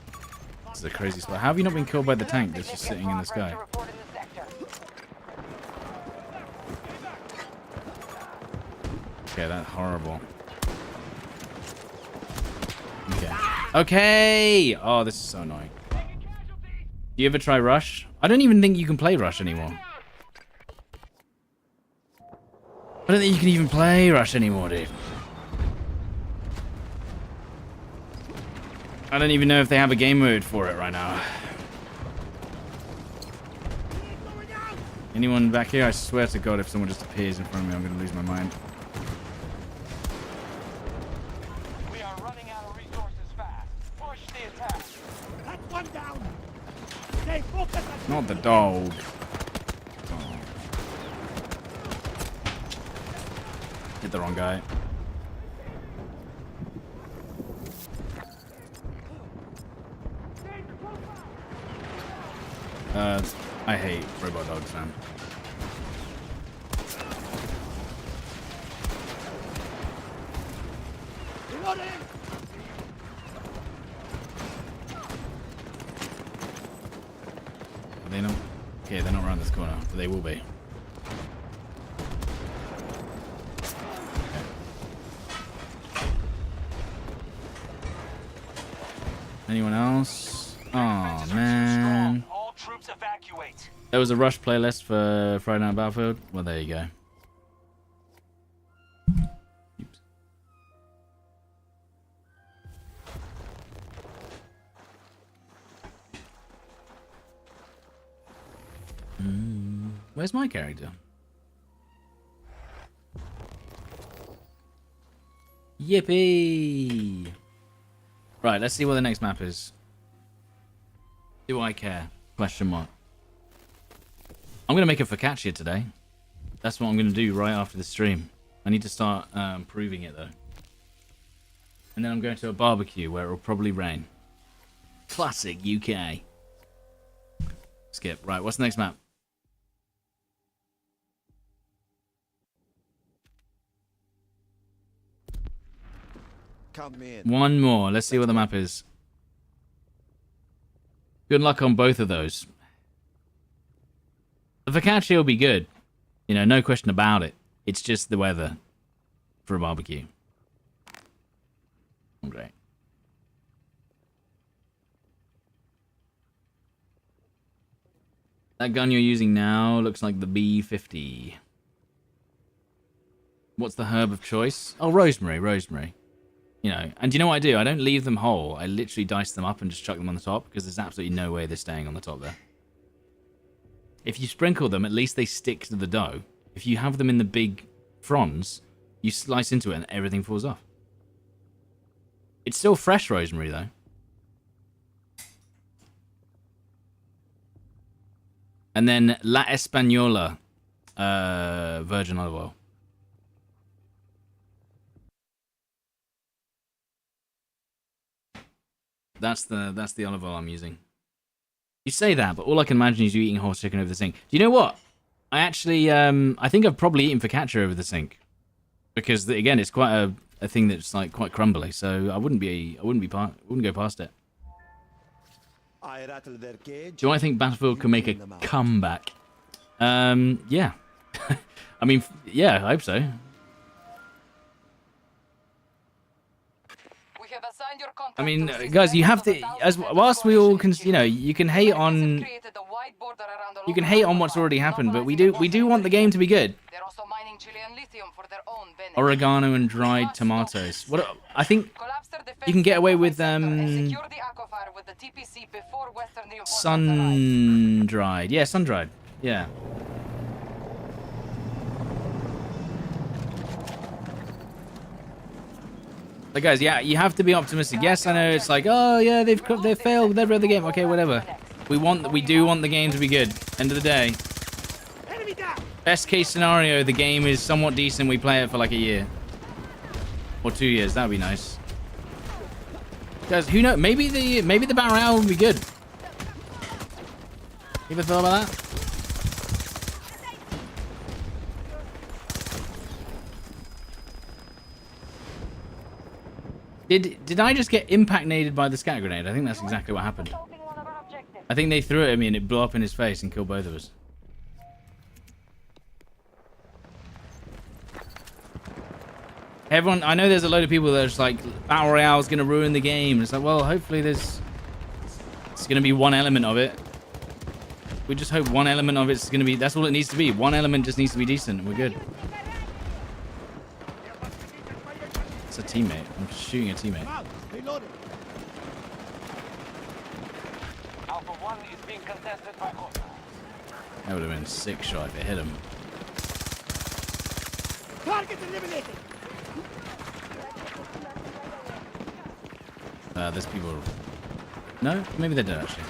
This is a crazy spot. How have you not been killed by the tank that's just sitting in the sky? Okay, that's horrible. Okay. Okay! Oh, this is so annoying. Do you ever try Rush? I don't even think you can play Rush anymore. I don't think you can even play Rush anymore, dude. I don't even know if they have a game mode for it right now. Anyone back here? I swear to God, if someone just appears in front of me, I'm going to lose my mind. We are running out of resources fast. Push the attack. That's one down. Stay focused. Not the dog. Oh. Hit the wrong guy. I hate robot dogs, man. Reloading. Are they not? Okay, they're not around this corner, but they will be. Okay. Anyone else? Oh man. All troops evacuate. There was a Rush playlist for Friday Night Battlefield. Well, there you go. Oops. Where's my character? Yippee! Right, let's see what the next map is. Do I care? Question mark. I'm going to make a focaccia today. That's what I'm going to do right after the stream. I need to start proving it, though. And then I'm going to a barbecue where it will probably rain. Classic UK. Skip. Right, what's the next map? Come in. One more. Let's see what the map is. Good luck on both of those. The focaccia will be good. You know, no question about it. It's just the weather for a barbecue. Great. That gun you're using now looks like the B50. What's the herb of choice? Oh, rosemary, rosemary. You know, and do you know what I do? I don't leave them whole. I literally dice them up and just chuck them on the top because there's absolutely no way they're staying on the top there. If you sprinkle them, at least they stick to the dough. If you have them in the big fronds, you slice into it and everything falls off. It's still fresh rosemary, though. And then La Española virgin olive oil. That's the olive oil I'm using. You say that, but all I can imagine is you eating horse chicken over the sink. Do you know what? I actually, I think I've probably eaten focaccia over the sink, because again, it's quite a thing that's like quite crumbly. So I wouldn't go past it. I rattle their cage. Do I think Battlefield can make a comeback? Yeah. I mean, yeah, I hope so. We have assigned your contract I mean, to guys, you have to, as whilst we all can, you know, you can hate on what's already happened, but we do want the game to be good. They're also mining Chilean lithium for their own benefit. Oregano and dried tomatoes. What I think Collapse their defense you can get away with sector and secure the aquifer with the TPC before Western reinforcements arrive. sun-dried. Yeah, sun-dried. Yeah. But guys, yeah, you have to be optimistic. Yes, I know it's like, oh yeah, they've failed, they've read the game. Okay, whatever. We do want the game to be good. End of the day. Enemy down. Best case scenario, the game is somewhat decent. We play it for like a year or 2 years. That'd be nice. Guys, who knows? Maybe the Battle Royale will be good. You ever thought about that? Did I just get impactnated by the scatter grenade? I think that's exactly what happened. I think they threw it at me and it blew up in his face and killed both of us. Everyone, I know there's a load of people that are just like, Battle Royale is going to ruin the game. It's like, well, hopefully it's going to be one element of it. We just hope one element of it's going to be, that's all it needs to be. One element just needs to be decent and we're good. It's a teammate. I'm shooting a teammate. Reloading. Alpha 1 is being contested by Hosta. That would have been sick shot if it hit him. Target eliminated. There's people. No? Maybe they did actually.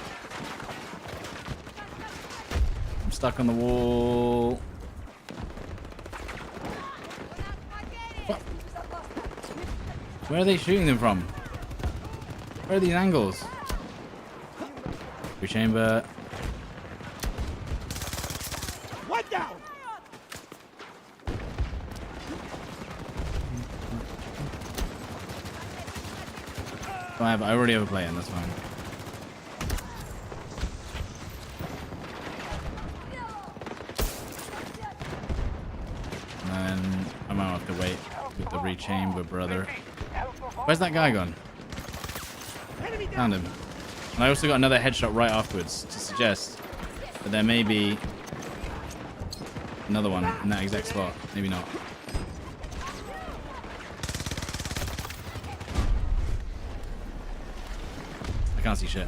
I'm stuck on the wall. What? Where are they shooting them from? Where are these angles? Chamber. One down. I already have a play in, that's fine. And then I might have to wait with the rechamber, brother. Where's that guy gone? Found him. And I also got another headshot right afterwards to suggest that there may be another one in that exact spot. Maybe not. I can't see shit.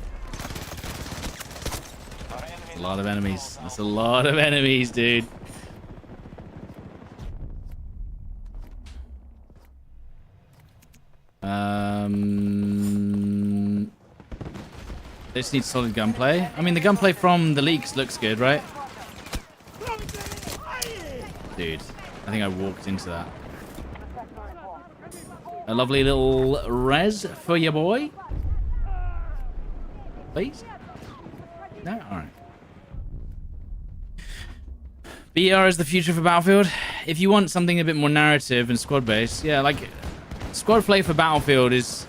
A lot of enemies. That's a lot of enemies, dude. just need solid gunplay. I mean, the gunplay from the leaks looks good, right? Dude, I think I walked into that. A lovely little res for your boy. Please? No? Alright. BR is the future for Battlefield. If you want something a bit more narrative and squad-based, yeah, like squad play for Battlefield is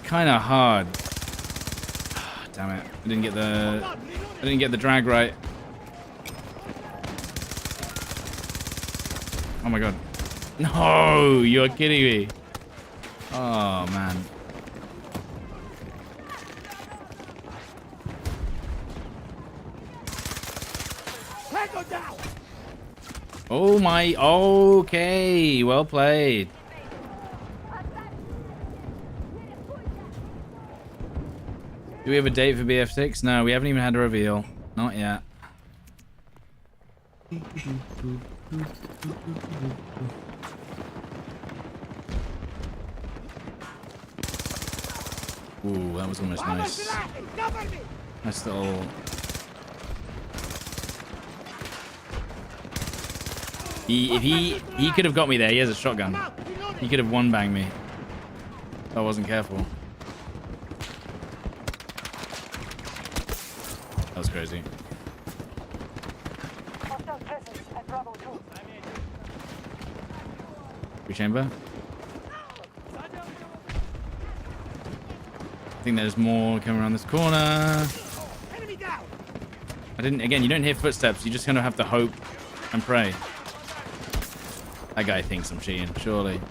kind of hard. Oh, damn it! I didn't get the drag right. Oh my god! No, you're kidding me. Oh man. Oh my, okay, well played. Do we have a date for BF6? No, we haven't even had a reveal. Not yet. Ooh, that was almost nice. Nice little... He could have got me there. He has a shotgun. He could have one-banged me. If I wasn't careful. That was crazy. Free chamber. I think there's more coming around this corner. I didn't. Again, you don't hear footsteps. You just kind of have to hope and pray. That guy thinks I'm cheating, surely.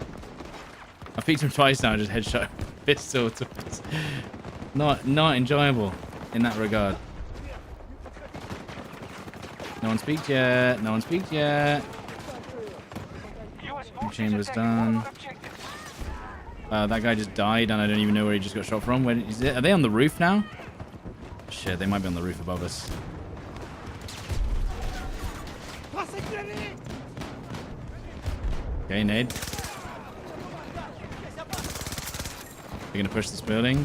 I've peeked him twice now and just headshot pistol. Not enjoyable in that regard. No one's peeked yet. No one's peeked yet. Chamber's done. That guy just died and I don't even know where he just got shot from. Where is it? Are they on the roof now? Shit, they might be on the roof above us. Okay, nade. They're gonna push this building.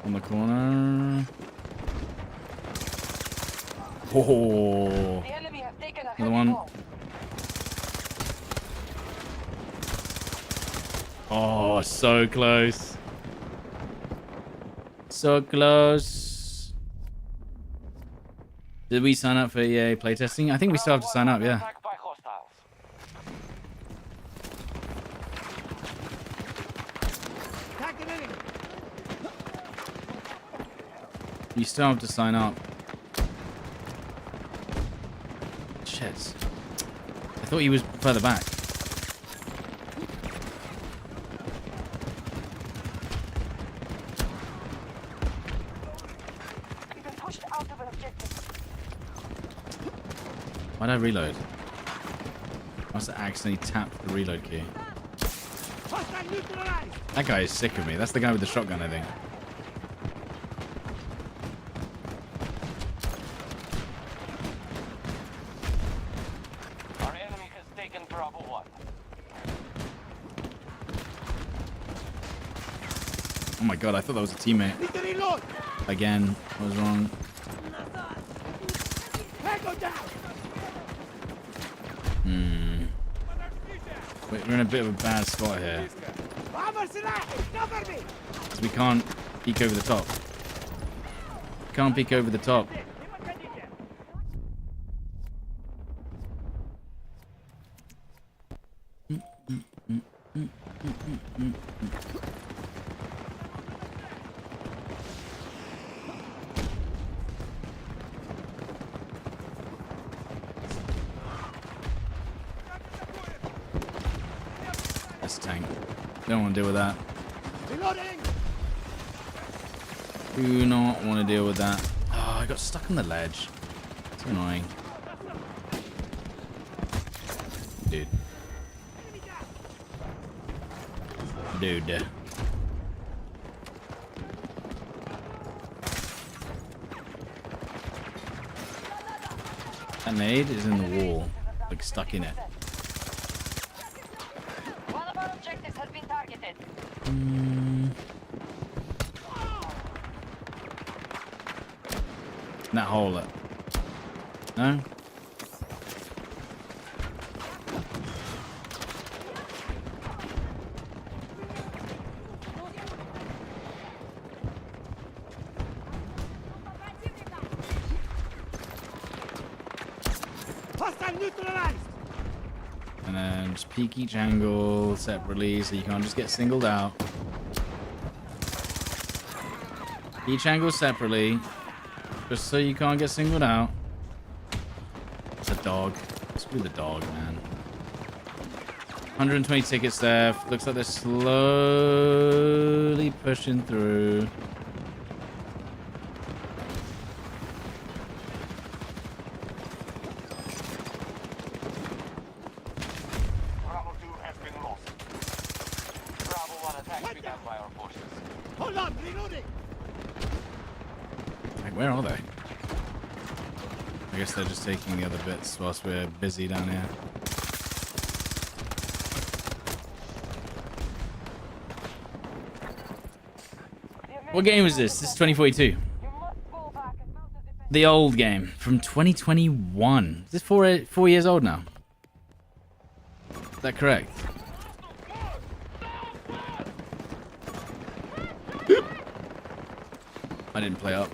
On the corner. Oh, another one. Oh, so close. So close. Did we sign up for EA playtesting? I think we still have to sign up, yeah. You still have to sign up. Shit. I thought he was further back. Why'd I reload? I must have accidentally tapped the reload key. That guy is sick of me. That's the guy with the shotgun, I think. Our enemy has taken Bravo 1. Oh my god, I thought that was a teammate. Again, I was wrong. Wait, we're in a bit of a bad spot here. Because we can't peek over the top. Can't peek over the top. Tank. Don't want to deal with that. Do not want to deal with that. Oh, I got stuck on the ledge. It's annoying. Dude. Dude. That nade is in the wall. Like stuck in it. In that hole. No? Hostile neutralized! And then just peek each angle separately so you can't just get singled out. Each angle separately, just so you can't get singled out. It's a dog. Screw the dog, man. 120 tickets there. Looks like they're slowly pushing through. Bravo 2 has been lost. Bravo 1 attack begun by our forces. Hold on, reloading! Like, where are they? I guess they're just taking the other bits whilst we're busy down here. What game is this? This is 2042. The old game from 2021. Is this 4 years old now? Is that correct? I didn't play up.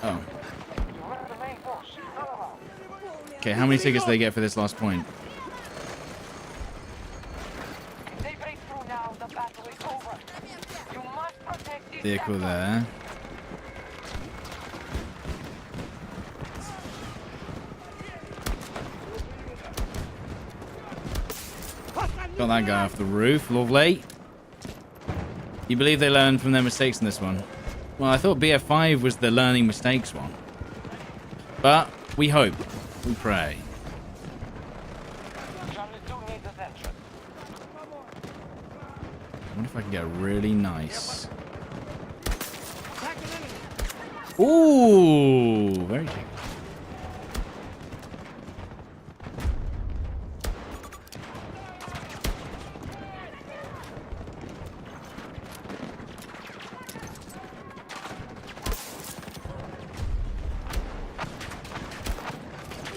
Oh. Okay, how many tickets do they get for this last point? If they break through now, the battle is over. You must protect this Vehicle sector. there. Got that guy off the roof. Lovely. You believe they learned from their mistakes in this one? Well, I thought BF5 was the learning mistakes one. But we hope. We pray. Charlie 2 needs attention. I wonder if I can get really nice. Ooh, very cheeky.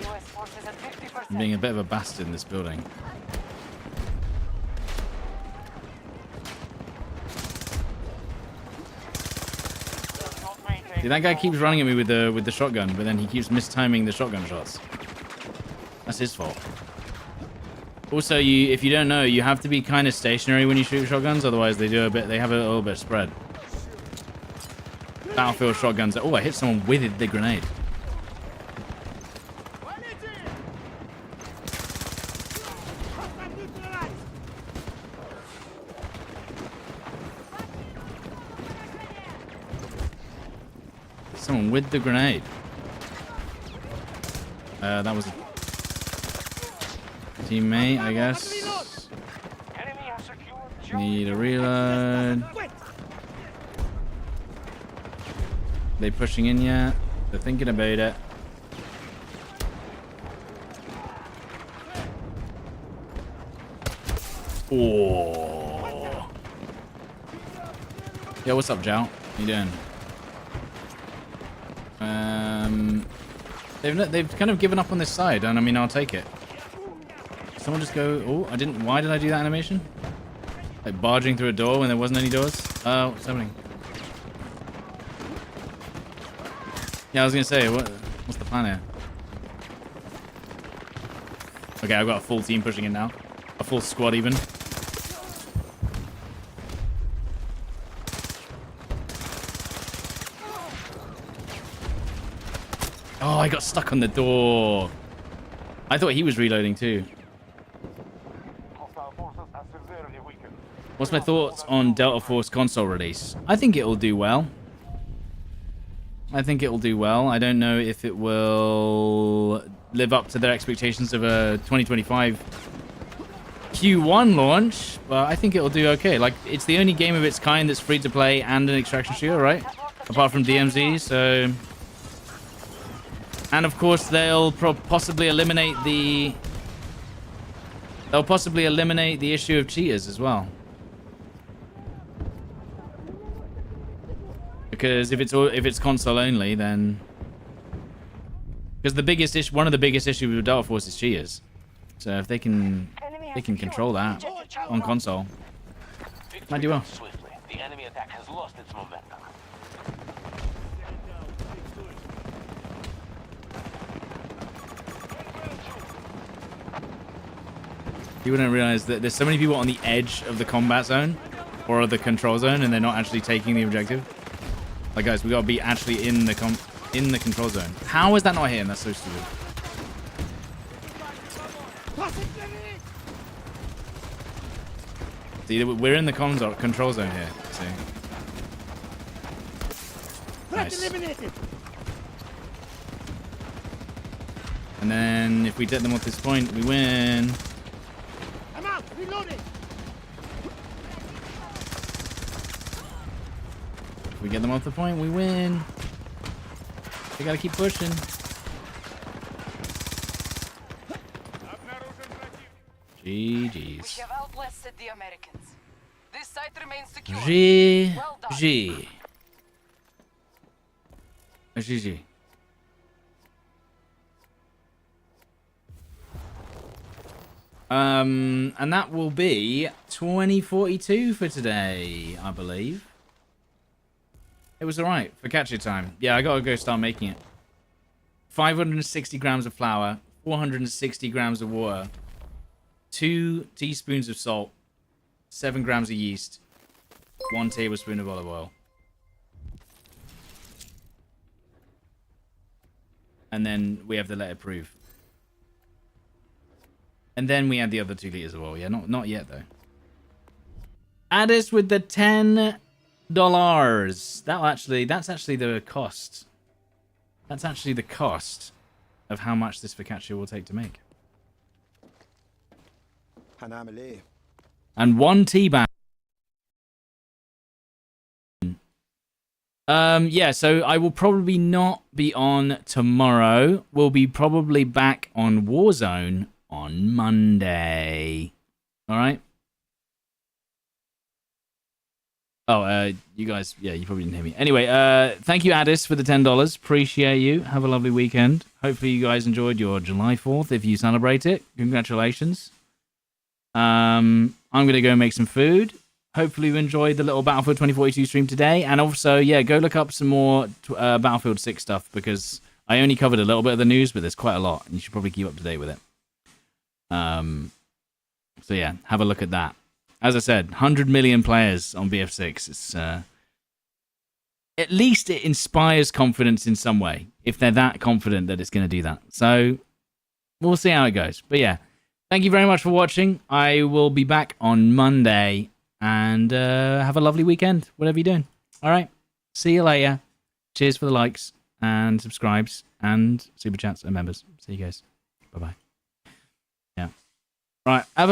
US forces at 50%. I'm being a bit of a bastard in this building. See, that guy keeps running at me with the shotgun, but then he keeps mistiming the shotgun shots. That's his fault. Also, if you don't know, you have to be kind of stationary when you shoot shotguns, otherwise they have a little bit of spread. Battlefield shotguns. Oh, I hit someone with the grenade. Hostile neutralized! Someone with the grenade. That was a teammate, I guess. Enemy has secured Need a reload. Wait! They pushing in yet? They're thinking about it. Oh. Yo, what's up, Jow? How you doing? They've kind of given up on this side, and I mean, I'll take it. Someone just go. Oh, I didn't. Why did I do that animation? Like barging through a door when there wasn't any doors. Oh, what's happening? Yeah, I was gonna say, what's the plan here? Okay, I've got a full team pushing in now. A full squad even. Oh, I got stuck on the door. I thought he was reloading too. hostile forces are severely weakened. What's my thoughts on Delta Force console release? I think it'll do well. I don't know if it will live up to their expectations of a 2025 Q1 launch, but I think it'll do okay. Like, it's the only game of its kind that's free to play and an extraction shooter, right? Apart from DMZ, so... And of course, they'll possibly eliminate the... They'll possibly eliminate the issue of cheaters as well. Because if it's console only, then because one of the biggest issues with Delta Force is cheaters. So if they can control that on console, might do well. Swiftly. The enemy attack has lost its momentum. People don't realize that there's so many people on the edge of the combat zone or the control zone, and they're not actually taking the objective. Like, guys, we gotta be actually in the control zone. How is that not hitting? That's so stupid. See, we're in the control zone here. See? Nice. And then if we get them off this point, we win. I'm out. Reloading. If we get them off the point, we win. We gotta keep pushing. We GG's. have outlasted the Americans. This site remains secure. Well done. GG. GG. And that will be 2042 for today, I believe. It was alright for catch-up time. Yeah, I gotta go start making it. 560 grams of flour, 460 grams of water, 2 teaspoons of salt, 7 grams of yeast, 1 tablespoon of olive oil. And then we have to let it prove. And then we add the other 2 liters of oil. Yeah, not yet though. Addis with the $10. That's actually the cost. That's actually the cost of how much this focaccia will take to make. And 1 tea bag. Yeah, so I will probably not be on tomorrow. We'll be probably back on Warzone on Monday. All right. Oh, you guys, yeah, you probably didn't hear me. Anyway, thank you, Addis, for the $10. Appreciate you. Have a lovely weekend. Hopefully you guys enjoyed your July 4th if you celebrate it. Congratulations. I'm going to go make some food. Hopefully you enjoyed the little Battlefield 2042 stream today. And also, yeah, go look up some more Battlefield 6 stuff because I only covered a little bit of the news, but there's quite a lot. And you should probably keep up to date with it. So, yeah, have a look at that. As I said, 100 million players on BF6. It's at least it inspires confidence in some way, if they're that confident that it's going to do that. So we'll see how it goes. But yeah, thank you very much for watching. I will be back on Monday. And have a lovely weekend, whatever you're doing. All right. See you later. Cheers for the likes and subscribes and super chats and members. See you guys. Bye-bye. Yeah. Right. Have a